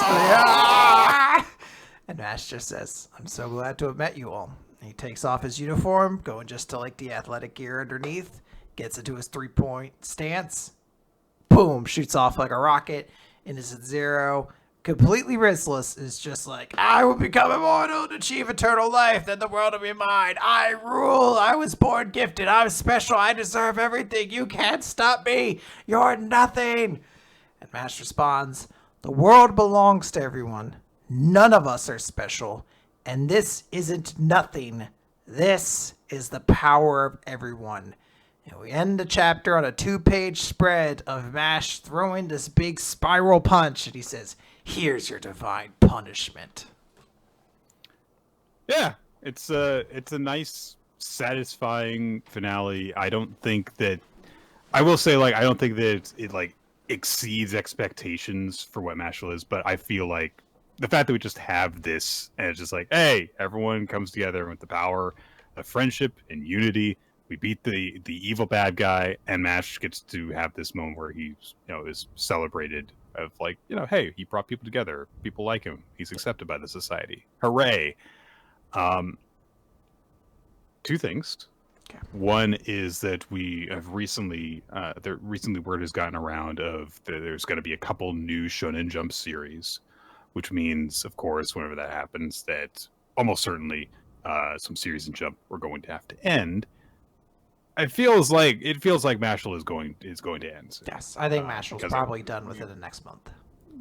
And Mash just says, I'm so glad to have met you all. And he takes off his uniform, going just to like the athletic gear underneath. Gets into his 3-point stance. Boom, shoots off like a rocket. Into zero. Completely riskless. Is just like, I will become immortal to achieve eternal life. Then the world will be mine. I rule. I was born gifted. I'm special. I deserve everything. You can't stop me. You're nothing. And Mash responds, the world belongs to everyone. None of us are special. And this isn't nothing. This is the power of everyone. And we end the chapter on a 2-page spread of Mash throwing this big spiral punch. And he says, here's your divine punishment. Yeah, it's a nice, satisfying finale. I don't think that... I will say, like, I don't think that it like, exceeds expectations for what Mashle is. But I feel like the fact that we just have this, and it's just like, hey, everyone comes together with the power of friendship and unity. We beat the evil bad guy, and Mash gets to have this moment where he, is celebrated of like, hey, he brought people together. People like him. He's accepted by the society. Hooray! 2 things. Okay. One is that we have recently word has gotten around of there's going to be a couple new Shonen Jump series, which means, of course, whenever that happens, that almost certainly some series in Jump are going to have to end. It feels like Mashle is going to end. Yes, I think Mashle's probably done within the next month.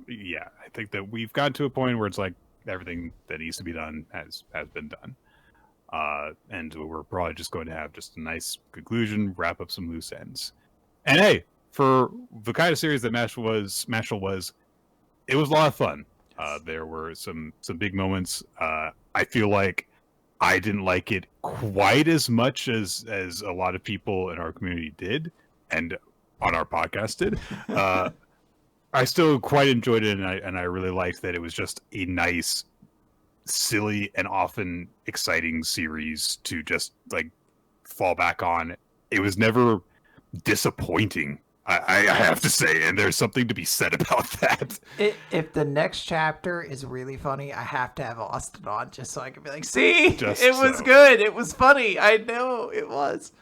Yeah, I think that we've gotten to a point where it's like everything that needs to be done has been done, and we're probably just going to have just a nice conclusion, wrap up some loose ends. And hey, for the kind of series that Mashle was, it was a lot of fun. There were some big moments. I feel like I didn't like it quite as much as a lot of people in our community did, and on our podcast did. I still quite enjoyed it, and I really liked that it was just a nice, silly, and often exciting series to just like fall back on. It was never disappointing, I have to say, and there's something to be said about that. If the next chapter is really funny, I have to have Austin on just so I can be like, see, just it was good. It was funny. I know it was.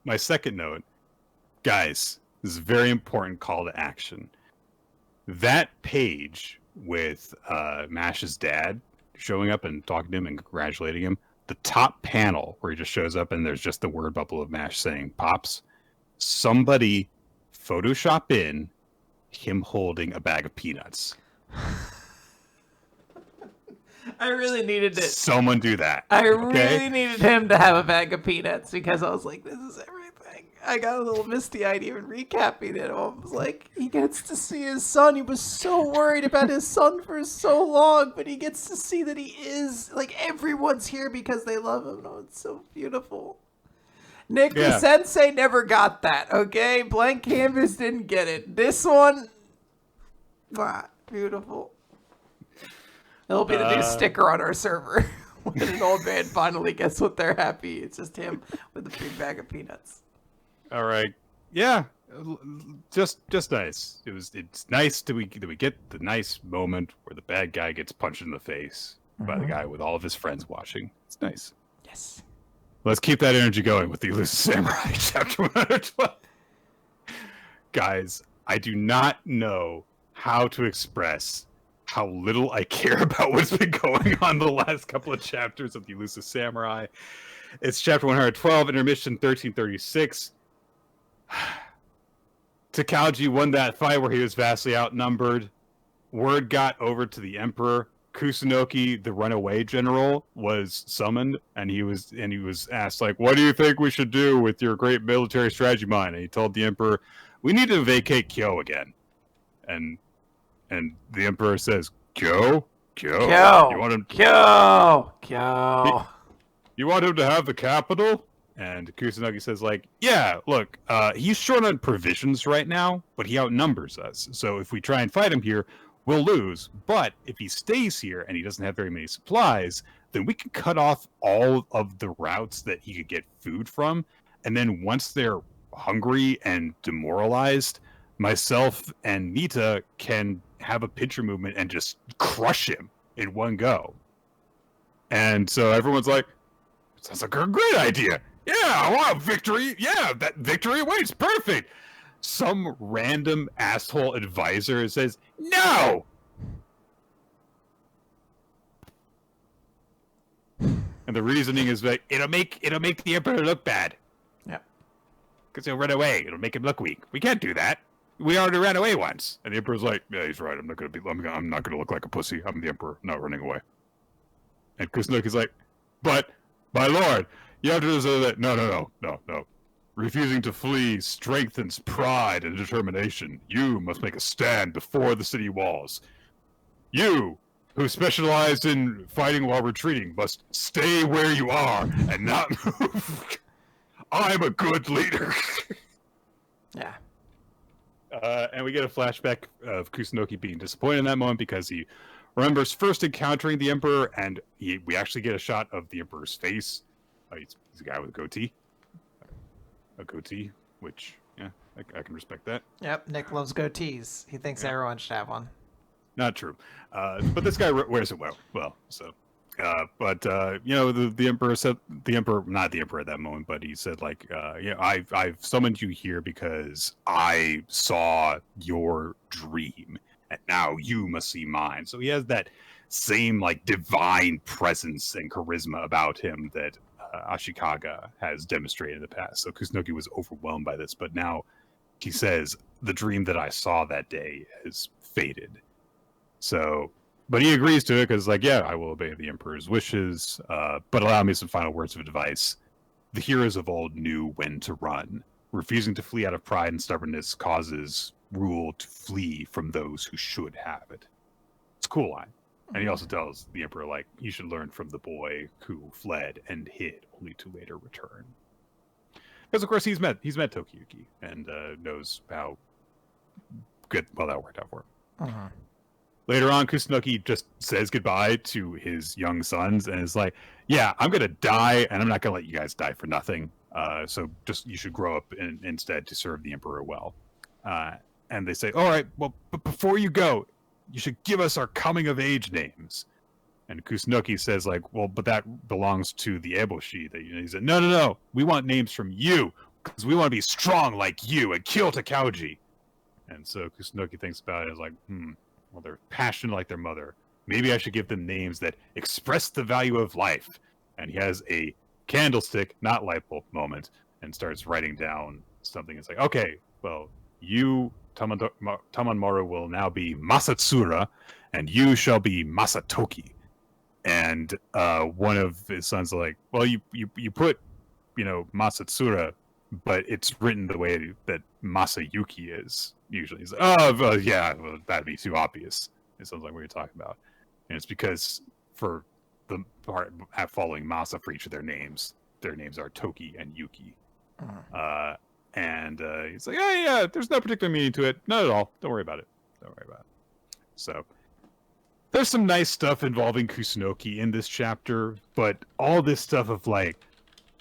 My second note, guys, this is a very important call to action. That page with Mash's dad showing up and talking to him and congratulating him, the top panel where he just shows up and there's just the word bubble of Mash saying Pops, somebody Photoshop in him holding a bag of peanuts. I really needed it. Someone do that. I really needed him to have a bag of peanuts because I was like, this is everything. I got a little misty-eyed even recapping it. I was like, he gets to see his son. He was so worried about his son for so long, but he gets to see that he is, like, everyone's here because they love him. Oh, it's so beautiful. Nick, the Yeah. sensei never got that, okay? Blank Canvas didn't get it. This one, beautiful. It'll be the new sticker on our server. When an old man finally gets what they're happy, it's just him with a big bag of peanuts. All right. Yeah. Just nice. It's nice that we get the nice moment where the bad guy gets punched in the face by the guy with all of his friends watching. It's nice. Yes. Let's keep that energy going with the Elusive Samurai chapter 112. Guys, I do not know how to express how little I care about what's been going on the last couple of chapters of the Elusive Samurai. It's chapter 112, intermission 1336. Takauji won that fight where he was vastly outnumbered. Word got over to the Emperor. Kusunoki, the runaway general, was summoned, and he was asked, like, what do you think we should do with your great military strategy mind? And he told the Emperor, we need to vacate Kyo again. And the Emperor says, Kyo? Kyo! You want him? Kyo! You want him to have the capital? And Kusanagi says, like, yeah, look, he's short on provisions right now, but he outnumbers us. So if we try and fight him here, we'll lose. But if he stays here and he doesn't have very many supplies, then we can cut off all of the routes that he could get food from. And then once they're hungry and demoralized, myself and Nita can have a pincher movement and just crush him in one go. And so everyone's like, sounds like a great idea. Yeah, I want victory. Yeah, that victory awaits. Perfect. Some random asshole advisor says, no! And the reasoning is that it'll make the Emperor look bad. Yeah. Because he'll run away. It'll make him look weak. We can't do that. We already ran away once. And the Emperor's like, yeah, he's right. I'm not gonna look like a pussy. I'm the Emperor, not running away. And Kusunoki's like, but, my lord, you have to say that. No. Refusing to flee strengthens pride and determination. You must make a stand before the city walls. You, who specialize in fighting while retreating, must stay where you are and not move. I'm a good leader. Yeah. And we get a flashback of Kusunoki being disappointed in that moment because he remembers first encountering the Emperor, and we actually get a shot of the Emperor's face. He's a guy with a goatee. Which, yeah, I can respect that. Yep, Nick loves goatees. He thinks everyone should have one. Not true. But this guy wears it well. So, the Emperor said, not the Emperor at that moment, but he said, like, I've summoned you here because I saw your dream, and now you must see mine. So he has that same, like, divine presence and charisma about him that Ashikaga has demonstrated in the past. So Kusunoki was overwhelmed by this, but now he says, the dream that I saw that day has faded. So, but he agrees to it because, like, yeah, I will obey the Emperor's wishes, but allow me some final words of advice. The heroes of old knew when to run. Refusing to flee out of pride and stubbornness causes rule to flee from those who should have it. It's a cool line. And he also tells the Emperor, like, you should learn from the boy who fled and hid, only to later return. Because, of course, he's met Tokiyuki and knows how well that worked out for him. Uh-huh. Later on, Kusunoki just says goodbye to his young sons and is like, yeah, I'm going to die, and I'm not going to let you guys die for nothing. So just you should grow up instead to serve the Emperor well. And they say, all right, well, but before you go, you should give us our coming-of-age names. And Kusunoki says, like, well, but that belongs to the Eboshi. He said, no, we want names from you, because we want to be strong like you and kill Takauji. And so Kusunoki thinks about it as like, well, they're passionate like their mother. Maybe I should give them names that express the value of life. And he has a candlestick, not light bulb moment, and starts writing down something. It's like, okay, well, you, Tamanmaru, will now be Masatsura, and you shall be Masatoki. And one of his sons are like, well, you put, Masatsura, but it's written the way that Masayuki is usually. He's like, well, that'd be too obvious. It sounds like what you're talking about. And it's because for the part following Masa for each of their names are Toki and Yuki. And he's like, yeah, there's no particular meaning to it. Not at all. Don't worry about it. So there's some nice stuff involving Kusunoki in this chapter, but all this stuff of like,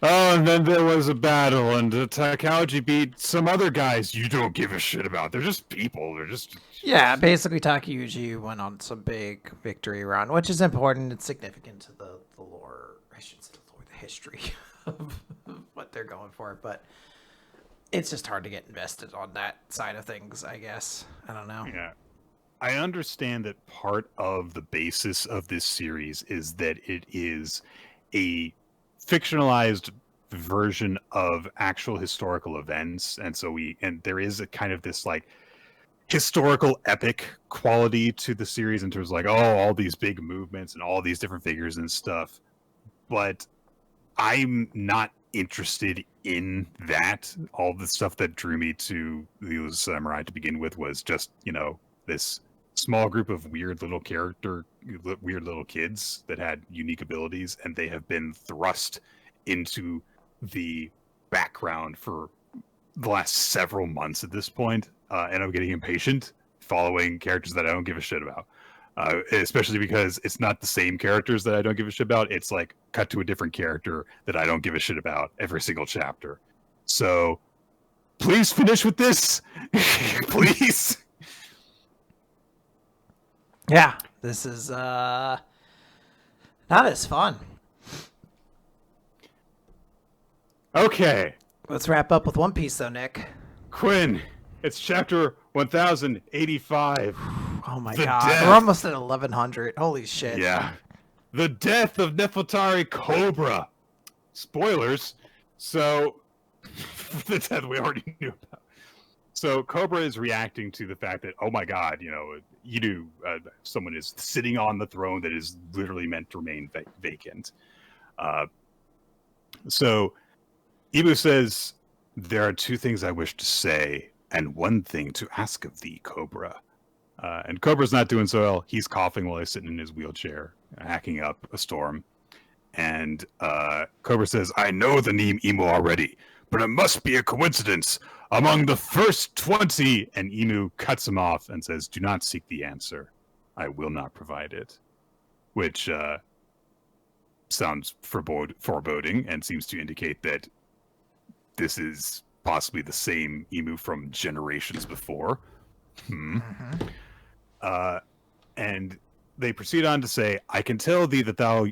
oh, and then there was a battle, and Takauji beat some other guys you don't give a shit about. They're just people. They're just... Yeah, basically Takeuchi went on some big victory run, which is important. It's significant to the lore. I should say the lore, the history of what they're going for. But it's just hard to get invested on that side of things, I guess. I don't know. Yeah. I understand that part of the basis of this series is that it is a fictionalized version of actual historical events, and so there is a kind of this like historical epic quality to the series in terms of like, oh, all these big movements and all these different figures and stuff. But I'm not interested in that. All the stuff that drew me to the Elusive Samurai to begin with was just, this small group of weird little kids that had unique abilities, and they have been thrust into the background for the last several months at this point, and I'm getting impatient following characters that I don't give a shit about. Especially because it's not the same characters that I don't give a shit about. It's like cut to a different character that I don't give a shit about every single chapter. So please finish with this. Please. Yeah, this is not as fun. Okay. Let's wrap up with One Piece, though, Nick. Quinn, it's chapter 1085. Oh my god, we're almost at 1100. Holy shit. Yeah. The death of Nefeltari Cobra. Spoilers. So, the death we already knew about. So, Cobra is reacting to the fact that, oh my god, someone is sitting on the throne that is literally meant to remain vacant. So, Ibu says, there are two things I wish to say, and one thing to ask of thee, Cobra. And Cobra's not doing so well. He's coughing while he's sitting in his wheelchair, hacking up a storm. And Cobra says, I know the name Emu already, but it must be a coincidence. Among the first 20, and Emu cuts him off and says, do not seek the answer. I will not provide it. Which sounds foreboding and seems to indicate that this is possibly the same Emu from generations before. And they proceed on to say, I can tell thee that thou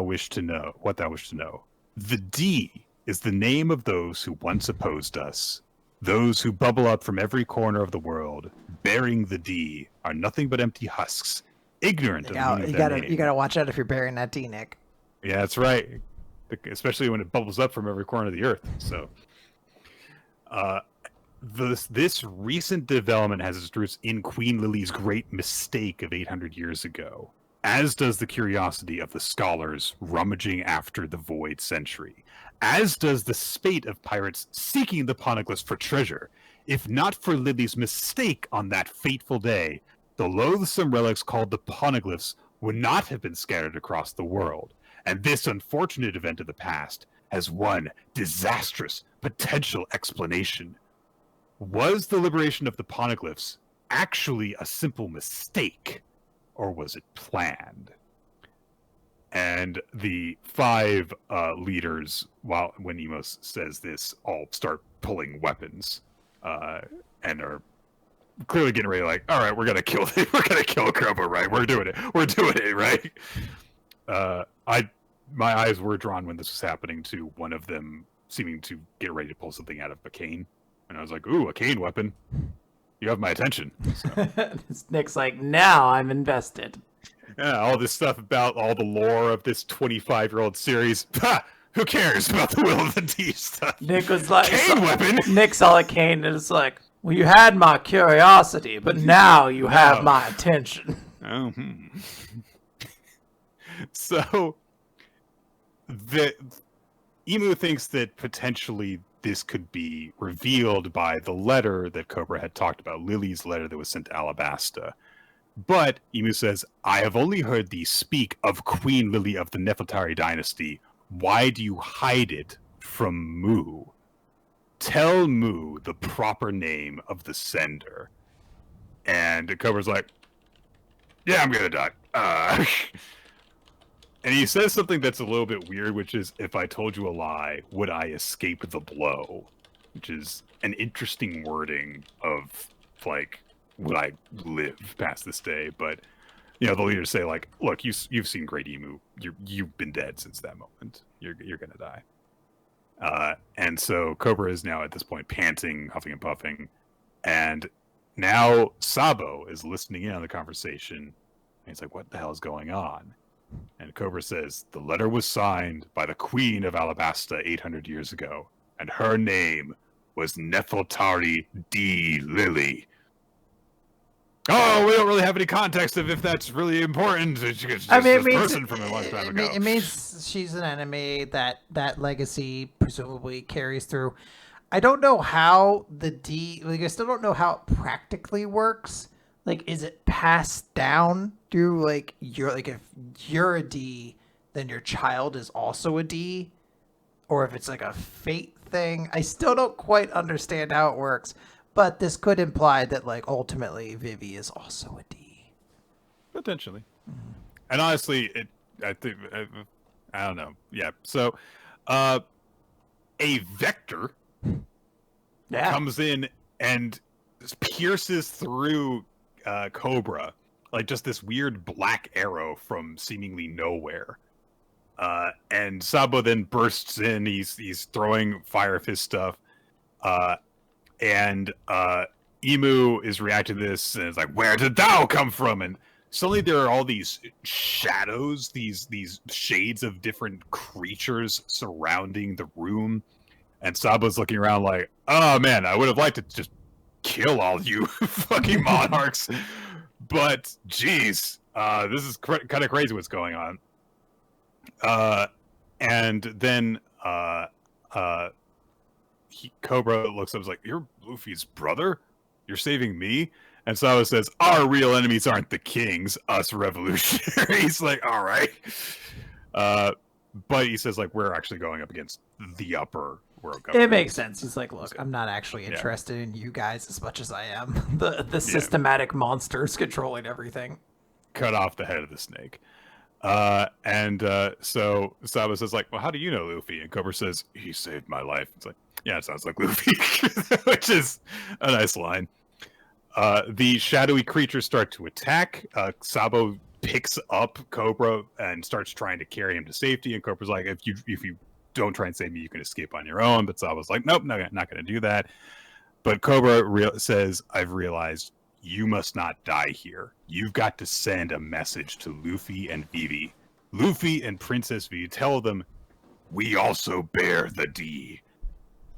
wish to know what thou wish to know. The D is the name of those who once opposed us. Those who bubble up from every corner of the world, bearing the D, are nothing but empty husks, ignorant of the meaning of their name. You gotta watch out if you're bearing that D, Nick. Yeah, that's right. Especially when it bubbles up from every corner of the earth. So, this recent development has its roots in Queen Lily's great mistake of 800 years ago, as does the curiosity of the scholars rummaging after the Void Century, as does the spate of pirates seeking the poneglyphs for treasure. If not for Lily's mistake on that fateful day, the loathsome relics called the poneglyphs would not have been scattered across the world, and this unfortunate event of the past has one disastrous potential explanation. Was the liberation of the poneglyphs actually a simple mistake, or was it planned? And the 5 leaders, when Emos says this, all start pulling weapons, and are clearly getting ready. Like, all right, we're gonna kill Cobra, right? We're doing it, right? My eyes were drawn when this was happening to one of them seeming to get ready to pull something out of a cane. And I was like, ooh, a cane weapon. You have my attention. So. Nick's like, now I'm invested. Yeah, all this stuff about all the lore of this 25-year-old series. Ha! Who cares about the Will of the Deep stuff? Nick was like, cane weapon! Nick saw a cane and it's like, well, you had my curiosity, but now you have my attention. Oh, So, the Emu thinks that potentially this could be revealed by the letter that Cobra had talked about, Lily's letter that was sent to Alabasta. But Emu says, I have only heard thee speak of Queen Lily of the Nefeltari dynasty. Why do you hide it from Mu? tell Mu the proper name of the sender. And Cobra's like, yeah, I'm gonna die. And he says something that's a little bit weird, which is, if I told you a lie, would I escape the blow? Which is an interesting wording of, like, would I live past this day? But, you know, the leaders say, like, look, you've seen Great Emu. You've been dead since that moment. You're gonna die. And so Cobra is now at this point panting, huffing and puffing. And now Sabo is listening in on the conversation. And he's like, what the hell is going on? And Cobra says, the letter was signed by the Queen of Alabasta 800 years ago, and her name was Nefeltari D. Lily. Oh, we don't really have any context of if that's really important. It's just this person from a long time ago. It means she's an enemy that legacy presumably carries through. I don't know how the D, like, I still don't know how it practically works. Like, is it passed down through, like, if you're a D, then your child is also a D? Or if it's like a fate thing? I still don't quite understand how it works. But this could imply that, like, ultimately Vivi is also a D. Potentially. Mm-hmm. And honestly, I don't know. Yeah. So, a vector comes in and pierces through Cobra, like just this weird black arrow from seemingly nowhere. And Sabo then bursts in. He's throwing fire fist stuff. And Emu is reacting to this, and it's like, where did thou come from? And suddenly there are all these shadows, these shades of different creatures surrounding the room. And Sabo's looking around like, oh man, I would have liked to just kill all you fucking monarchs. But geez, this is kind of crazy what's going on. And then Cobra looks up and is like, you're Luffy's brother? You're saving me? And Sabo says, our real enemies aren't the kings, us revolutionaries. Like, all right. But he says, like, we're actually going up against the upper world government. It makes sense. He's like, look, I'm not actually interested in you guys as much as I am the systematic monsters controlling everything. Cut off the head of the snake. So Sabo says, like, well, how do you know Luffy? And Cobra says, he saved my life. It's like, yeah, it sounds like Luffy, which is a nice line. The shadowy creatures start to attack. Sabo picks up Cobra and starts trying to carry him to safety. And Cobra's like, if you don't try and save me, you can escape on your own. But Sabo's like, nope, no, not going to do that. But Cobra says, I've realized you must not die here. You've got to send a message to Luffy and Vivi. Luffy and Princess Vivi, tell them, we also bear the D.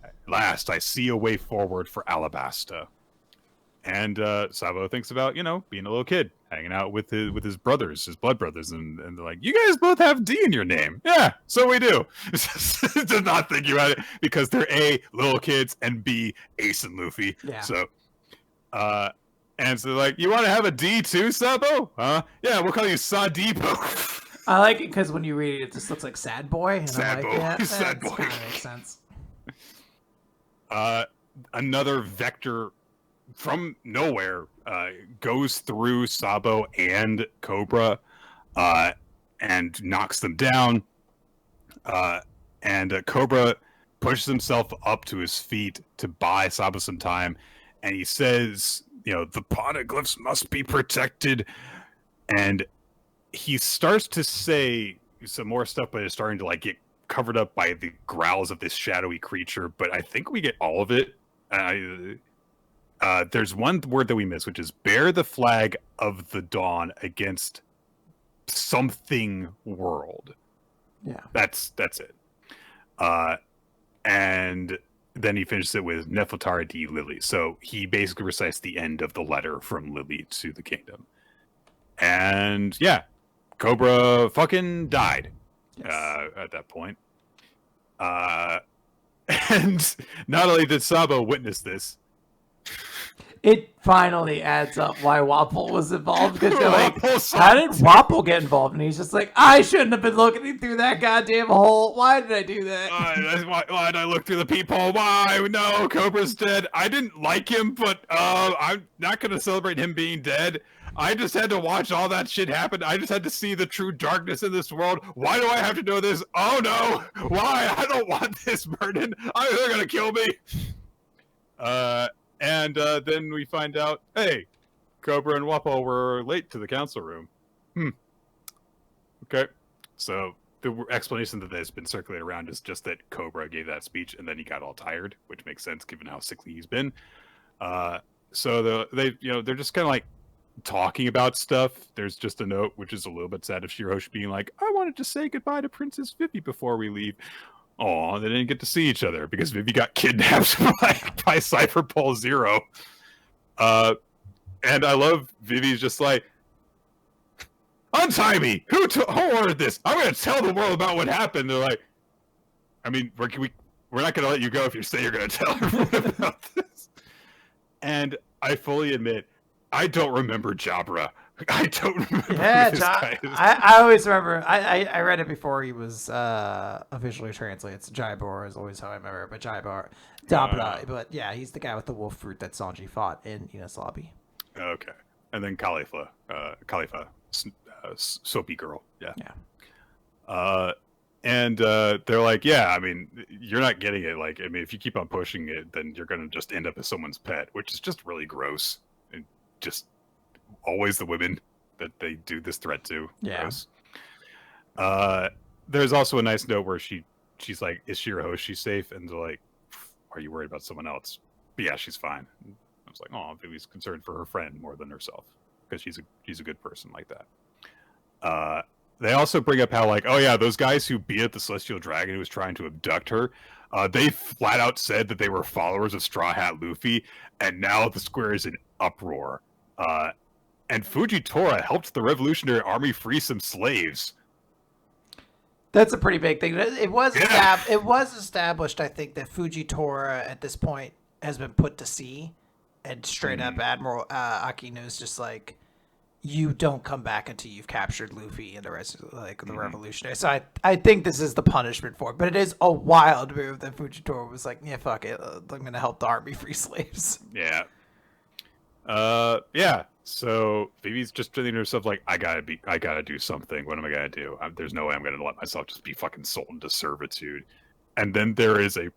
At last, I see a way forward for Alabasta. And Sabo thinks about, being a little kid, hanging out with his brothers, his blood brothers, and they're like, you guys both have D in your name. Yeah, so we do. Does not think about it, because they're A, little kids, and B, Ace and Luffy. Yeah. So, and so they're like, you want to have a D too, Sabo? Yeah, we'll call you Sadipo. I like it because when you read it, it just looks like Sad Boy. And Sad I'm like, Boy. Yeah, Sad Boy. Kind of makes sense. Another vector from nowhere goes through Sabo and Cobra and knocks them down. And Cobra pushes himself up to his feet to buy Sabo some time. And he says, the poneglyphs must be protected. And he starts to say some more stuff, but it's starting to get covered up by the growls of this shadowy creature. But I think we get all of it. There's one word that we miss, which is bear the flag of the dawn against something world. Yeah. That's it. And then he finishes it with Nefeltari D. Lily. So he basically recites the end of the letter from Lily to the kingdom. And yeah, Cobra fucking died. Yes. At that point. And not only did Sabo witness this, It finally adds up why Wapple was involved, because you're like, Wapple how did Wapple get involved? And he's just like, I shouldn't have been looking through that goddamn hole. Why did I do that? Why did I look through the peephole? Why? No, Cobra's dead. I didn't like him, but I'm not going to celebrate him being dead. I just had to watch all that shit happen. I just had to see the true darkness in this world. Why do I have to know this? Oh no! Why? I don't want this burden. They're going to kill me. And then we find out, hey, Cobra and Wappo were late to the council room. Okay. So the explanation that has been circulated around is just that Cobra gave that speech and then he got all tired, which makes sense given how sickly he's been. So they're just kind of like talking about stuff. There's just a note, which is a little bit sad, of Shiroshi being like, I wanted to say goodbye to Princess Vivi before we leave. Oh, they didn't get to see each other because Vivi got kidnapped by Cipher Pole Zero. And I love Vivi's just like, untie me! Who ordered this? I'm going to tell the world about what happened. They're like, I mean, we're not going to let you go if you say you're going to tell everyone about this. And I fully admit, I don't remember Jabra. I don't remember. Yeah, I always remember. I read it before he was officially translated. It's Jaibor is always how I remember it, but Jabra. But yeah, he's the guy with the wolf fruit that Sanji fought in Ines Lobby. Okay, and then Khalifa, soapy girl. Yeah. And they're like, yeah, I mean, you're not getting it. Like, I mean, if you keep on pushing it, then you're gonna just end up as someone's pet, which is just really gross. And just always the women that they do this threat to. Yeah. Gross. There's also a nice note where she's like, is Shirahoshi safe? And they're like, are you worried about someone else? But yeah, she's fine. I was like, oh, Vivi's concerned for her friend more than herself because she's a good person like that. They also bring up how, like, oh yeah, those guys who beat up the Celestial Dragon who was trying to abduct her, they flat out said that they were followers of Straw Hat Luffy, and now the square is in uproar. And Fujitora helped the Revolutionary Army free some slaves. That's a pretty big thing. It was established, I think, that Fujitora at this point has been put to sea, and straight up Admiral Akino's just like, you don't come back until you've captured Luffy and the rest of the Revolutionary. So I think this is the punishment for it. But it is a wild move that Fujitora was like, yeah, fuck it. I'm going to help the army free slaves. Yeah. Yeah. So Vivi's just telling herself like, I gotta do something. What am I gonna do? There's no way I'm gonna let myself just be fucking sold into servitude. And then there is a,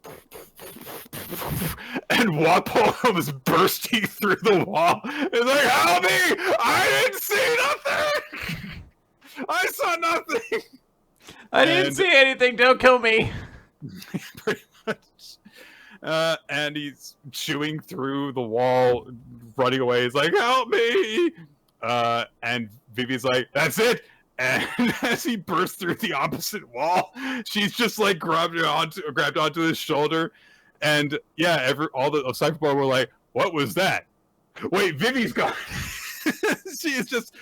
and Wappo comes bursting through the wall. It's like, help me! I didn't see nothing. I saw nothing. I didn't see anything. Don't kill me. Pretty much. And he's chewing through the wall, running away. He's like, help me! And Vivi's like, that's it! And as he bursts through the opposite wall, she's just like grabbed onto his shoulder. And yeah, all the Cypherborn were like, what was that? Wait, Vivi's gone. She is just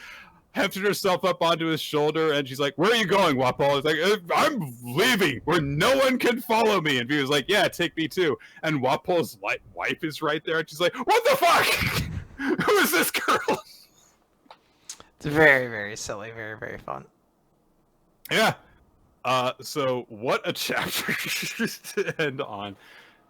hefted herself up onto his shoulder, and she's like, where are you going, Wappo? He's like, I'm leaving where no one can follow me. And Vivi's like, yeah, take me too. And Wappo's wife is right there, and she's like, what the fuck? Who is this girl? It's very, very silly, very, very fun. Yeah. So what a chapter to end on.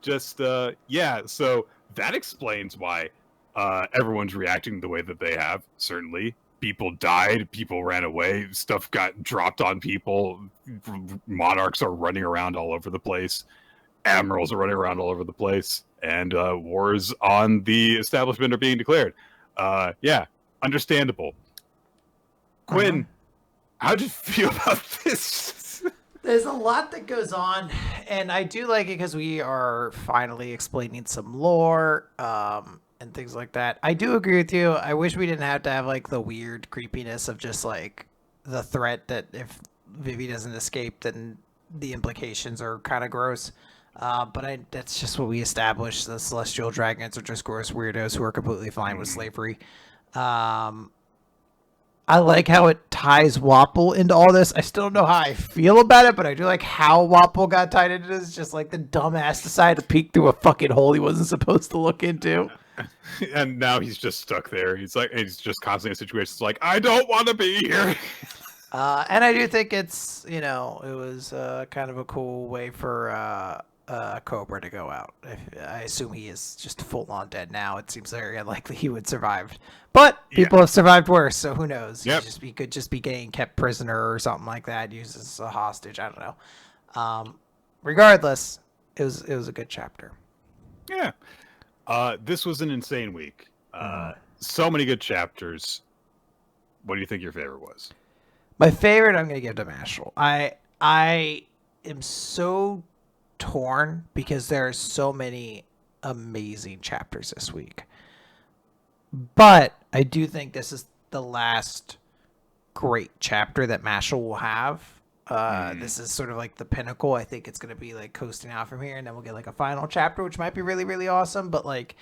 Just yeah, so that explains why everyone's reacting the way that they have. Certainly, people died, people ran away, stuff got dropped on people, monarchs are running around all over the place, admirals are running around all over the place, and wars on the establishment are being declared. Yeah, understandable. Quinn, how'd you feel about this? There's a lot that goes on, and I do like it because we are finally explaining some lore and things like that. I do agree with you. I wish we didn't have to have like the weird creepiness of just like the threat that if Vivi doesn't escape, then the implications are kind of gross. But that's just what we established. The Celestial Dragons are just gross weirdos who are completely fine with slavery. I like how it ties Wapple into all this. I still don't know how I feel about it, but I do like how Wapple got tied into this. Just like the dumbass decided to peek through a fucking hole he wasn't supposed to look into. And now he's just stuck there. He's just constantly in situations like, I don't want to be here. And I do think it's, it was kind of a cool way for Cobra to go out. I assume he is just full on dead now. It seems very unlikely he would survive. But Yeah. people have survived worse, so who knows? Yep. He could just be getting kept prisoner or something like that, used as a hostage. I don't know. Regardless, it was a good chapter. Yeah. This was an insane week. So many good chapters. What do you think your favorite was? My favorite, I'm going to give to Mashle. I am so torn because there are so many amazing chapters this week. But I do think this is the last great chapter that Mashle will have. This is sort of like the pinnacle. I think it's going to be like coasting out from here, and then we'll get like a final chapter, which might be really, really awesome. But like,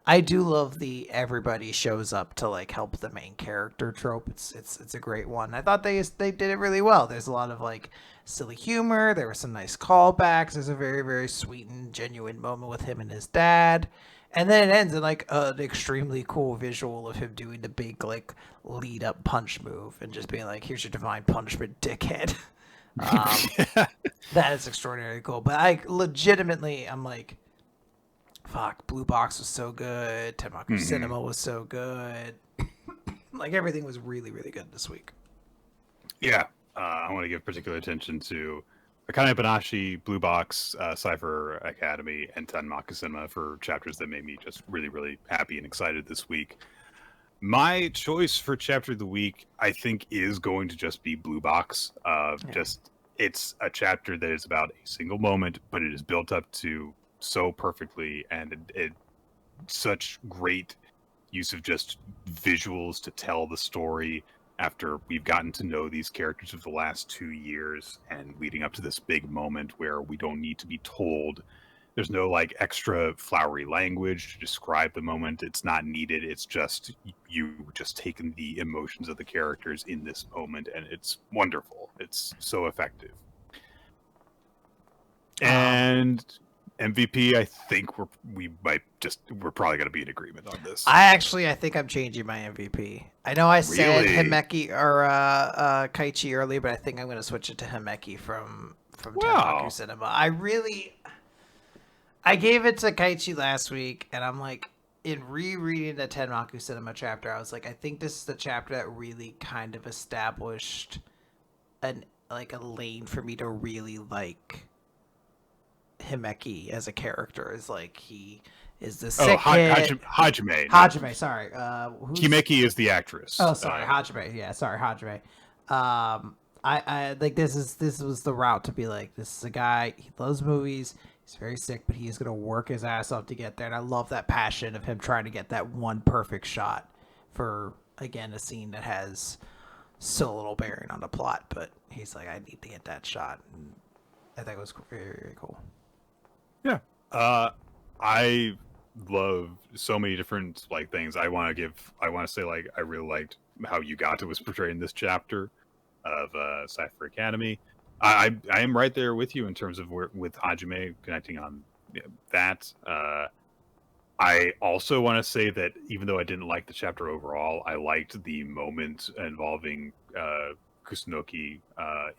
I do love the everybody shows up to like help the main character trope. It's a great one. I thought they did it really well. There's a lot of like silly humor. There were some nice callbacks. There's a very, very sweet and genuine moment with him and his dad. And then it ends in like an extremely cool visual of him doing the big like lead up punch move and just being like, "Here's your divine punishment, dickhead." That is extraordinarily cool. But I legitimately, I'm like, fuck, Blue Box was so good. Tenmaku Cinema was so good. Like everything was really, really good this week. Yeah, I want to give particular attention to Akane-Banashi, Blue Box, Cipher Academy, and Tenmaku Cinema for chapters that made me just really, really happy and excited this week. My choice for chapter of the week, I think, is going to just be Blue Box. It's a chapter that is about a single moment, but it is built up to so perfectly, and it such great use of just visuals to tell the story after we've gotten to know these characters of the last 2 years and leading up to this big moment where we don't need to be told. There's no like extra flowery language to describe the moment. It's not needed. It's just you just taking the emotions of the characters in this moment, and it's wonderful. It's so effective. And MVP, I think we're probably going to be in agreement on this. I think I'm changing my MVP. I know I said Really? Himeki or Kaichi earlier, but I think I'm going to switch it to Himeki from Wow. Tenmaku Cinema. I gave it to Kaichi last week, and I'm like, in rereading the Tenmaku Cinema chapter, I was like, I think this is the chapter that really kind of established a lane for me to really like Himeki as a character. Is like he is the sick kid. Hajime. Hajime, sorry. Himeki is the actress. Oh, sorry, Hajime. Yeah, sorry, Hajime. I like this was the route to be like, this is a guy, he loves movies, he's very sick, but he's gonna work his ass off to get there. And I love that passion of him trying to get that one perfect shot for, again, a scene that has so little bearing on the plot, but he's like, I need to get that shot. And I think it was very, very cool. Yeah. I love so many different like things. I want to say like I really liked how Yugata was portrayed in this chapter of Cipher Academy. I am right there with you in terms of with Hajime connecting on that. I also want to say that even though I didn't like the chapter overall, I liked the moment involving Kusunoki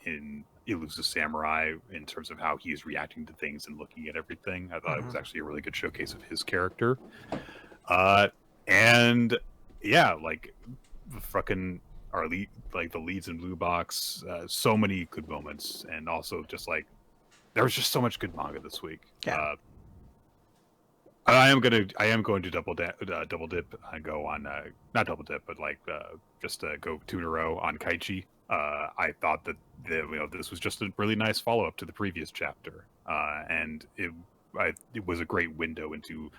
in Elusive Samurai in terms of how he's reacting to things and looking at everything. I thought it was actually a really good showcase of his character. And yeah, like fucking our lead, like the leads in Blue Box, so many good moments, and also just like there was just so much good manga this week. Yeah. I am going to double dip and go on not double dip, but like just go 2 in a row on Kaichi. I thought that this was just a really nice follow up to the previous chapter, and it was a great window into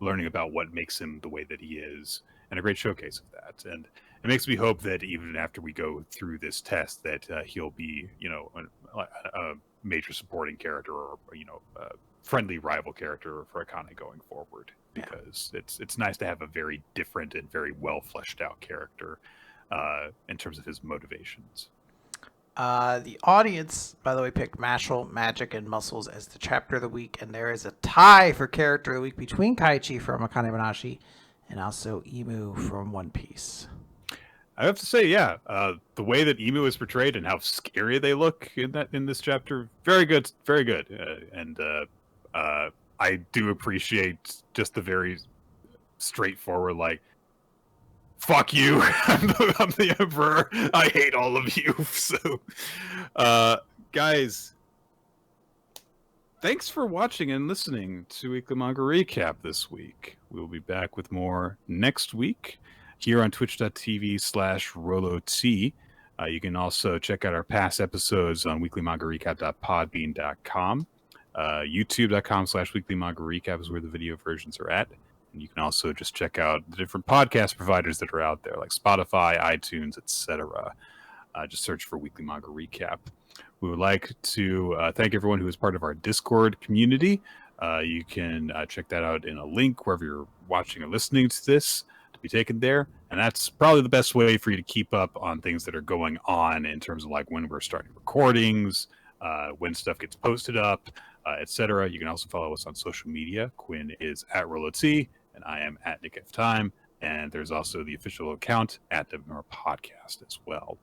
learning about what makes him the way that he is, and a great showcase of that. And it makes me hope that even after we go through this test, that he'll be a major supporting character, or friendly rival character for Akane going forward, because it's nice to have a very different and very well fleshed out character in terms of his motivations. The audience, by the way, picked Mashle, Magic, and Muscles as the chapter of the week, and there is a tie for character of the week between Kaichi from Akane-Banashi and also Emu from One Piece. I have to say, yeah, the way that Emu is portrayed and how scary they look in this chapter, very good, very good. I do appreciate just the very straightforward, like, fuck you, I'm the Emperor, I hate all of you. So, guys, thanks for watching and listening to Weekly Manga Recap this week. We'll be back with more next week here on twitch.tv/RoloT. You can also check out our past episodes on weeklymangarecap.podbean.com. YouTube.com/weeklymangarecap is where the video versions are at. And you can also just check out the different podcast providers that are out there, like Spotify, iTunes, etc. Just search for Weekly Manga Recap. We would like to thank everyone who is part of our Discord community. You can check that out in a link wherever you're watching or listening to this to be taken there. And that's probably the best way for you to keep up on things that are going on in terms of like when we're starting recordings, when stuff gets posted up, etc. You can also follow us on social media. Quinn is at RoloT, and I am at Nick F. Time. And there's also the official account at the Podcast as well.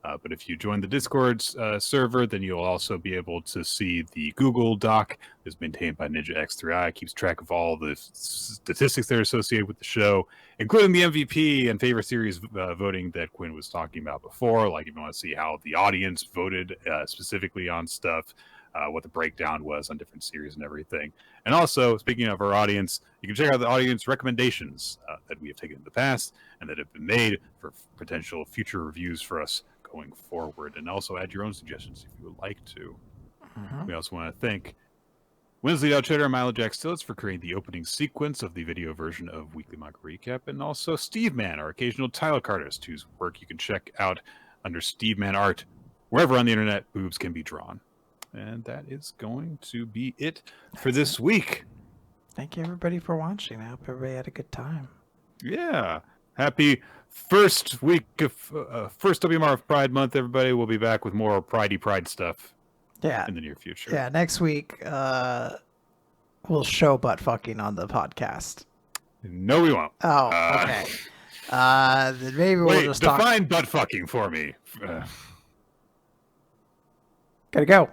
But if you join the Discord server, then you'll also be able to see the Google Doc that's maintained by Ninja X3i. It keeps track of all the statistics that are associated with the show, including the MVP and favorite series voting that Quinn was talking about before. Like if you want to see how the audience voted specifically on stuff, what the breakdown was on different series and everything. And also, speaking of our audience, you can check out the audience recommendations that we have taken in the past and that have been made for potential future reviews for us going forward, and also add your own suggestions if you would like to. We also want to thank Winsley Outsider and Milo Jack Stillitz for creating the opening sequence of the video version of Weekly Manga Recap, and also Steve Man, our occasional tile artist, whose work you can check out under Steve Man Art wherever on the internet boobs can be drawn. And that is going to be it for this week. Thank you everybody for watching. I hope everybody had a good time. Yeah. Happy first week of first WMR Pride Month, everybody. We'll be back with more Pride stuff in the near future. Yeah, next week we'll show butt fucking on the podcast. No, we won't. Oh, okay. Then maybe we'll just define butt fucking for me. Gotta go.